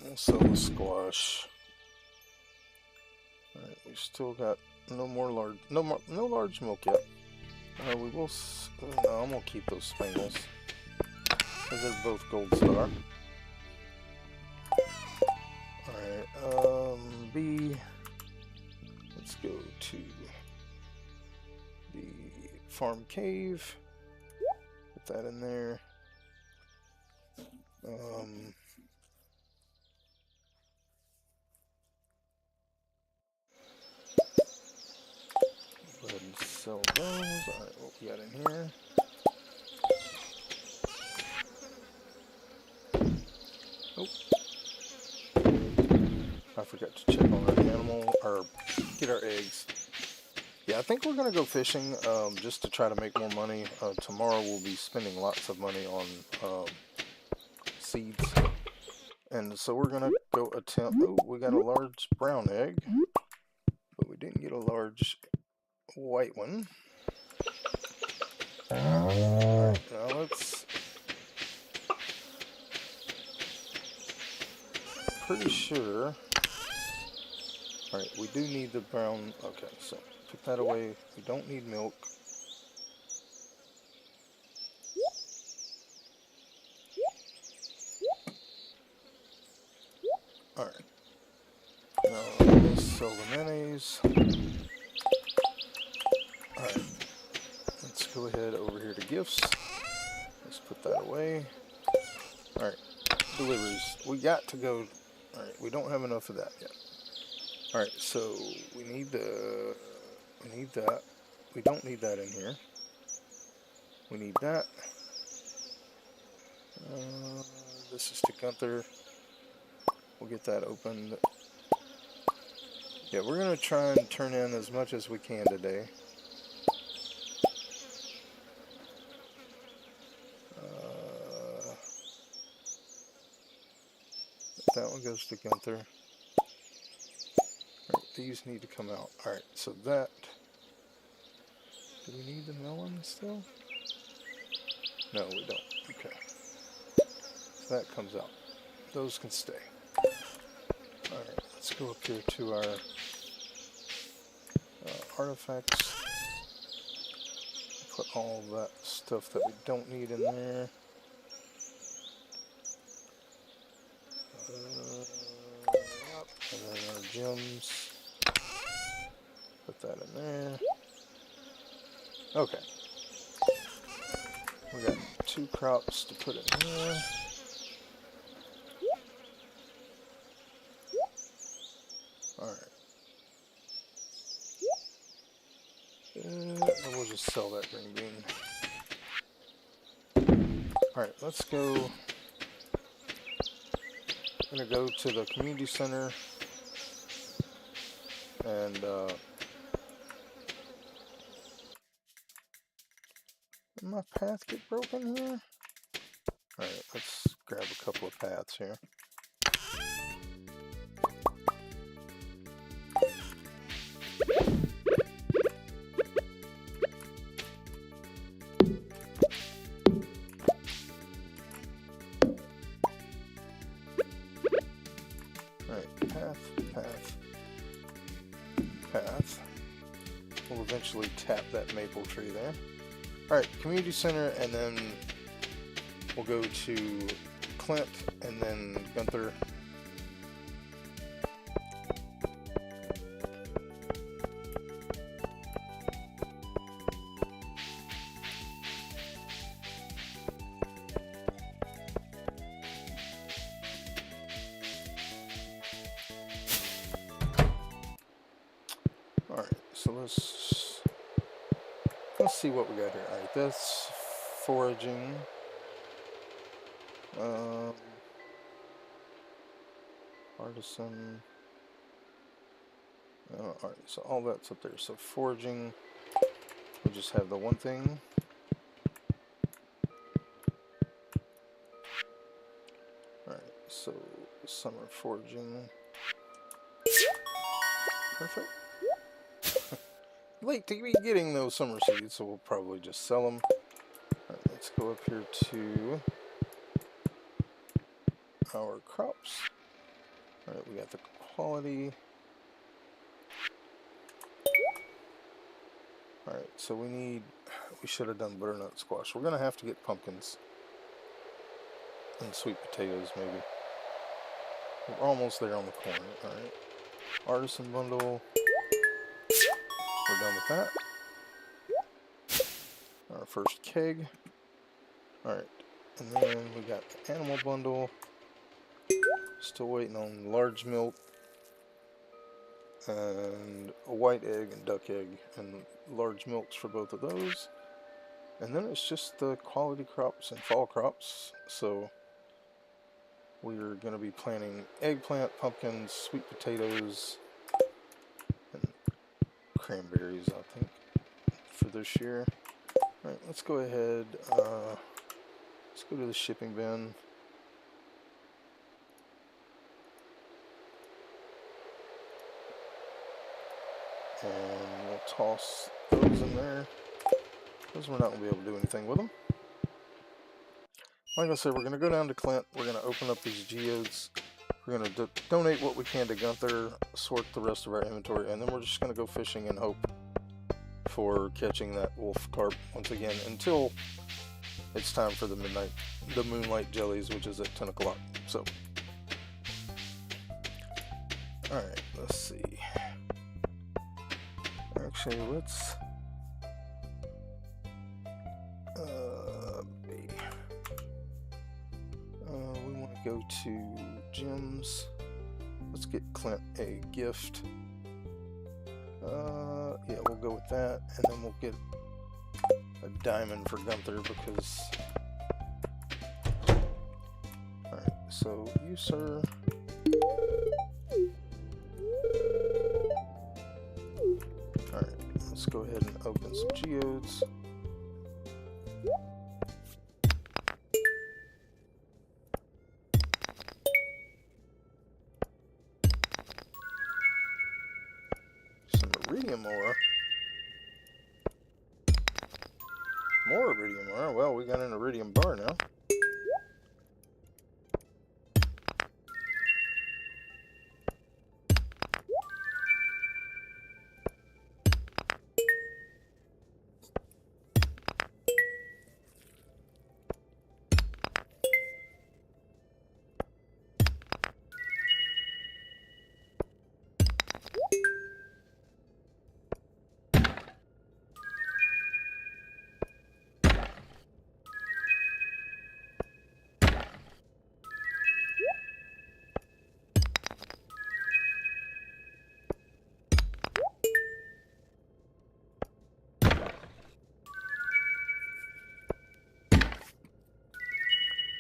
We'll sell the squash. Alright, we still got no large milk yet. We will, no, I'm going to keep those spangles, because they're both gold star. Alright, B. Let's go to the farm cave. Put that in there. Go ahead and sell those. Alright, what we got in here? Oh. I forgot to check on our animal, or get our eggs. Yeah, I think we're going to go fishing, just to try to make more money. Tomorrow we'll be spending lots of money on seeds. And so we're going to go attempt... Oh, we got a large brown egg, but we didn't get a large white one. Alright, now let's... Pretty sure... Alright, we do need the brown... Okay, so put that away. We don't need milk. Alright. Now let's sell the mayonnaise. Alright. Let's go ahead over here to gifts. Let's put that away. Alright. Deliveries. We got to go... Alright, we don't have enough of that yet. Alright, so we need that. We don't need that in here. We need that. This is to Gunther. We'll get that opened. Yeah, we're going to try and turn in as much as we can today. That one goes to Gunther. Alright, these need to come out. Alright, so that... Do we need the melon still? No, we don't. Okay. So that comes out. Those can stay. Alright, let's go up here to our artifacts. Put all that stuff that we don't need in there. Yep. And then our gems. Put that in there. Okay. We got 2 crops to put in there. Alright. And we'll just sell that green bean. Alright, let's go. I'm going to go to the community center and did my path get broken here? Alright, let's grab a couple of paths here. Alright, path. We'll eventually tap that maple tree there. Alright, community center, and then we'll go to Clint, and then Gunther. Alright, so let's see what we got here. Alright, that's foraging. Artisan. Alright, so all that's up there. So foraging, we'll just have the one thing. Alright, so summer foraging. Perfect. Late to be getting those summer seeds, so we'll probably just sell them. Alright, let's go up here to our crops. Alright, we got the quality. Alright, so we should have done butternut squash. We're going to have to get pumpkins. And sweet potatoes, maybe. We're almost there on the corner. Alright. Artisan bundle. We're done with that. Our first keg. Alright. And then we got the animal bundle. Still waiting on large milk. And a white egg and duck egg. And large milks for both of those. And then it's just the quality crops and fall crops. So we're going to be planting eggplant, pumpkins, sweet potatoes, and cranberries, I think, for this year. Alright, let's go ahead. Let's go to the shipping bin. And we'll toss those in there, because we're not going to be able to do anything with them. Like I said, we're going to go down to Clint, we're going to open up these geodes, we're going to donate what we can to Gunther, sort the rest of our inventory, and then we're just going to go fishing and hope for catching that wolf carp once again, until it's time for the moonlight jellies, which is at 10 o'clock. So, alright, let's see. Actually, let's we want to go to gems. Let's get Clint a gift. Yeah, we'll go with that, and then we'll get a diamond for Gunther, because alright, so you, sir, alright, let's go ahead and open some geodes. Some iridium ore. More iridium ore. Well, we got an iridium bar now.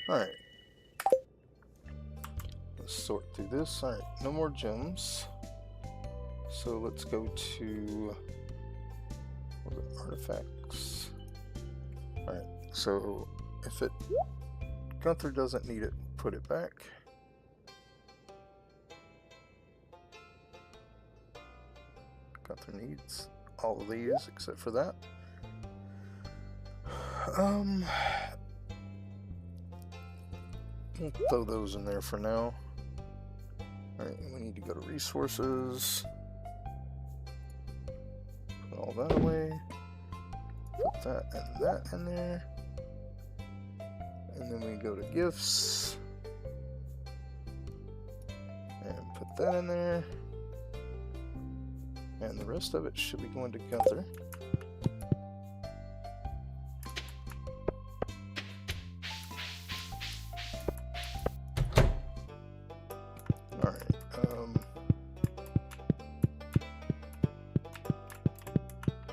Alright. Let's sort through this. Alright, no more gems. So let's go to what are the artifacts. Alright, so if it Gunther doesn't need it, put it back. Gunther needs all of these except for that. We'll throw those in there for now. Alright, we need to go to resources. Put all that away. Put that and that in there. And then we go to gifts. And put that in there. And the rest of it should be going to Gunther.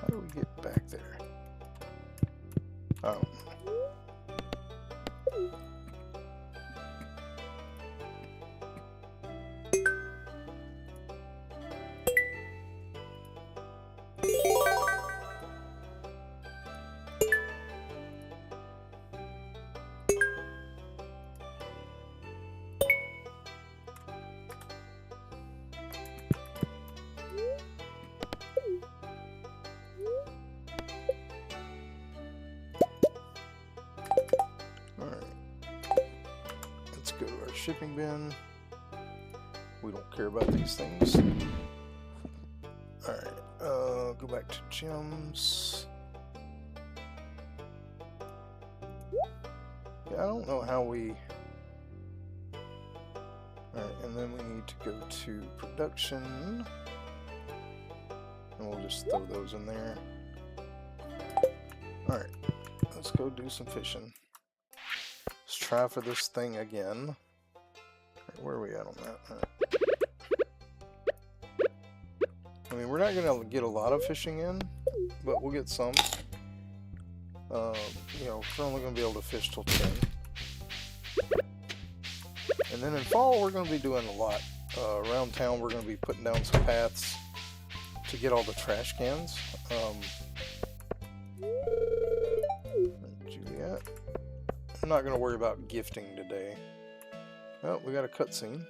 How do we get back there? Oh. Go to our shipping bin. We don't care about these things. Alright, go back to gems. Yeah, I don't know how we... Alright, and then we need to go to production. And we'll just throw those in there. Alright, let's go do some fishing. Let's try for this thing again. Right, where are we at on that? Right. I mean, we're not going to get a lot of fishing in, but we'll get some. You know, we're only going to be able to fish till 10. And then in fall, we're going to be doing a lot. Around town, we're going to be putting down some paths to get all the trash cans. Juliet. I'm not going to worry about gifting today. Oh, we got a cutscene.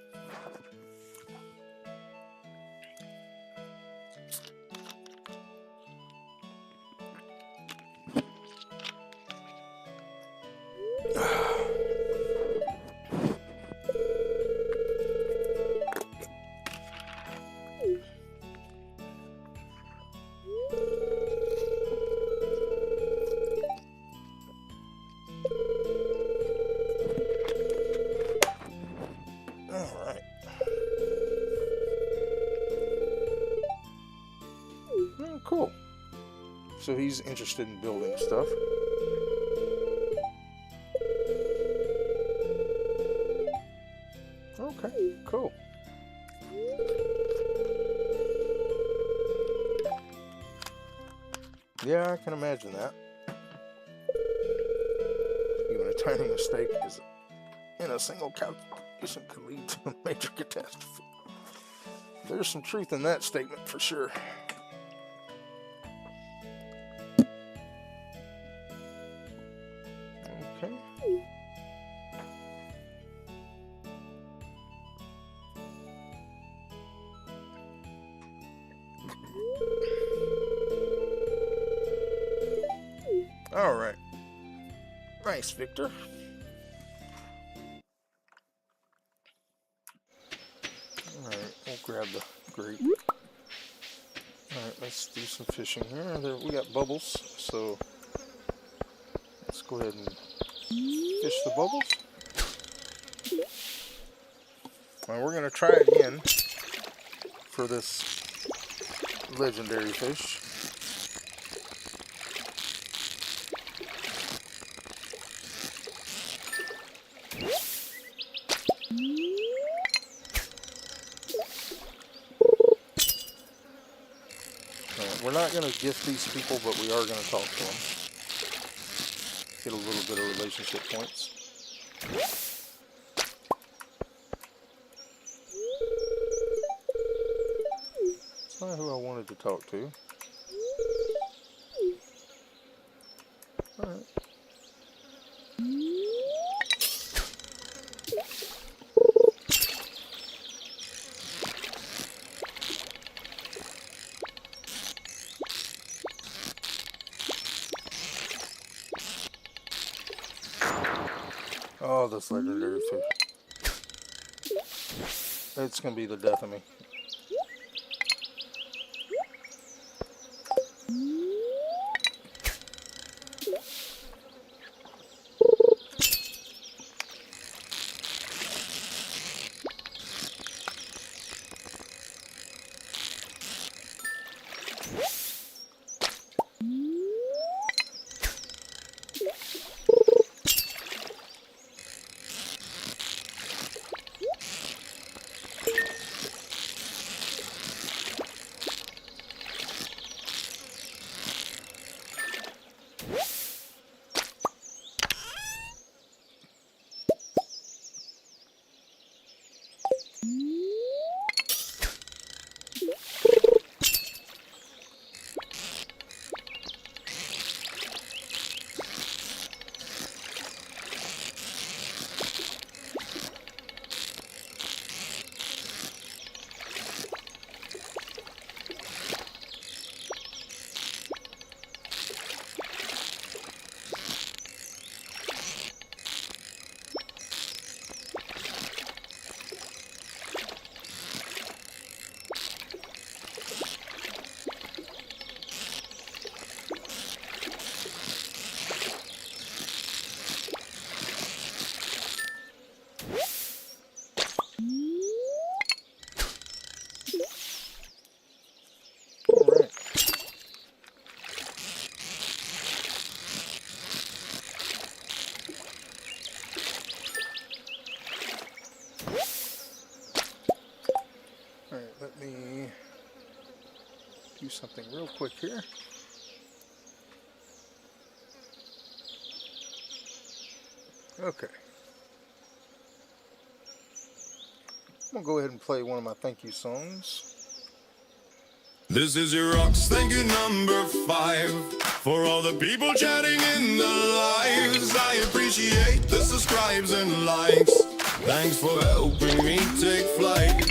Cool. So he's interested in building stuff. Okay, cool. Yeah, I can imagine that. Even a tiny mistake is in a single calculation could lead to a major catastrophe. There's some truth in that statement for sure. Okay. All right. Nice, Victor. All right, we'll grab the grape. All right, let's do some fishing here. There, we got bubbles, so let's go ahead and fish the bubbles. And we're going to try again for this legendary fish. We're not going to gift these people, but we are going to talk to them. Get a little bit of relationship points. It's not who I wanted to talk to. Alright. Oh, this legendary food. It's gonna be the death of me. Alright. Alright, let me do something real quick here. Okay. I'm gonna go ahead and play one of my thank you songs. This is your rocks, thank you number 5. For all the people chatting in the lives, I appreciate the subscribes and likes. Thanks for helping me take flight.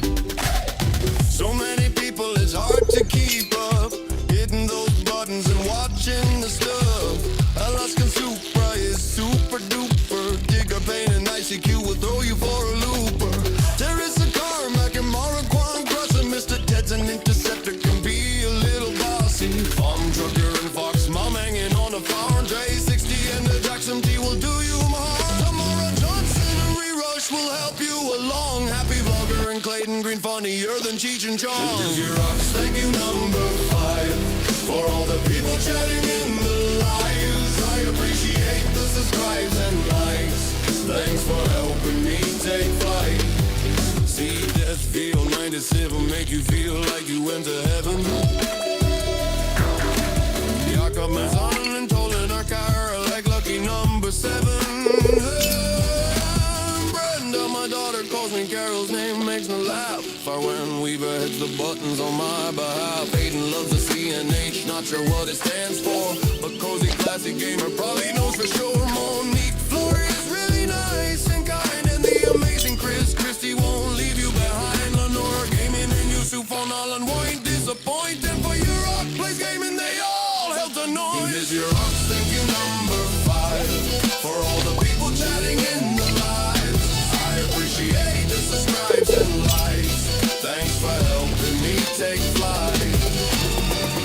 So many people, it's hard to keep up, hitting those buttons and watching the stuff. Alaskan Supra is super duper. Digger Pain and ICQ will throw you for a looper. Teresa Carmack and Marijuana Grussin, Mr. Ted's an interceptor can be a little bossy. Farm trucker and Fox Mom hanging on a farm tray. 60 and the Jackson T will do you harm. Tamara Johnson and Rush will help you along. Happy Vlogger and Clayton Green funnier than Cheech and Chong. This is your rocks, thank you number 5. For all the people chatting in the lives, I appreciate the subscribes and likes. Thanks for helping me take flight. See Death Feel 97 make you feel like you went to heaven. Jakob is on and Tolan our car like lucky number 7. Brenda, my daughter, calls me Carol's name, makes me laugh. When Weaver hits the buttons on my behalf. Aiden loves the CNH, not sure what it stands for, but Cozy Classic Gamer probably knows for sure. Monique Flory is really nice and kind, and the amazing Christy won't leave you behind. Lenore Gaming and Yusuf on Alan won't disappoint, and for your rock plays gaming they all help the noise. Here's your rocks, thank you number 5. For all the people chatting in the lives, I appreciate the subscribes and likes. Thanks for helping me take flight.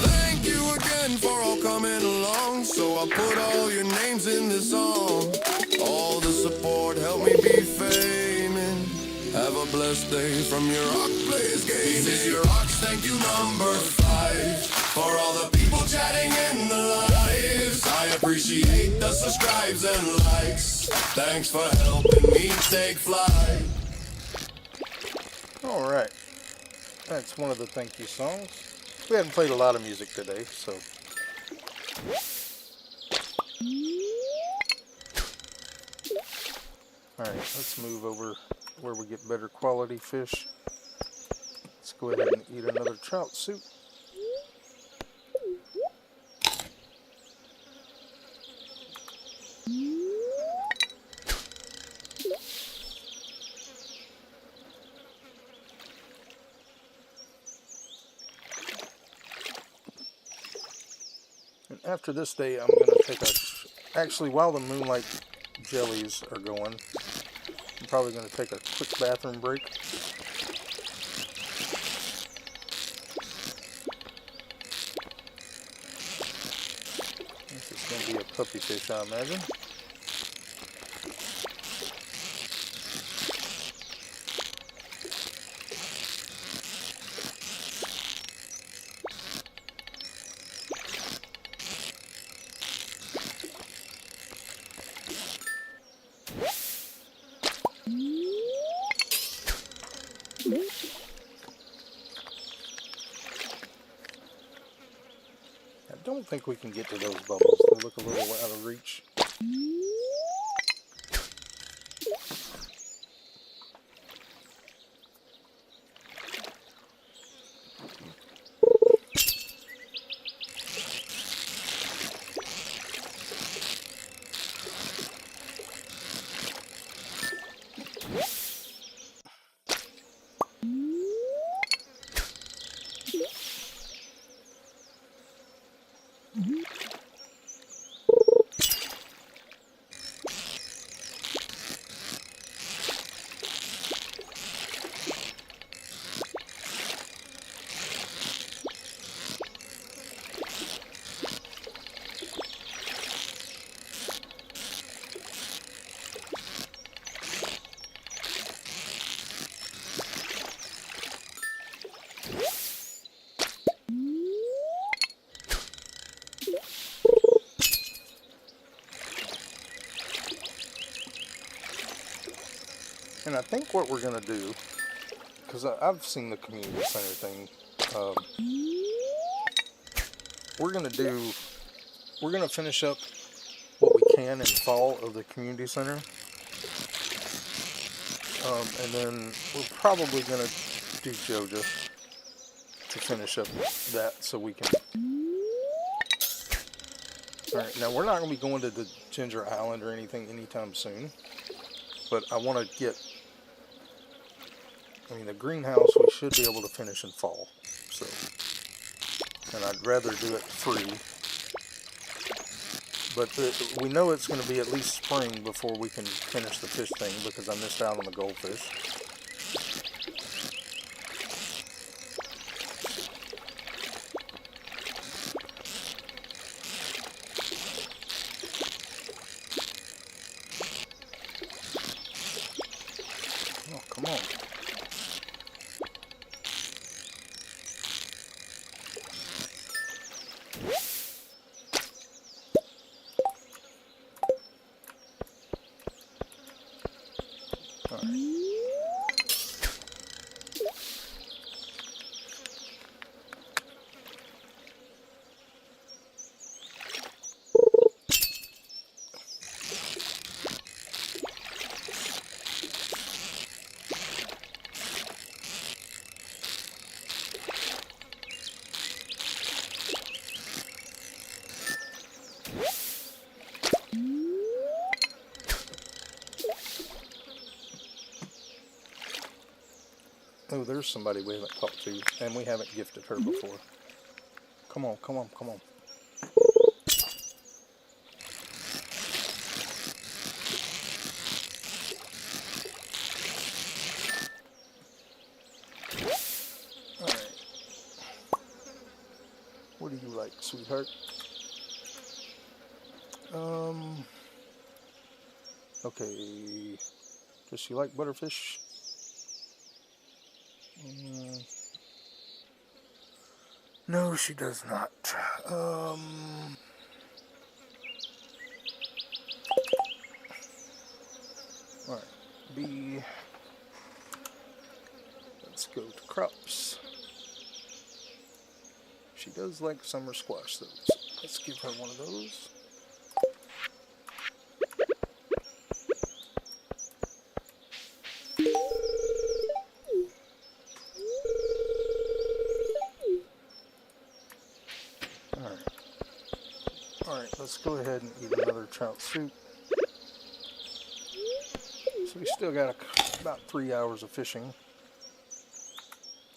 Thank you again for all coming along. So I put all your names in this song. All the support helped me be famous. Have a blessed day from your Rock Plays Game. This is your rocks, thank you number 5. For all the people chatting in the lives, I appreciate the subscribes and likes. Thanks for helping me take flight. Alright. That's one of the thank you songs. We haven't played a lot of music today, so. Let's move over where we get better quality fish. Let's go ahead and eat another trout soup. And after this day, I'm going to take a... Actually, while the moonlight jellies are going, I'm probably going to take a quick bathroom break. This is going to be a puppy fish, I imagine. I don't think we can get to those bubbles. They look a little out of reach. And I think what we're going to do, because I've seen the community center thing, we're going to finish up what we can in fall of the community center. And then we're probably going to do Joja to finish up that so we can... Alright, now we're not going to be going to the Ginger Island or anything anytime soon. But I want to get... I mean, the greenhouse we should be able to finish in fall. So, and I'd rather do it free. But we know it's going to be at least spring before we can finish the fish thing because I missed out on the goldfish. Oh, come on. Oh, there's somebody we haven't talked to, and we haven't gifted her before. Come on, come on, come on. Alright. What do you like, sweetheart? Okay. Does she like butterfish? No, she does not. Alright, B. Let's go to crops. She does like summer squash though, so let's give her one of those. Alright, let's go ahead and eat another trout soup. So we still got about 3 hours of fishing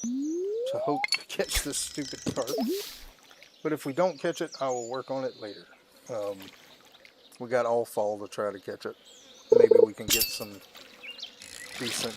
to hope to catch this stupid carp. But if we don't catch it, I will work on it later. We got all fall to try to catch it. Maybe we can get some decent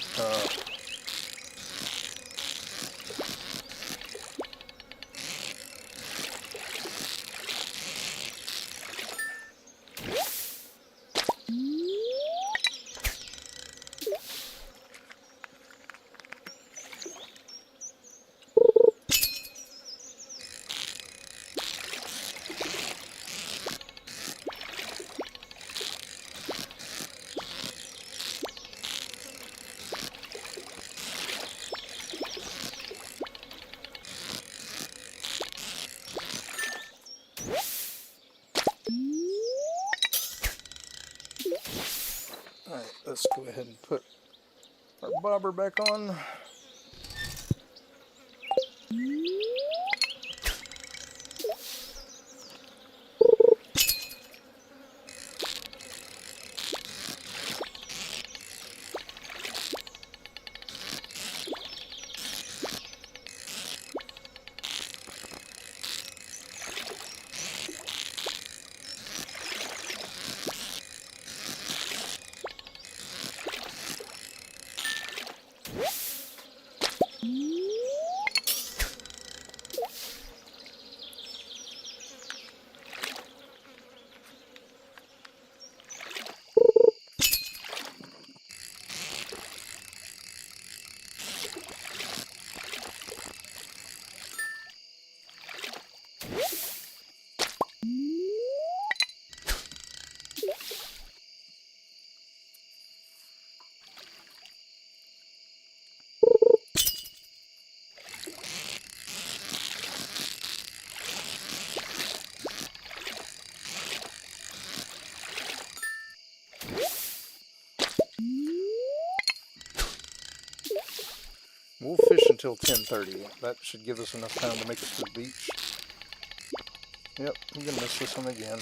Alright, let's go ahead and put our bobber back on. We'll fish until 10:30. That should give us enough time to make it to the beach. Yep, I'm gonna miss this one again.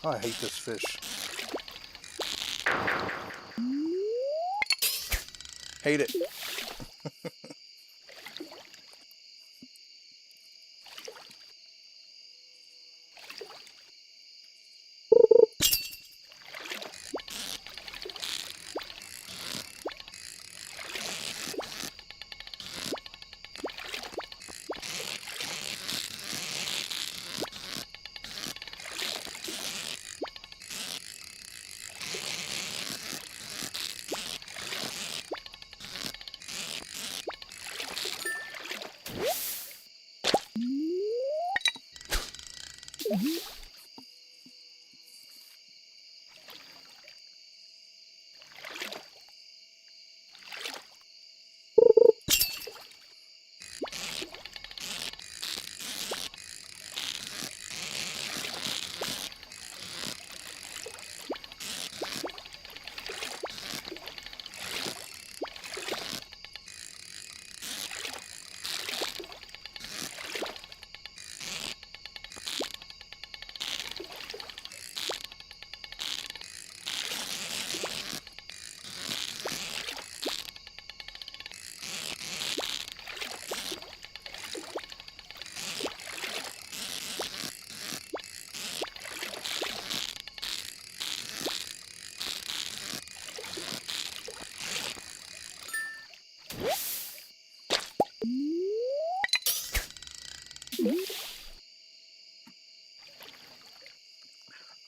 Oh, I hate this fish. Hate it.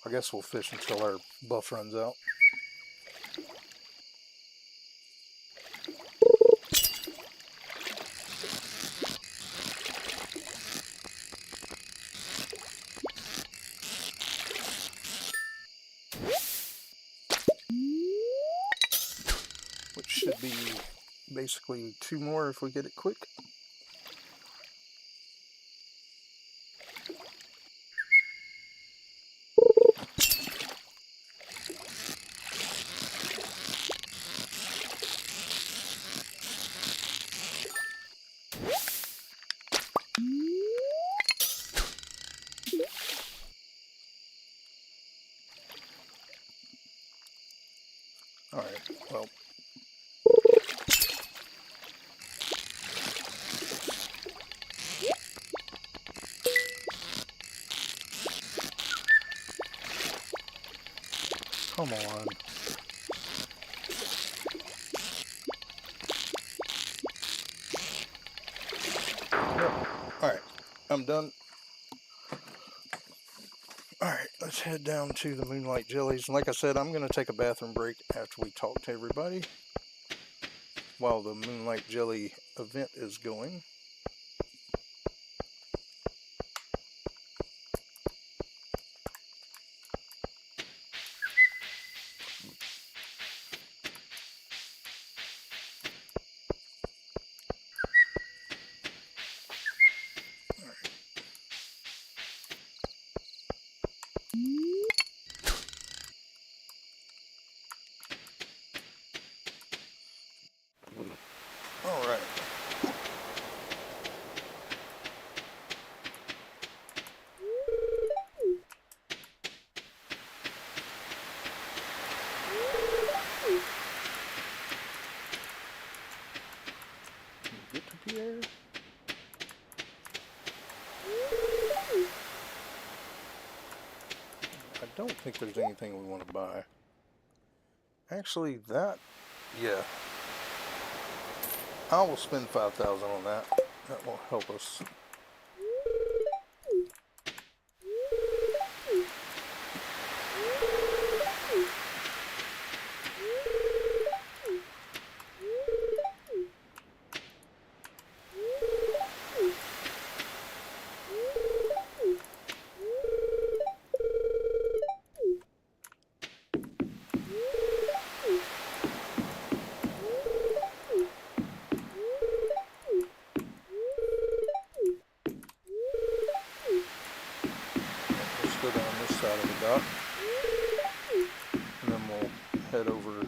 I guess we'll fish until our buff runs out. Which should be basically 2 more if we get it quick. Alright, well. Come on. Alright, I'm done. Alright, let's head down to the Moonlight Jellies. And like I said, I'm going to take a bathroom break after we talk to everybody while the Moonlight Jelly event is going. Alright. Get to Pierre. I don't think there's anything we want to buy. Actually, that, yeah. I will spend 5,000 on that. That will help us. Let's go down this side of the dock. And then we'll head over.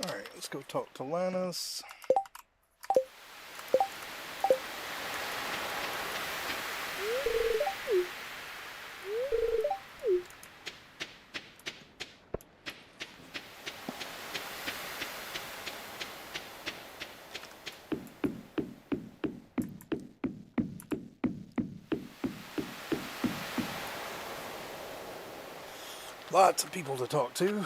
Alright, let's go talk to Linus. Lots of people to talk to.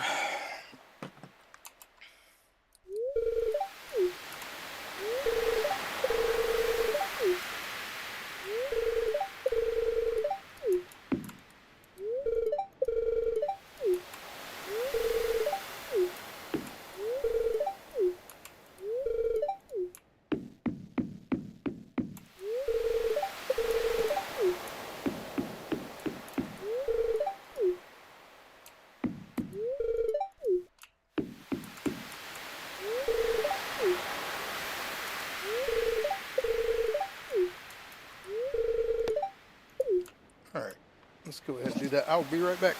go ahead and do that. I'll be right back.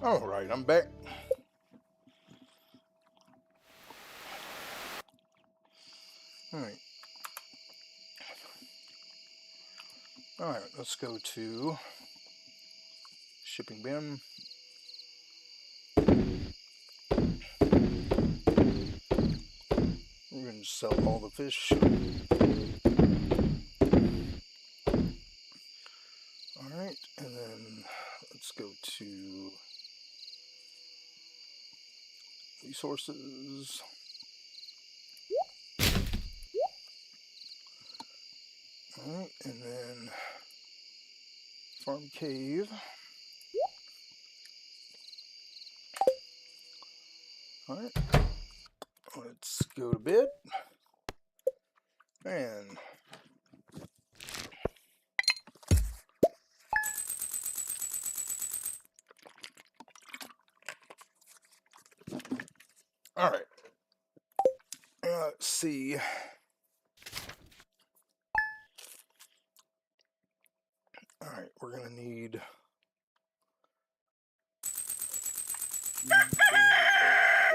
All right, I'm back. All right. All right, let's go to shipping bin. We're going to sell all the fish. All right, and then let's go to resources. All right, and then farm cave. All right, let's go to bed. And all right, let's see. All right, we're gonna need.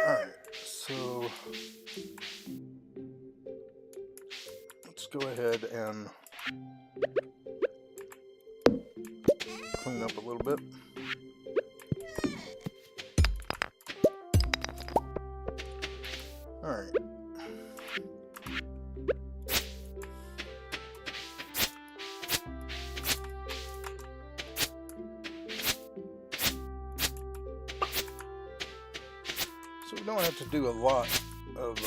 All right, so ahead and clean up a little bit. Alright. So we don't have to do a lot of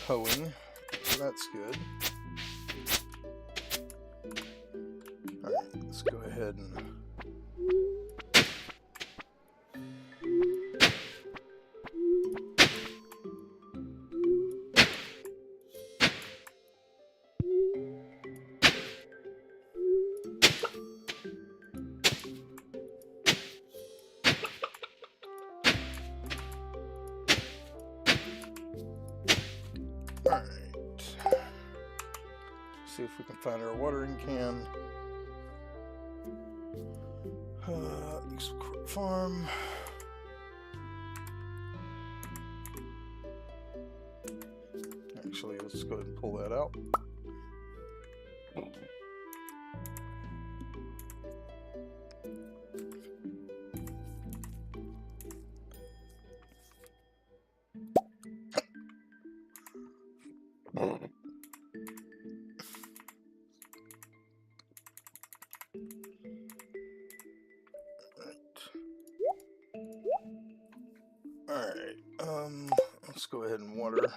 hoeing, so that's good. Alright, let's go ahead and see if we can find our watering can. Eastcarp Farm. Actually, let's go ahead and pull that out. Alright, let's go ahead and water.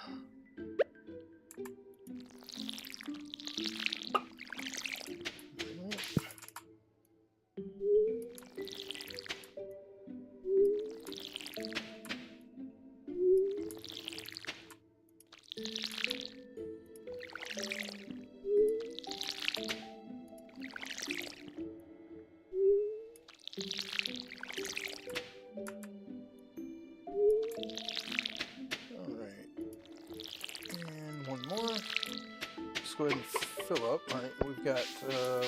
Let's go ahead and fill up. Alright, we've got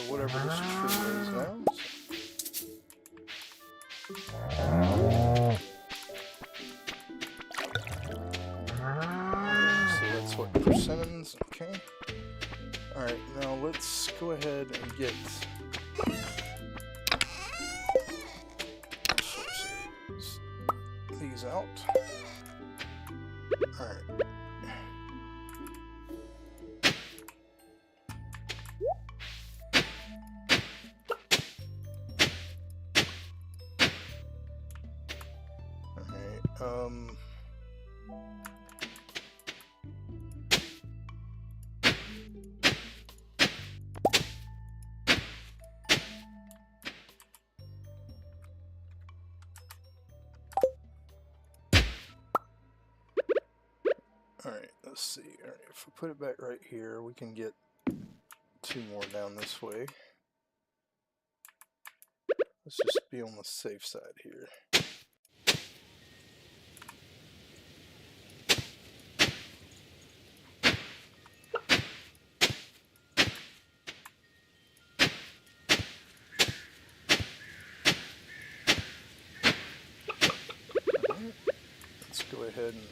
whatever this tree is now. So that's what persimmons, okay. Alright, now let's go ahead and get these out. Alright. Alright, let's see. Alright, if we put it back right here, we can get 2 more down this way. Let's just be on the safe side here. Alright, let's go ahead and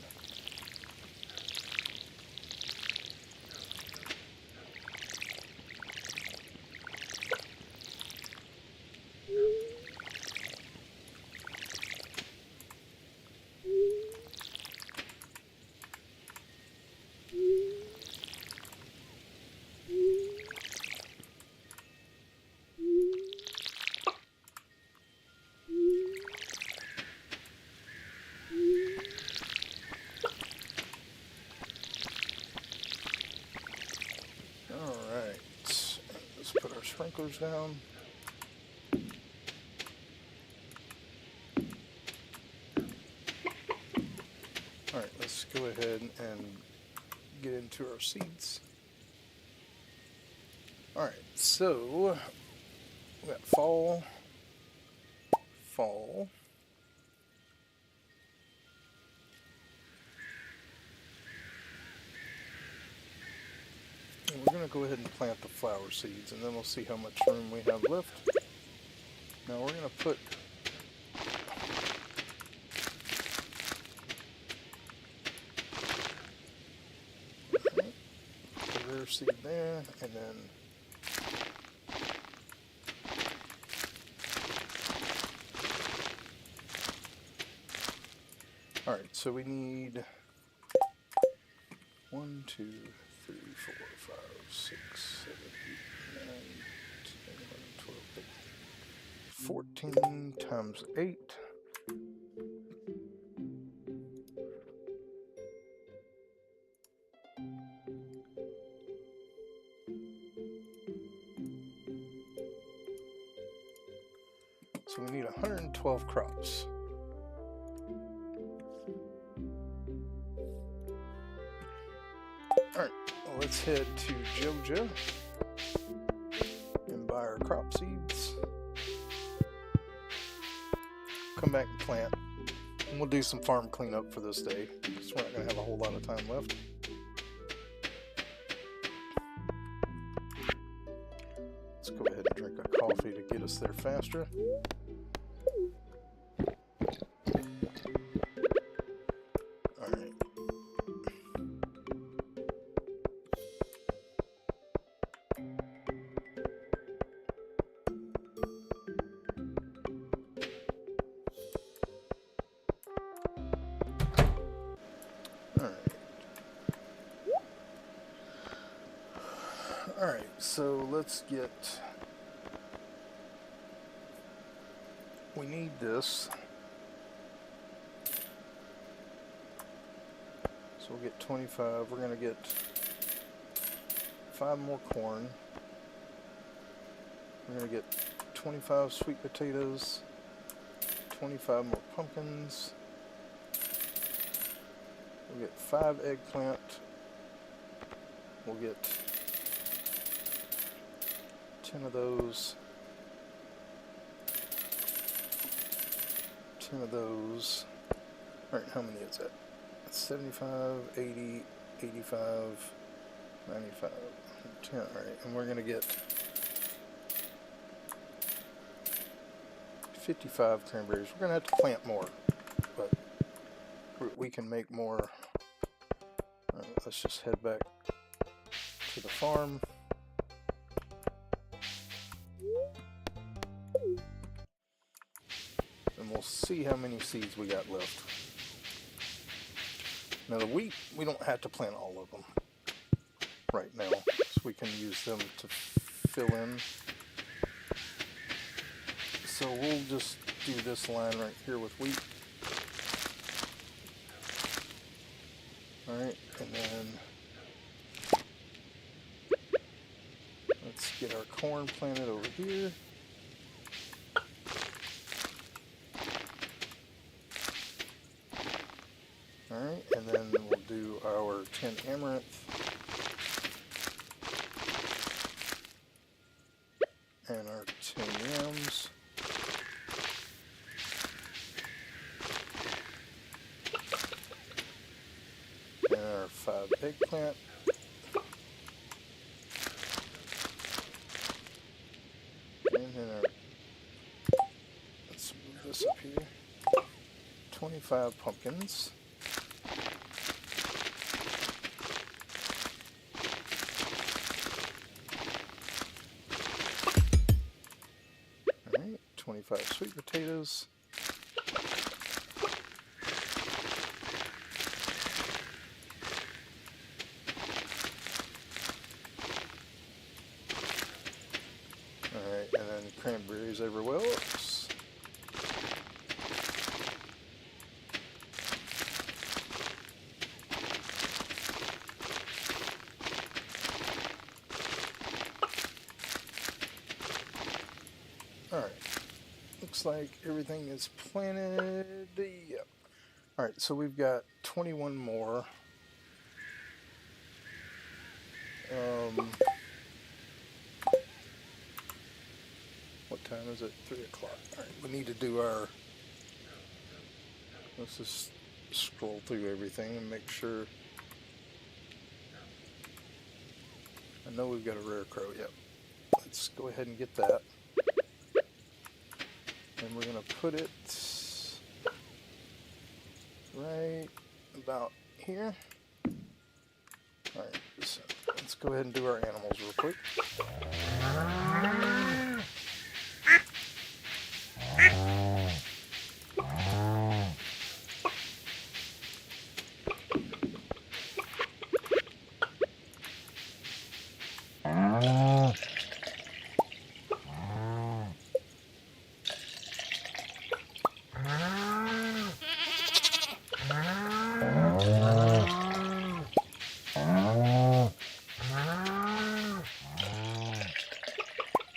sprinklers down. Alright, let's go ahead and get into our seeds. Alright, so we got fall. And we're going to go ahead and plant the flower seeds, and then we'll see how much room we have left. Now we're going to put another seed there, and then alright, so we need 1, 2, 3, 4, 5, 6, 7, 8, 9, 10, 11, 12, 14 times 8. So we need 112 crops. Alright, well, let's head to Jojo and buy our crop seeds. Come back and plant. And we'll do some farm cleanup for this day, because we're not going to have a whole lot of time left. Let's go ahead and drink a coffee to get us there faster. Alright. Alright, so let's get... We need this. So we'll get 25. We're going to get 5 more corn. We're going to get 25 sweet potatoes, 25 more pumpkins. We'll get 5 eggplant. We'll get 10 of those. 10 of those. Alright, how many is that? 75, 80, 85, 95, 10. Alright, and we're going to get 55 cranberries. We're going to have to plant more, but we can make more. Alright, let's just head back to the farm. And we'll see how many seeds we got left. Now the wheat, we don't have to plant all of them right now, so we can use them to fill in. So we'll just do this line right here with wheat. Alright, and then let's get our corn planted over here. Alright, and then we'll do our 10 amaranth. And our 10 yams. And our 5 eggplant. And then our, let's move this up here. 25 pumpkins. Alright, 25 sweet potatoes. Alright, and then cranberries everywhere else. Alright, looks like everything is planted. Yep. Alright, so we've got 21 more. What time is it? 3 o'clock. Alright, we need to do our... Let's just scroll through everything and make sure... I know we've got a rare crow, yep. Let's go ahead and get that. And we're going to put it right about here. Alright, Let's go ahead and do our animals real quick.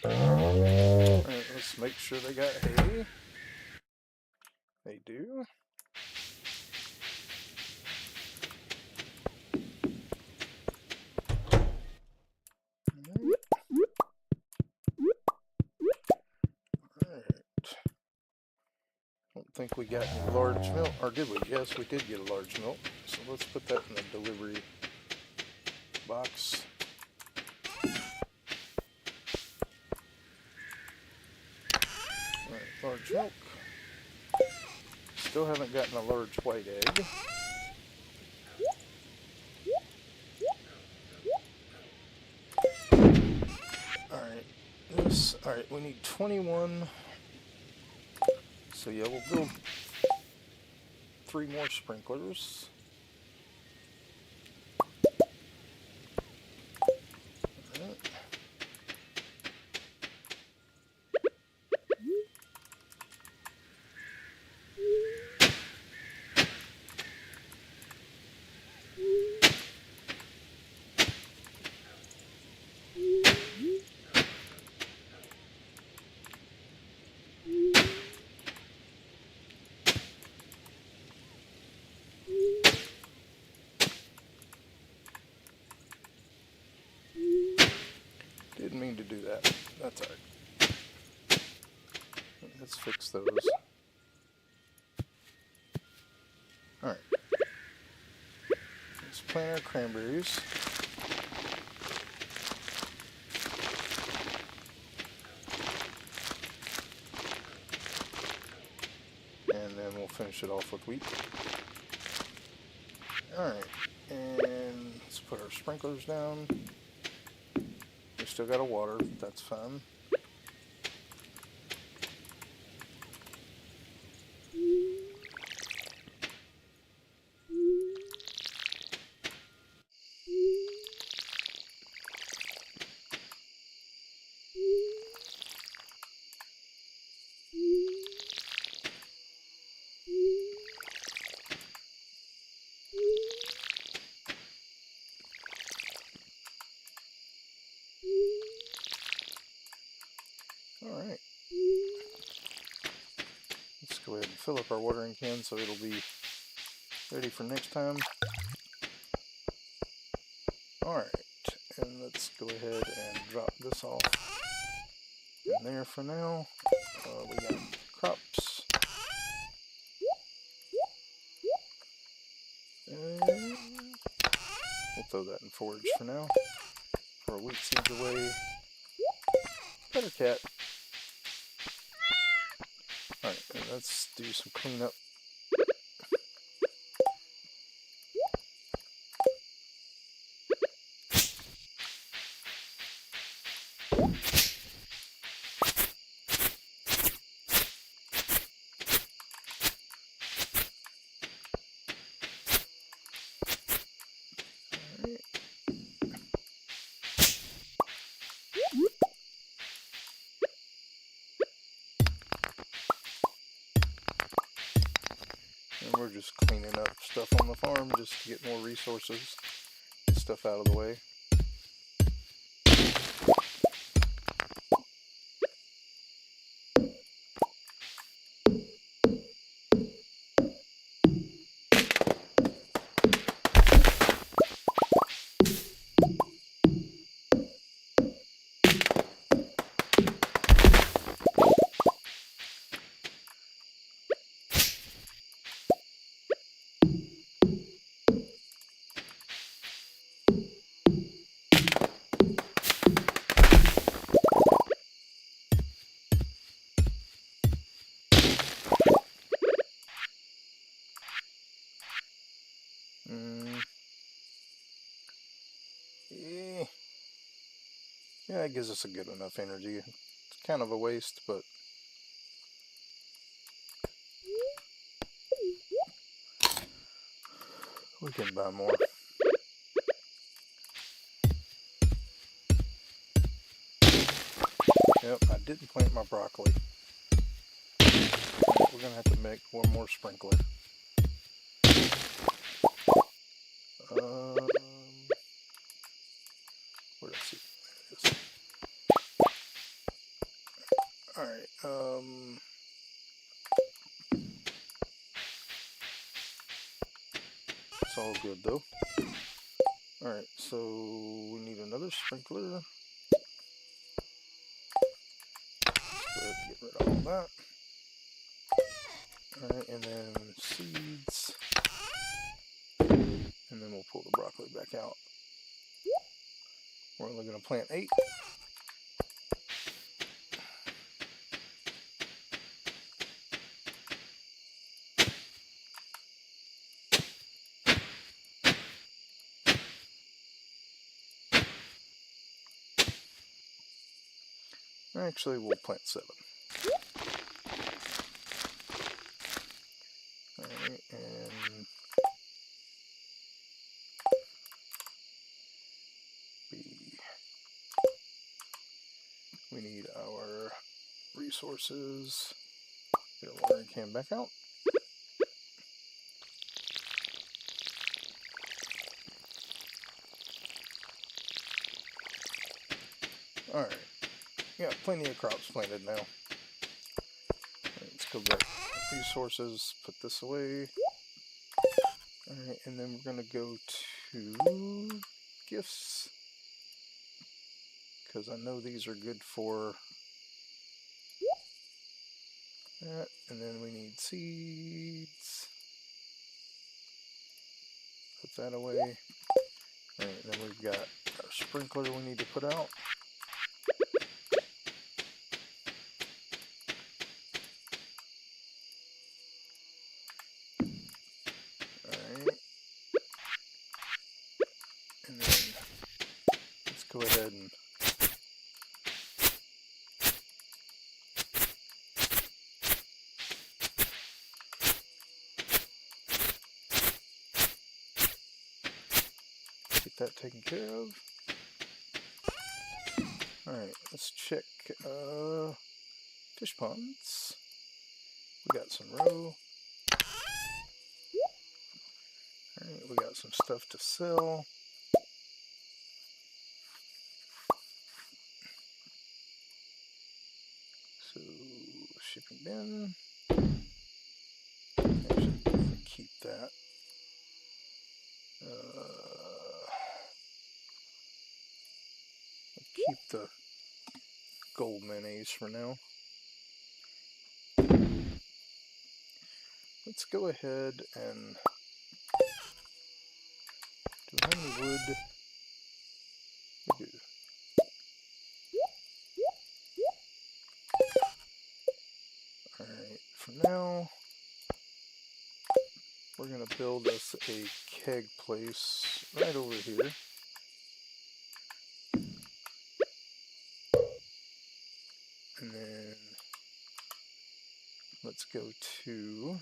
Alright, let's make sure they got hay. They do. Alright. Don't think we got any large milk, or did we? Yes, we did get a large milk. So let's put that in the delivery box. Alright, large milk. Still haven't gotten a large white egg. Alright, we need 21. So yeah, we'll build 3 more sprinklers. Alright. Didn't mean to do that. That's alright. Let's fix those. Alright. Let's plant our cranberries. And then we'll finish it off with wheat. Alright. And let's put our sprinklers down. We still got to water, that's fine. Alright. Let's go ahead and fill up our watering can so it'll be ready for next time. Alright, and let's go ahead and drop this off in there for now. We got crops. And we'll throw that in forage for now. For our wheat seeds away. Better cat. Alright, and let's do some cleanup. And we're just cleaning up stuff on the farm just to get more resources, get stuff out of the way. Yeah, it gives us a good enough energy. It's kind of a waste, but we can buy more. Yep, I didn't plant my broccoli. We're gonna have to make one more sprinkler. Where did I see? There it is. Alright, it's all good though. Alright, so we need another sprinkler. Let's go ahead and get rid of all that. Alright, and then seeds. And then we'll pull the broccoli back out. We're only going to plant 8. Actually, we'll plant 7. Alright, and we need our resources. Get our watering can back out. Alright, got plenty of crops planted now. Let's go back to resources, put this away. Alright, and then we're going to go to gifts, because I know these are good for that. And then we need seeds. Put that away. Alright, then we've got our sprinkler we need to put out. Alright. And then let's go ahead and get that taken care of. Alright, let's check fish ponds. We got some roe. Alright, we got some stuff to sell. So, shipping bin. Actually, keep that. Keep the gold mayonnaise for now. Let's go ahead and do we have any wood? We do. Alright, for now we're going to build us a keg place right over here. And then let's go to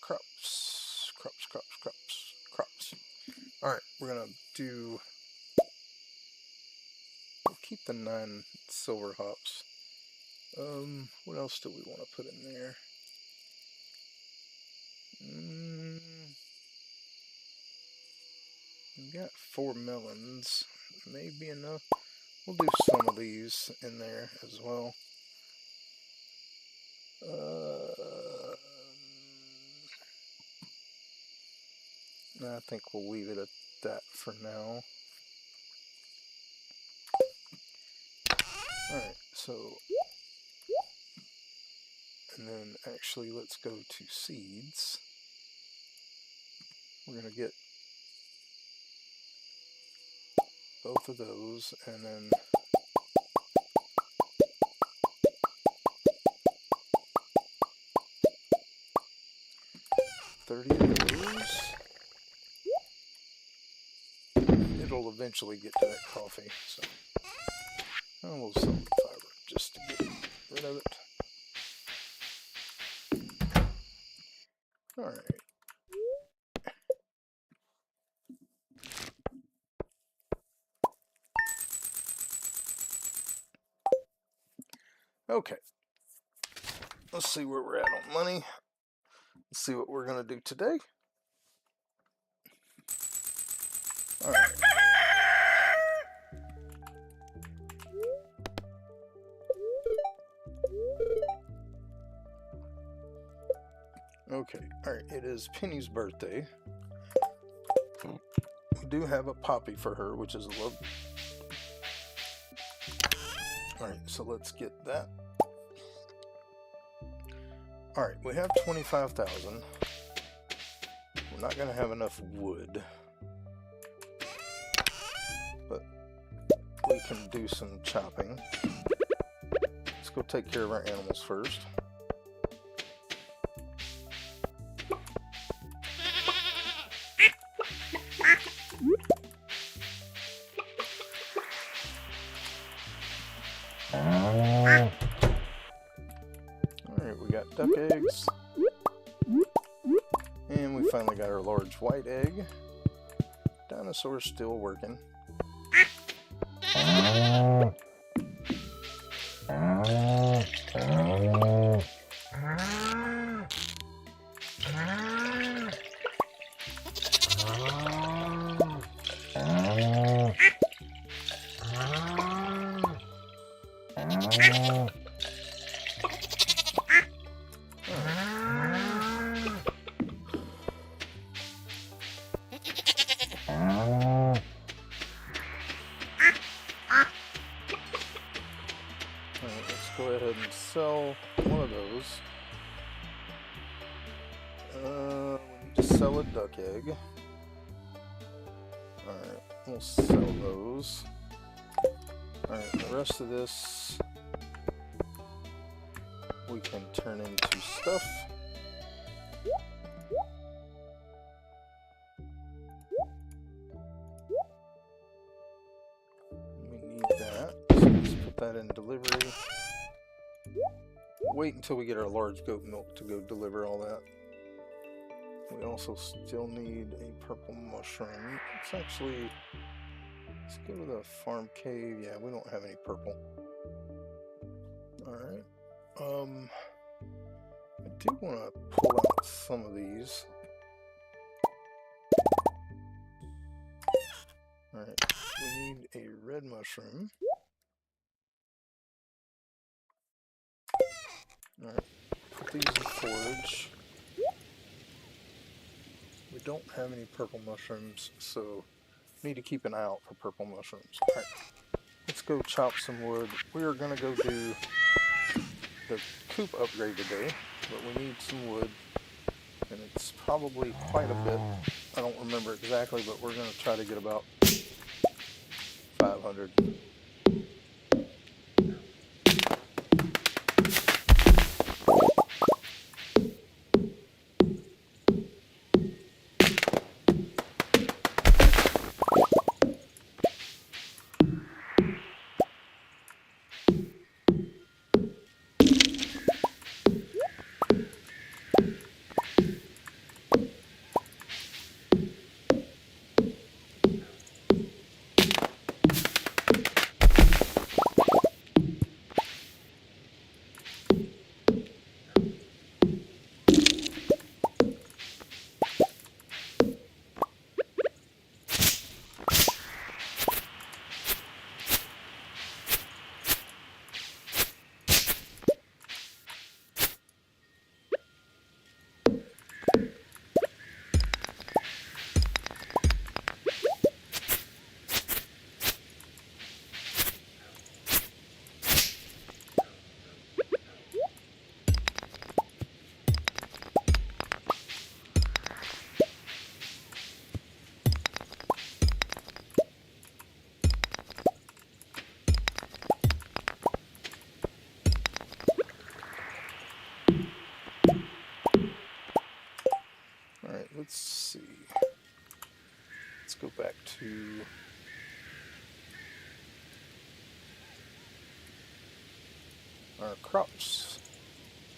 crops. Alright, we're going to do, we'll keep the 9 silver hops. What else do we want to put in there? We got 4 melons, maybe enough. We'll do some of these in there as well. I think we'll leave it at that for now. Alright, so, and then actually let's go to seeds. We're going to get both of those, and then $30 of those. we'll eventually get to that coffee. So we'll sell the fiber just to get rid of it. All right. Okay. Let's see where we're at on money. Let's see what we're going to do today. All right. Okay, alright, it is Penny's birthday. We do have a poppy for her, which is a love. Alright, so let's get that. Alright, we have 25,000. We're not going to have enough wood. But we can do some chopping. Let's go take care of our animals first. Alright, we got duck eggs. And we finally got our large white egg. Dinosaur's still working. Go ahead and sell one of those. We need to sell a duck egg. Alright, we'll sell those. Alright, the rest of this we can turn into stuff. We need that, so let's put that in delivery. Wait until we get our large goat milk to go deliver all that. We also still need a purple mushroom. Let's actually, let's go to the farm cave. Yeah, we don't have any purple. Alright. I do want to pull out some of these. Alright, we need a red mushroom. Alright, put these in forage. We don't have any purple mushrooms, so need to keep an eye out for purple mushrooms. Alright, let's go chop some wood. We are going to go do the coop upgrade today, but we need some wood, and it's probably quite a bit. I don't remember exactly, but we're going to try to get about 500. Let's see. Let's go back to our crops.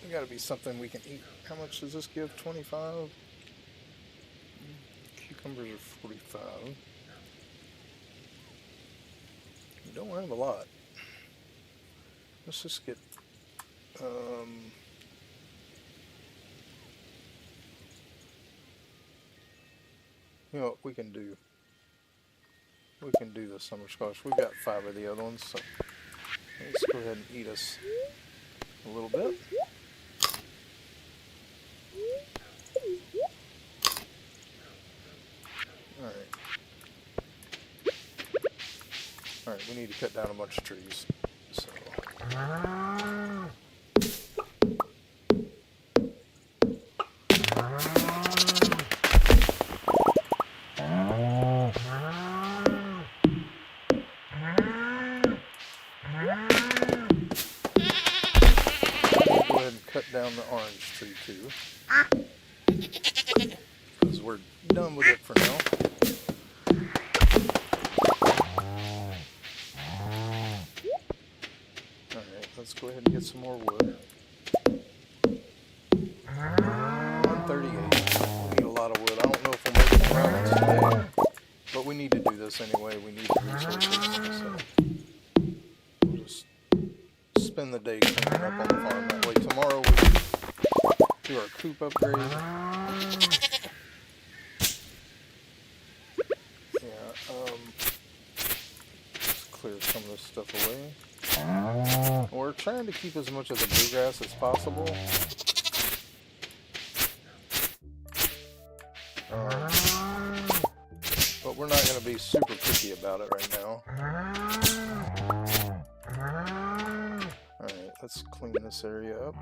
They gotta be something we can eat. How much does this give? 25? Cucumbers are 45. We don't have a lot. Let's just get, you know what we can do? We can do the summer squash. We've got 5 of the other ones, so let's go ahead and eat us a little bit. Alright, we need to cut down a bunch of trees. So. We'll go ahead and cut down the orange tree too. Because we're done with it for now. Let's go ahead and get some more wood. 138. We need a lot of wood. I don't know if we'll make it around today, but we need to do this anyway. We need the resources. So we'll just spend the day cleaning up on the farm. That way tomorrow we do our coop upgrade. Yeah, let's clear some of this stuff away. We're trying to keep as much of the bluegrass as possible. But we're not going to be super picky about it right now. Alright, let's clean this area up.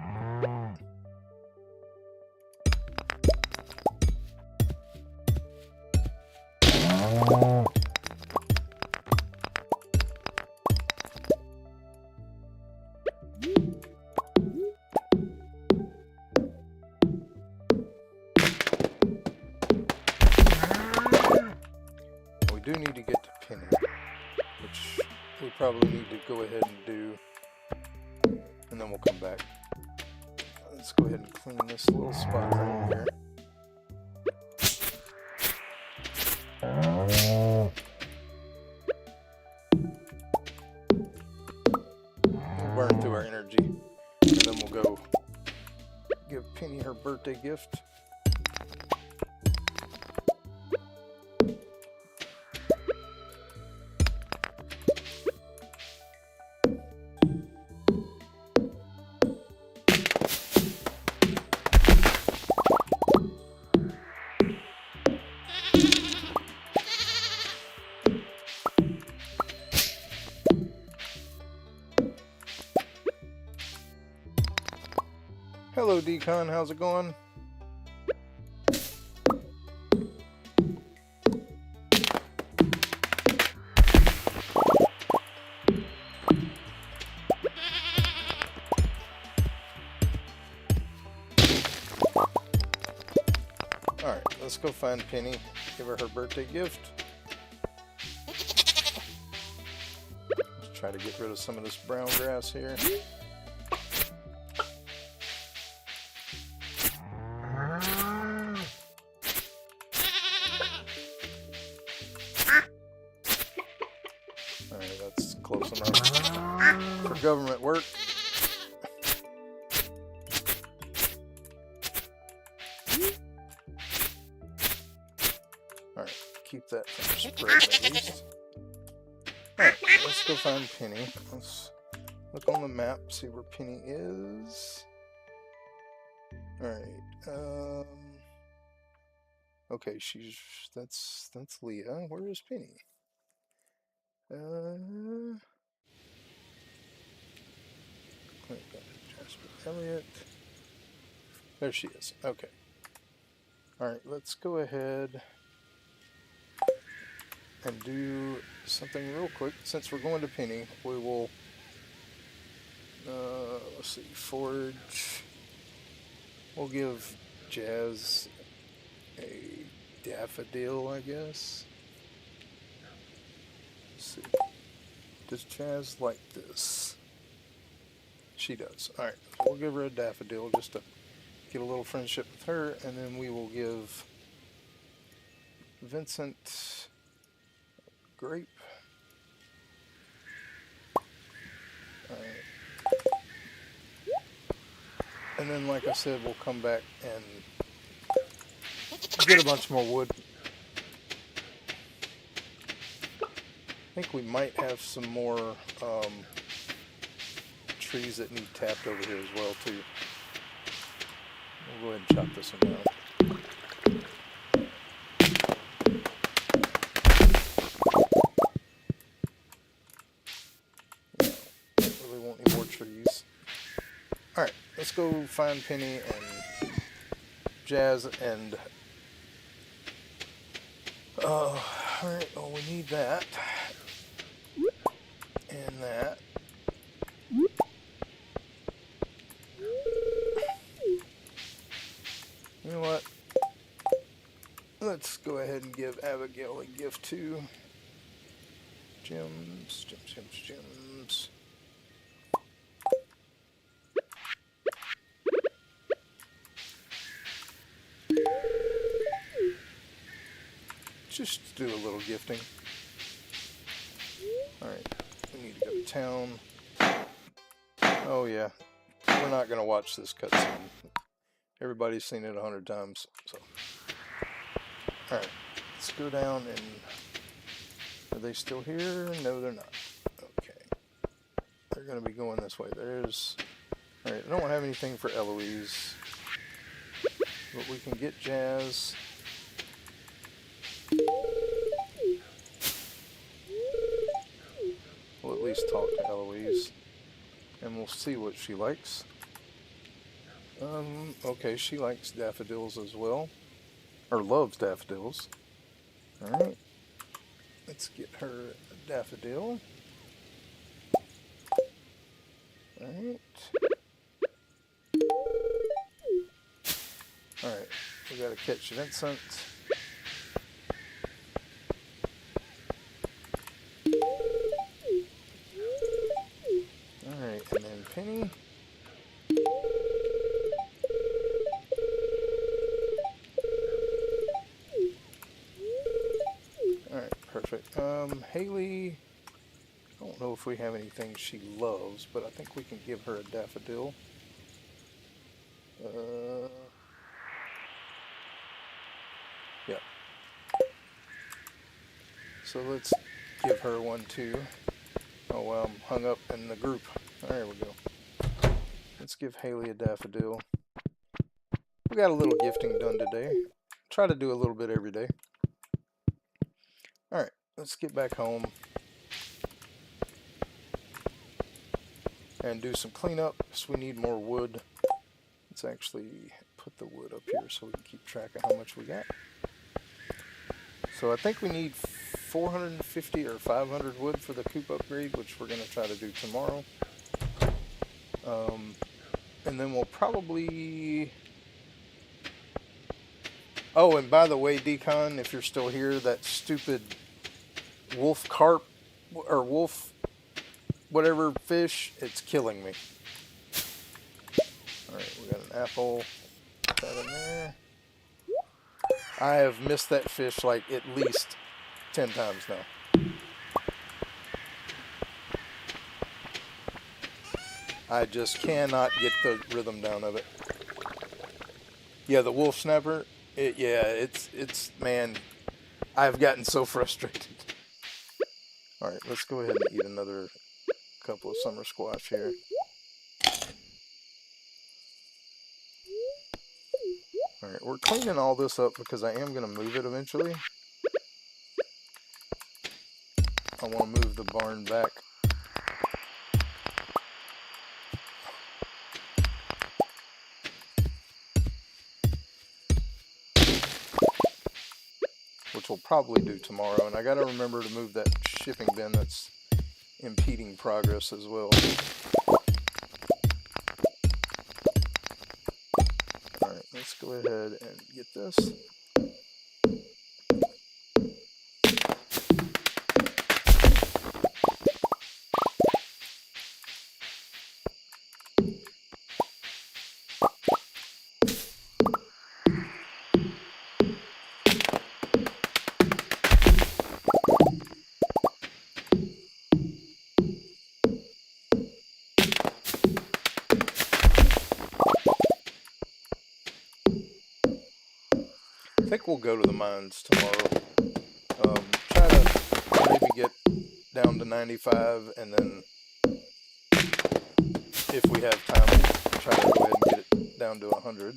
We do need to get to Penny, which we probably need to go ahead and do, and then we'll come back. Let's go ahead and clean this little spot right here. We'll burn through our energy, and then we'll go give Penny her birthday gift. Hello, Decon. How's it going? Alright, let's go find Penny. Give her her birthday gift. Let's try to get rid of some of this brown grass here. Alright, that's close enough for government work. Alright, keep that from spreading at least. Alright, let's go find Penny. Let's look on the map, see where Penny is. Alright, okay, that's Leah. Where is Penny? Jasper Elliott. There she is. Okay. Alright, let's go ahead and do something real quick. Since we're going to Penny, we will, let's see, forage. We'll give Jazz a daffodil, I guess. Let's see. Does Jazz like this? She does. Alright, so we'll give her a daffodil just to get a little friendship with her, and then we will give Vincent grape. Alright. And then, like I said, we'll come back and get a bunch more wood. I think we might have some more trees that need tapped over here as well, too. We'll go ahead and chop this one down. Really want any more trees. Alright, let's go find Penny and Jazz and... alright, well we need that. And that. You know what? Let's go ahead and give Abigail a gift too. Gems. Just do a little gifting. Alright, we need to go to town. Oh yeah, we're not going to watch this cutscene. Everybody's seen it 100 times, so. Alright, let's go down and... Are they still here? No, they're not. Okay. They're going to be going this way. There's... Alright, I don't have anything for Eloise. But we can get Jazz. We'll at least talk to Eloise. And we'll see what she likes. Okay, she likes daffodils as well. Or loves daffodils. Alright. Let's get her a daffodil. Alright. Alright, we gotta catch Vincent. Alright, and then Penny. Alright, perfect. Haley, I don't know if we have anything she loves, but I think we can give her a daffodil. Yeah. So let's give her one too. Oh well, I'm hung up in the group. There we go. Let's give Haley a daffodil. We got a little gifting done today. Try to do a little bit every day. Alright, let's get back home. And do some cleanup, because we need more wood. Let's actually put the wood up here so we can keep track of how much we got. So I think we need 450 or 500 wood for the coop upgrade, which we're going to try to do tomorrow. And then we'll probably... Oh, and by the way, Decon, if you're still here, that stupid wolf carp, or wolf whatever fish, it's killing me. Alright, we got an apple. Put that in there. I have missed that fish like at least 10 times now. I just cannot get the rhythm down of it. Yeah, the wolf snapper, it's man, I've gotten so frustrated. Alright, let's go ahead and eat another couple of summer squash here. Alright, we're cleaning all this up because I am going to move it eventually. I want to move the barn back. Which we'll probably do tomorrow. And I got to remember to move that shipping bin that's impeding progress as well. Alright, let's go ahead and get this. think we'll go to the mines tomorrow. Try to maybe get down to 95, and then if we have time, we'll try to go ahead and get it down to 100.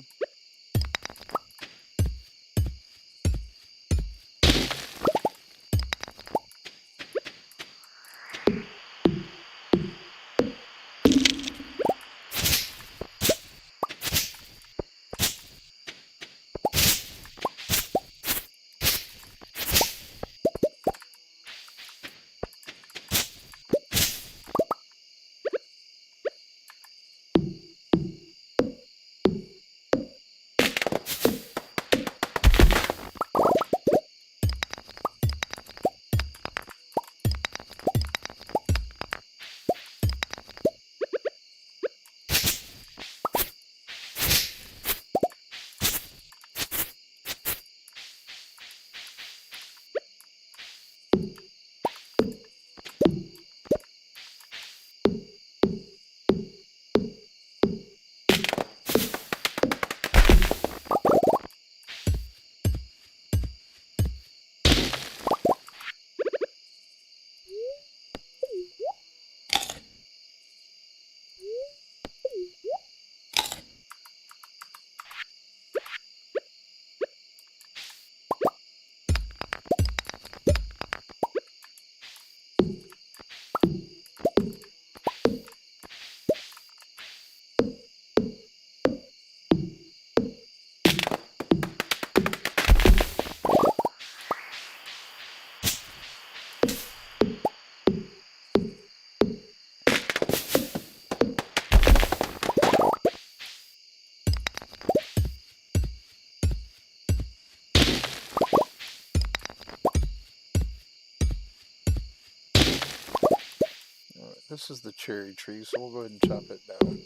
This is the cherry tree, so we'll go ahead and chop it down.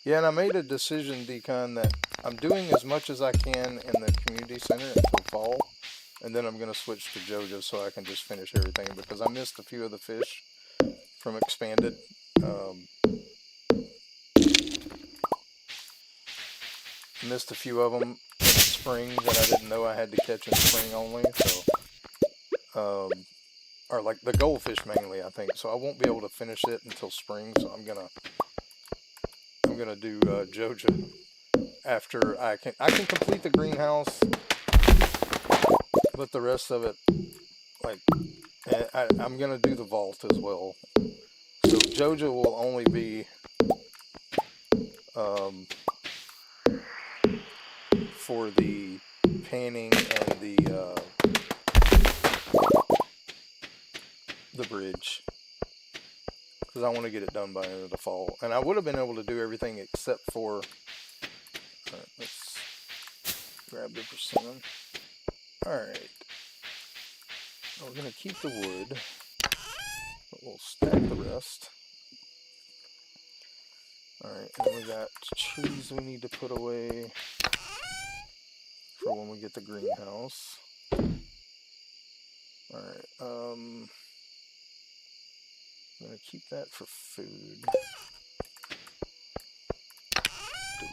Yeah, and I made a decision, Decon, that I'm doing as much as I can in the community center until fall, and then I'm going to switch to JoJo so I can just finish everything, because I missed a few of the fish from Expanded. Missed a few of them in spring that I didn't know I had to catch in spring only, so or like the goldfish mainly, I think. So I won't be able to finish it until spring, so I'm gonna do JoJo after I can complete the greenhouse, but the rest of it, like, I'm gonna do the vault as well. So JoJo will only be for the painting and the bridge, because I want to get it done by the end of the fall. And I would have been able to do everything except for, alright, let's grab the persimmon. Alright, we're going to keep the wood, but we'll stack the rest. Alright, and we got trees we need to put away for when we get the greenhouse. Alright, I'm going to keep that for food.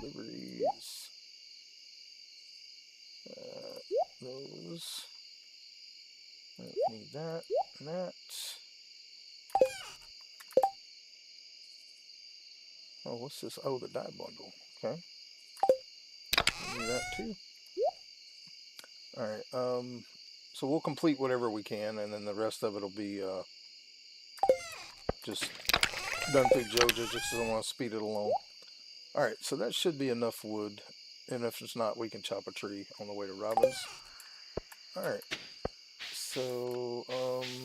Deliveries. Those. I need that and that. Oh, what's this? Oh, the dye bundle. Okay. I need that too. Alright, so we'll complete whatever we can, and then the rest of it will be just done through JoJo, just because I want to speed it along. Alright, so that should be enough wood, and if it's not, we can chop a tree on the way to Robin's. Alright, so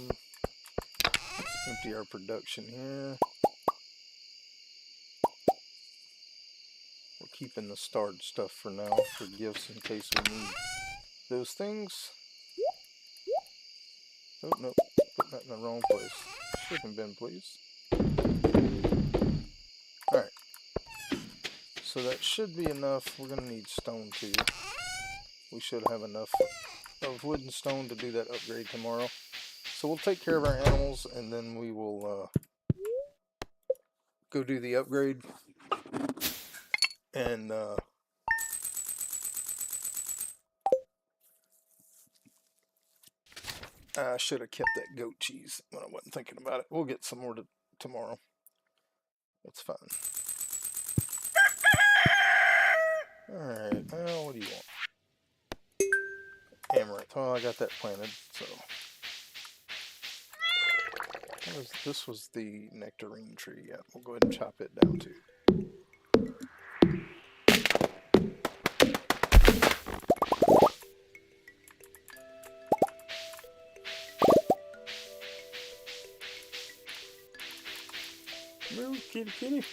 let's empty our production here. We're keeping the starred stuff for now, for gifts in case we need those things. Oh, no, put that in the wrong place. Shipping bin, please. Alright. So that should be enough. We're going to need stone too. We should have enough of wood and stone to do that upgrade tomorrow. So we'll take care of our animals, and then we will go do the upgrade. And I should have kept that goat cheese when I wasn't thinking about it. We'll get some more tomorrow. That's fine. Alright, well, what do you want? Amaranth. Well, I got that planted, so. This was the nectarine tree. Yeah, we'll go ahead and chop it down too. Move, kitty, kitty.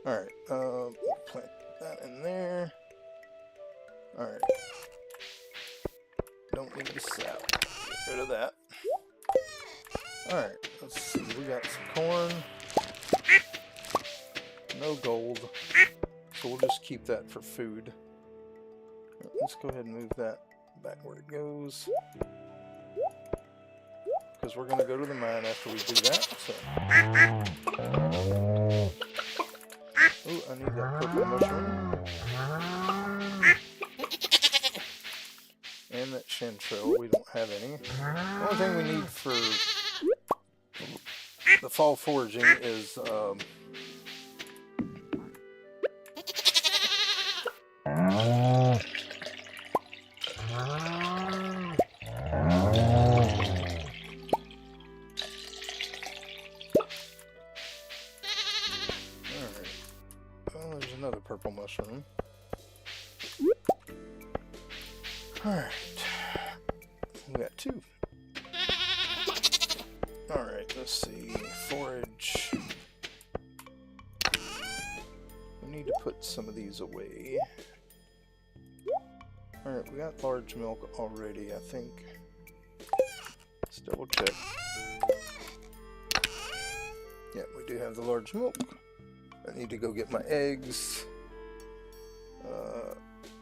Alright, plant that in there. Alright. Don't need the sap. Get rid of that. Alright, let's see. We got some corn. No gold. So we'll just keep that for food. Let's go ahead and move that back where it goes. Because we're going to go to the mine after we do that. So. Ooh, I need that purple mushroom. And that chanterelle. We don't have any. The only thing we need for the fall foraging is purple mushroom. Alright. We got 2. Alright, let's see. Forage. We need to put some of these away. Alright, we got large milk already, I think. Let's double check. Yeah, we do have the large milk. I need to go get my eggs.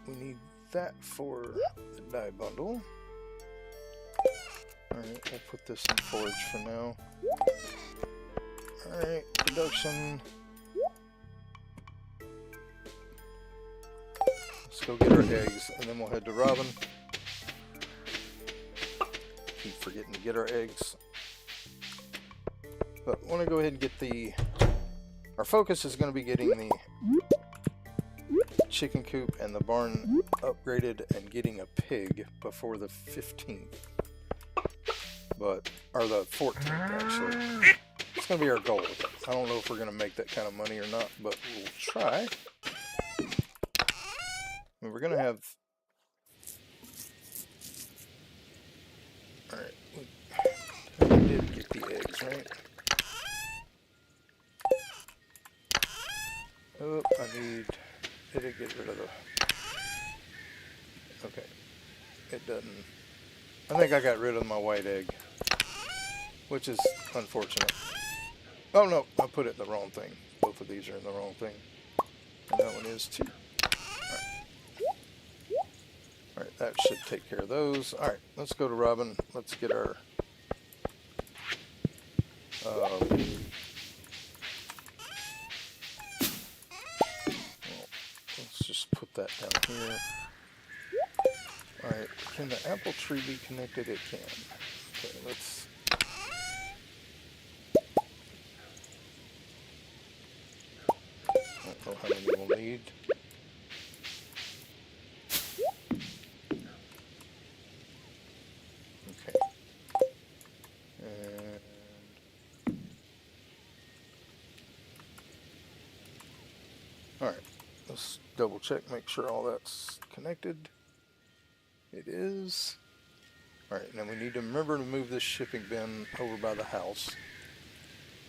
We need that for the dye bundle. Alright, we'll put this in forage for now. Alright, production. Let's go get our eggs, and then we'll head to Robin. Keep forgetting to get our eggs. But I want to go ahead and get the... Our focus is going to be getting the chicken coop and the barn upgraded and getting a pig before the 15th. But, or the 14th actually. It's going to be our goal. I don't know if we're going to make that kind of money or not, but we'll try. I mean, we're going to have... Alright, we did get the eggs, right? Oh, I need... Did it get rid of the... Okay. It doesn't... I think I got rid of my white egg. Which is unfortunate. Oh no, I put it in the wrong thing. Both of these are in the wrong thing. And that one is too. Alright, that should take care of those. Alright, let's go to Robin. Let's get our... let's just put that down here. Alright, can the apple tree be connected? It can. Okay, let's... I don't know how many we'll need. Okay. And... Alright, let's double check, make sure all that's connected. It is. Alright, now we need to remember to move this shipping bin over by the house.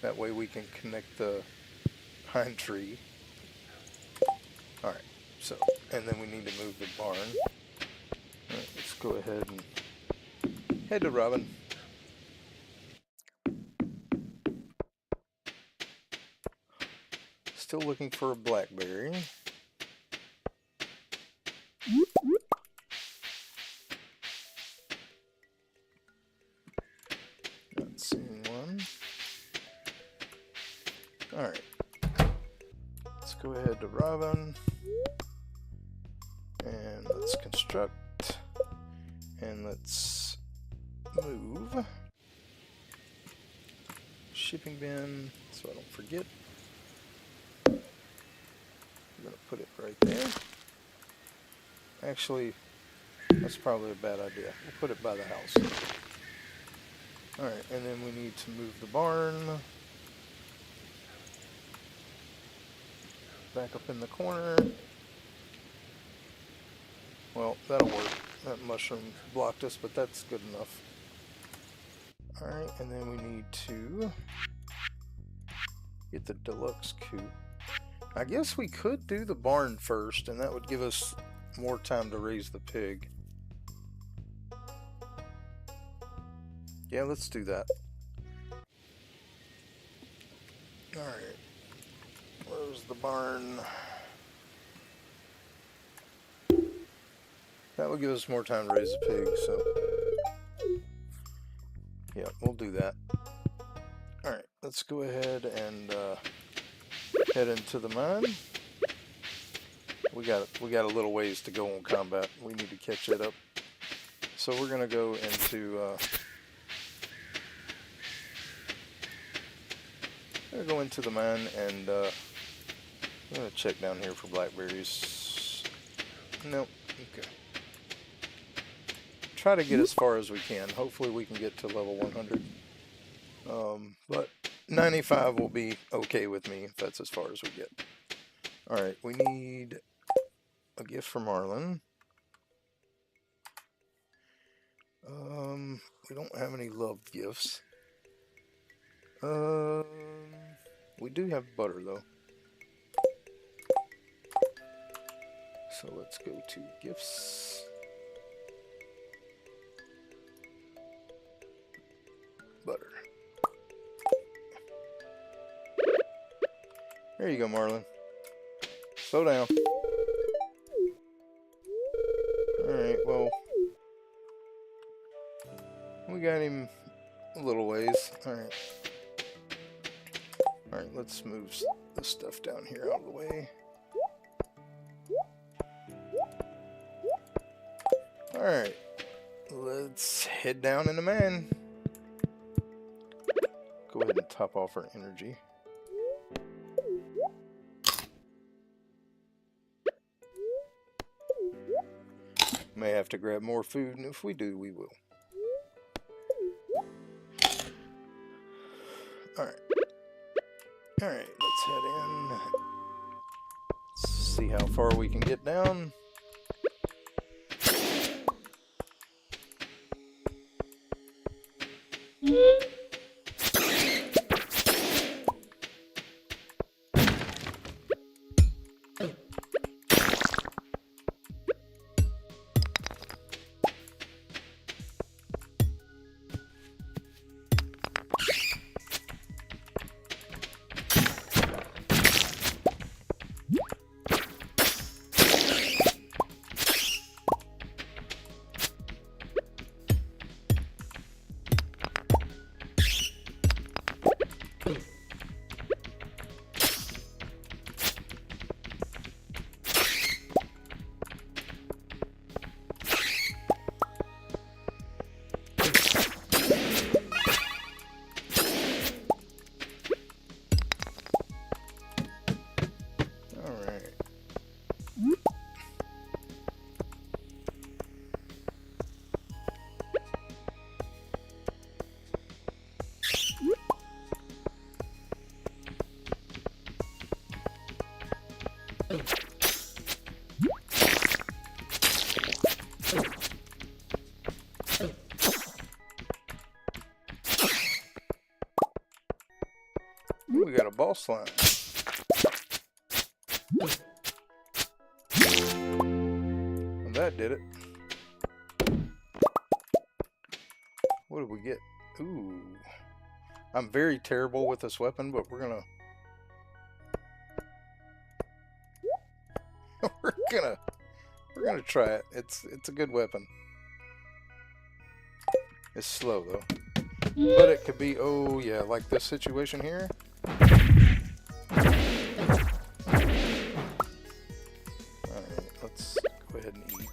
That way we can connect the pine tree. Alright, so, and then we need to move the barn. Alright, let's go ahead and head to Robin. Still looking for a blackberry. Not seeing one. Alright. Let's go go ahead to Robin. And let's construct. And let's move. Shipping bin, so I don't forget. I'm going to put it right there. Actually, that's probably a bad idea. We'll put it by the house. Alright, and then we need to move the barn back up in the corner. Well, that'll work. That mushroom blocked us, but that's good enough. Alright, and then we need to get the deluxe coop. I guess we could do the barn first, and that would give us more time to raise the pig. Yeah, let's do that. Alright. Where's the barn? That would give us more time to raise the pig, so... yeah, we'll do that. Alright, let's go ahead and head into the mine. We got a little ways to go on combat. We need to catch it up. So we're gonna go into the mine, and I'm gonna check down here for blackberries. Nope. Okay. Try to get as far as we can. Hopefully we can get to level 100. But 95 will be okay with me if that's as far as we get. Alright, we need a gift from Marlin. We don't have any love gifts. We do have butter though. So let's go to gifts. Butter. There you go, Marlin. Slow down. Alright, well, we got him a little ways. Alright. Alright, let's move this stuff down here out of the way. Alright, let's head down in the mine. Go ahead and top off our energy. May have to grab more food, and if we do, we will. Alright. Alright, let's head in. Let's see how far we can get down. We got a boss line. And that did it. What did we get? Ooh. I'm very terrible with this weapon, but we're gonna try it. It's a good weapon. It's slow though. But it could be, oh yeah, like this situation here. let's go ahead and eat.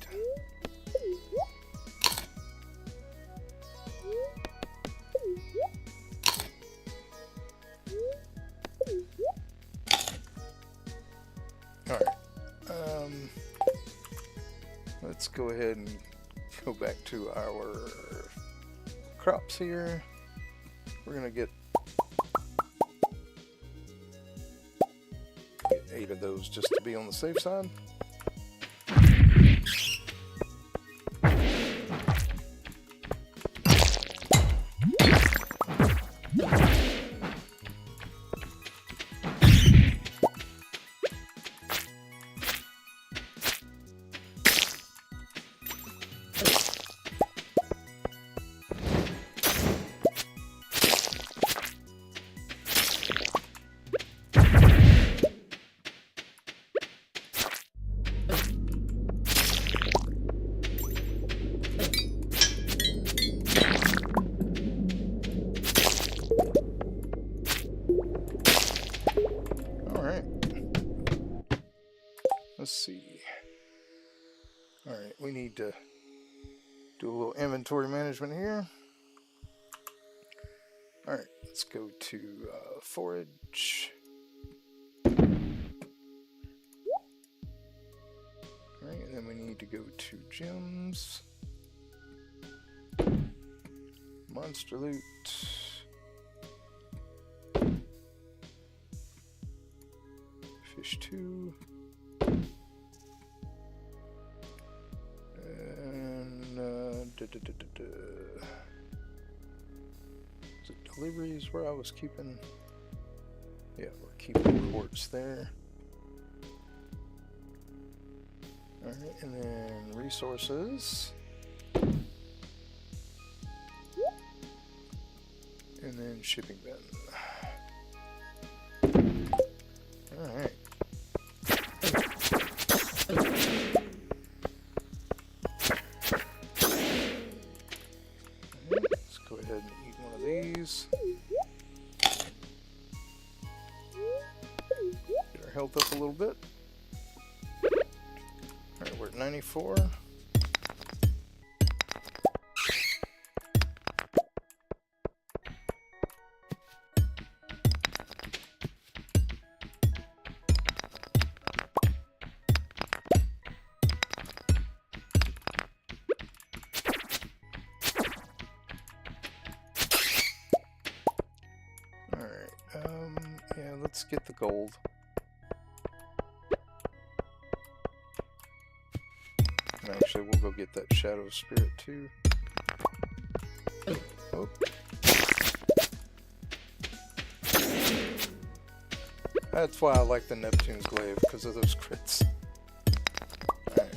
Alright. Let's go ahead and go back to our crops here. We're gonna get 8 of those just to be on the safe side. Let's see. Alright, we need to do a little inventory management here. Alright, let's go to forage. Alright, and then we need to go to gems. Monster loot. Fish 2. Is it deliveries where I was keeping? Yeah, we're keeping quartz there. Alright, and then resources. And then shipping bin. Alright. Go ahead and eat one of these. Get our health up a little bit. Alright, we're at 94. Yeah, let's get the gold. And actually, we'll go get that shadow spirit too. Oh. That's why I like the Neptune's glaive, because of those crits. Alright.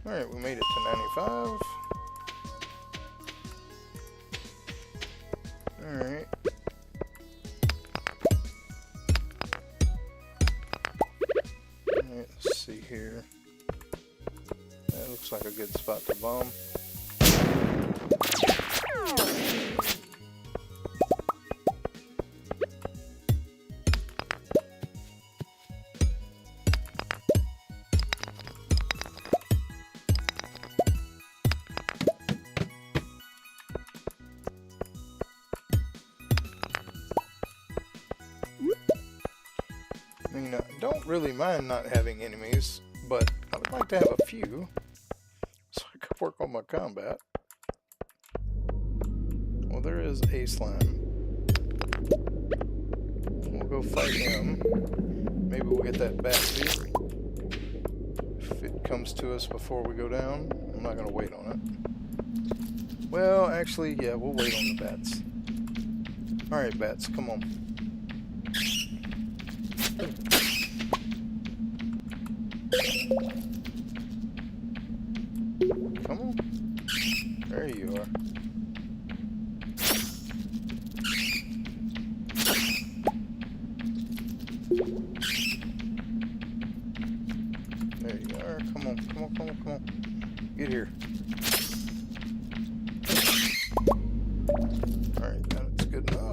Alright, we made it to 95. Alright. Alright, let's see here. That looks like a good spot to bomb. I mean, I don't really mind not having enemies, but I would like to have a few so I could work on my combat. Well, there is a slime. We'll go fight him. Maybe we'll get that bat too. If it comes to us before we go down, I'm not going to wait on it. Well, actually, yeah, we'll wait on the bats. Alright, bats, come on. Come on. There you are. There you are. Come on, come on, come on, come on. Get here. Alright, that's good enough.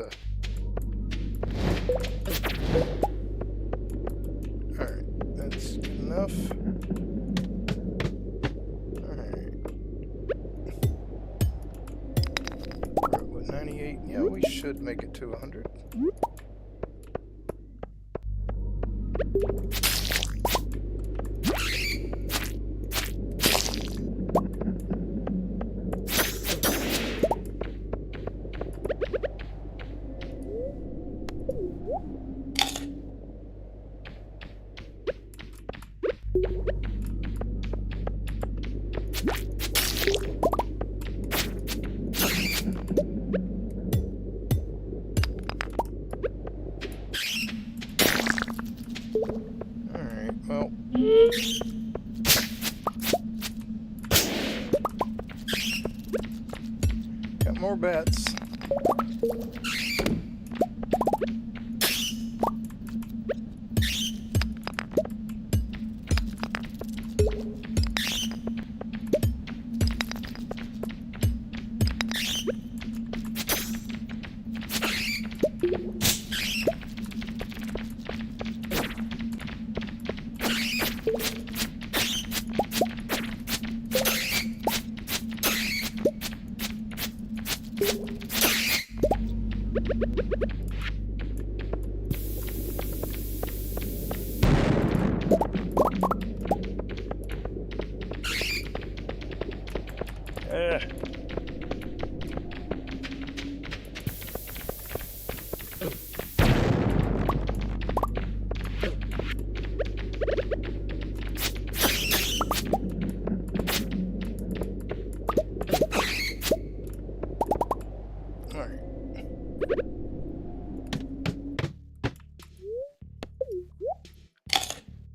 to... Alright, that's good enough. Alright. We're at, what, 98? Yeah, we should make it to 100. Alright, well... got more bats.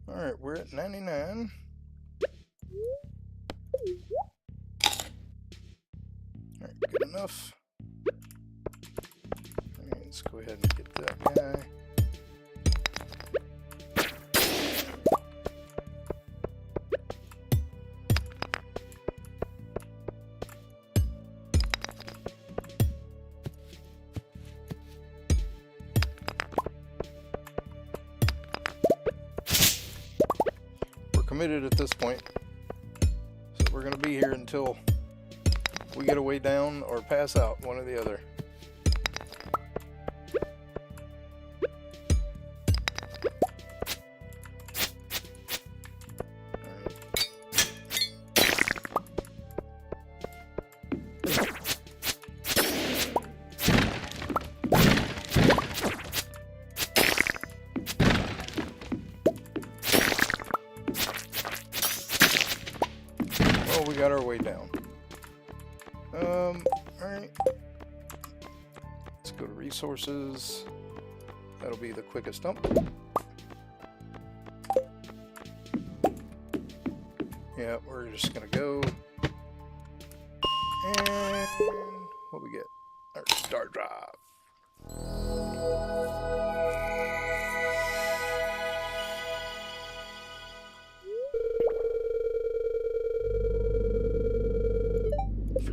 Alright, we're at 99. Alright, good enough. Alright, let's go ahead and get that guy. Committed at this point, so we're going to be here until we get a way down or pass out, one or the other. We got our way down. Alright. Let's go to resources. That'll be the quickest dump. Yeah, we're just gonna go. And what we get? Our star drive.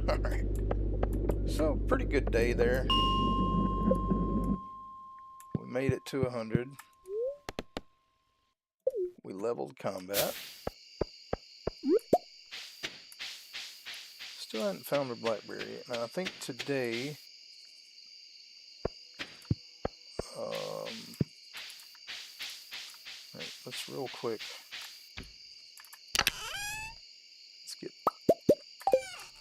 Alright, so pretty good day there. We made it to 100. We leveled combat. Still hadn't found a blackberry yet. Now I think today, right, let's real quick. Let's get,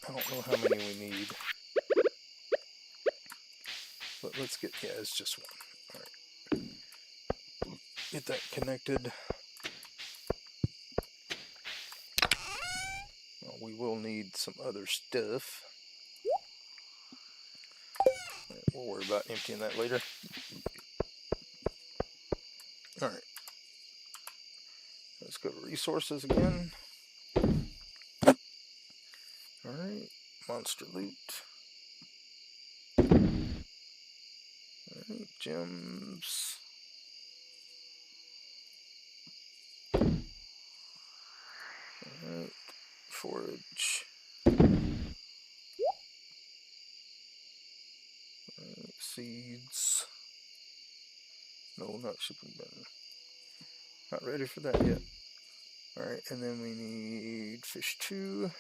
I don't know how many we need. But let's get, yeah, it's just one. Alright. Get that connected. Well, we will need some other stuff. We'll worry about emptying that later. Alright. Let's go to resources again. Alright. Monster loot. Alright. Gems. Alright. Forage. Alright. seeds. No, not shipping bin. Not ready for that yet. Alright, and then we need fish 2.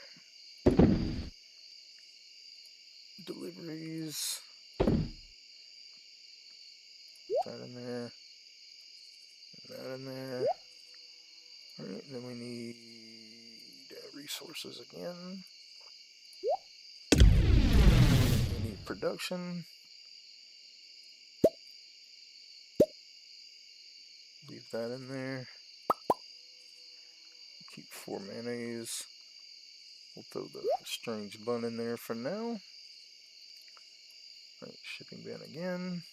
Deliveries. That in there. That in there. Alright, then we need resources again. We need production. Leave that in there. Keep 4 mayonnaise. We'll throw the strange bun in there for now. Alright, shipping bin again.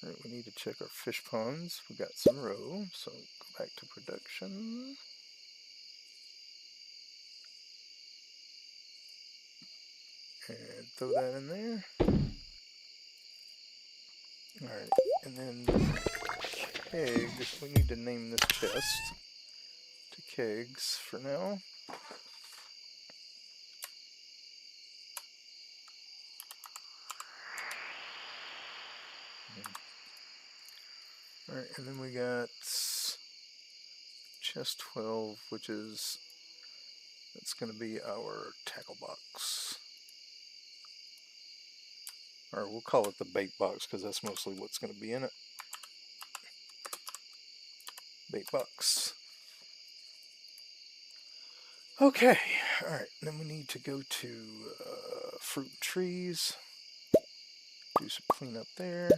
Alright, we need to check our fish ponds. We got some roe, so go back to production. And throw that in there. Alright, and then kegs. We need to name this chest to kegs for now. Alright, and then we got chest 12, which is, that's going to be our tackle box. Or we'll call it the bait box because that's mostly what's going to be in it. Bait box. Okay, alright, then we need to go to fruit and trees. Do some cleanup there.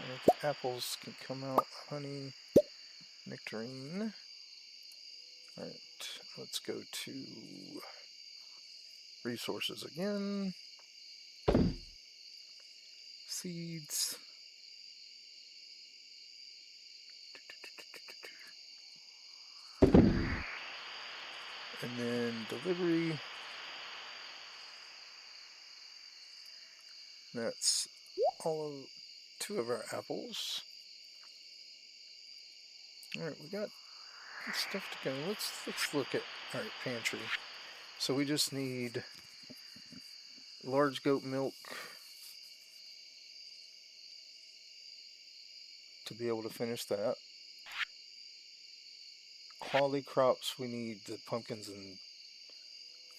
Alright, the apples can come out. Honey, nectarine. Alright, let's go to resources again. Seeds. And then delivery. That's all of 2 of our apples. Alright, we got stuff to go. Let's look at, alright, pantry. So we just need large goat milk to be able to finish that. Quality crops, we need the pumpkins and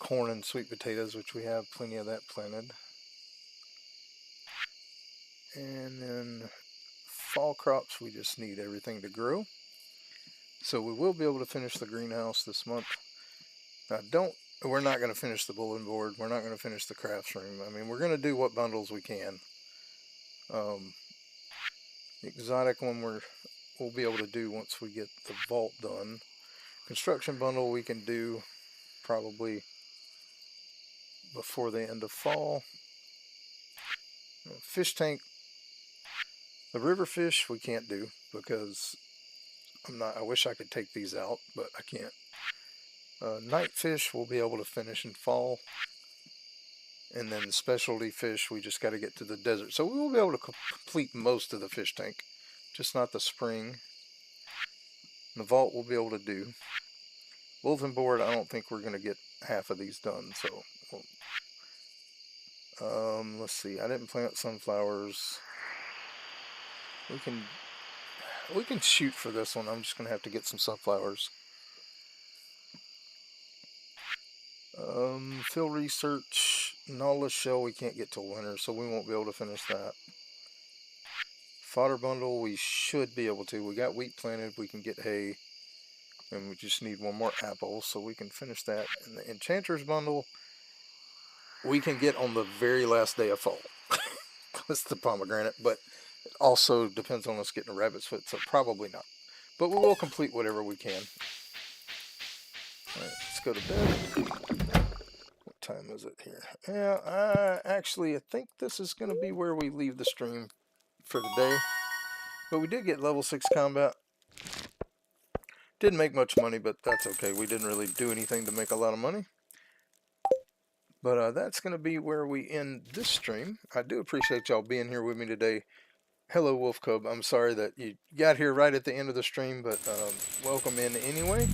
corn and sweet potatoes, which we have plenty of that planted. And then fall crops, we just need everything to grow. So we will be able to finish the greenhouse this month. We're not going to finish the bulletin board. We're not going to finish the crafts room. I mean, we're going to do what bundles we can. The exotic one we'll be able to do once we get the vault done. Construction bundle we can do probably before the end of fall. Fish tank, the river fish we can't do because I wish I could take these out, but I can't. Night fish we'll be able to finish in fall. And then specialty fish, we just got to get to the desert. So we will be able to complete most of the fish tank, just not the spring. The vault we'll be able to do. Bulletin board, I don't think we're going to get half of these done. So, let's see. I didn't plant sunflowers. We can shoot for this one. I'm just going to have to get some sunflowers. Field research, Nautilus shell we can't get till winter, so we won't be able to finish that. Fodder bundle we should be able to. We got wheat planted, we can get hay, and we just need 1 more apple, so we can finish that. And the enchanter's bundle we can get on the very last day of fall. That's the pomegranate, but it also depends on us getting a rabbit's foot, so probably not. But we will complete whatever we can. Alright, let's go to bed. What time is it here? Yeah, actually, I think this is going to be where we leave the stream for the day. But we did get level 6 combat. Didn't make much money, but that's okay. We didn't really do anything to make a lot of money. But that's going to be where we end this stream. I do appreciate y'all being here with me today. Hello, Wolf Cub. I'm sorry that you got here right at the end of the stream, but welcome in anyway.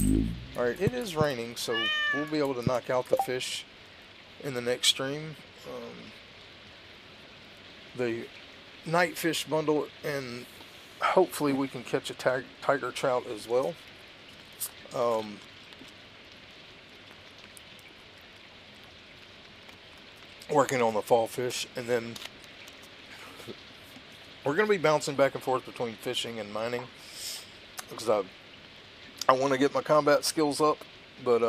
Alright, it is raining, so we'll be able to knock out the fish in the next stream. The night fish bundle, and hopefully we can catch a tiger trout as well. Working on the fall fish, and then we're going to be bouncing back and forth between fishing and mining because I want to get my combat skills up, but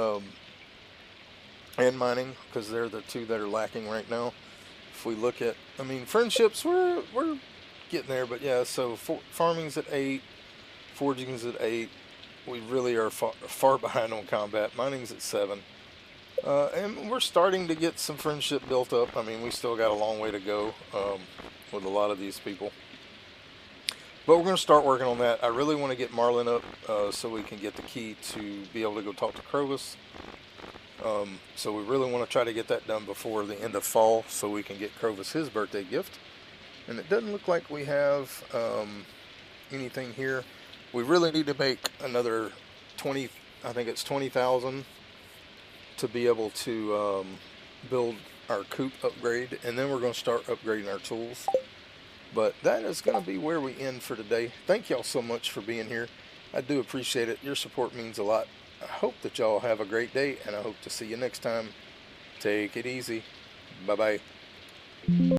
and mining, because they're the two that are lacking right now. If we look at, I mean, friendships, we're getting there, but yeah. So farming's at 8, foraging's at 8. We really are far behind on combat. Mining's at 7. And we're starting to get some friendship built up. I mean, we still got a long way to go with a lot of these people. But we're going to start working on that. I really want to get Marlin up so we can get the key to be able to go talk to Crovis. So we really want to try to get that done before the end of fall so we can get Crovis his birthday gift. And it doesn't look like we have anything here. We really need to make another 20, I think it's 20,000 to be able to build our coop upgrade, and then we're going to start upgrading our tools. But that is going to be where we end for today. Thank y'all so much for being here. I do appreciate it. Your support means a lot. I hope that y'all have a great day, and I hope to see you next time. Take it easy. Bye-bye.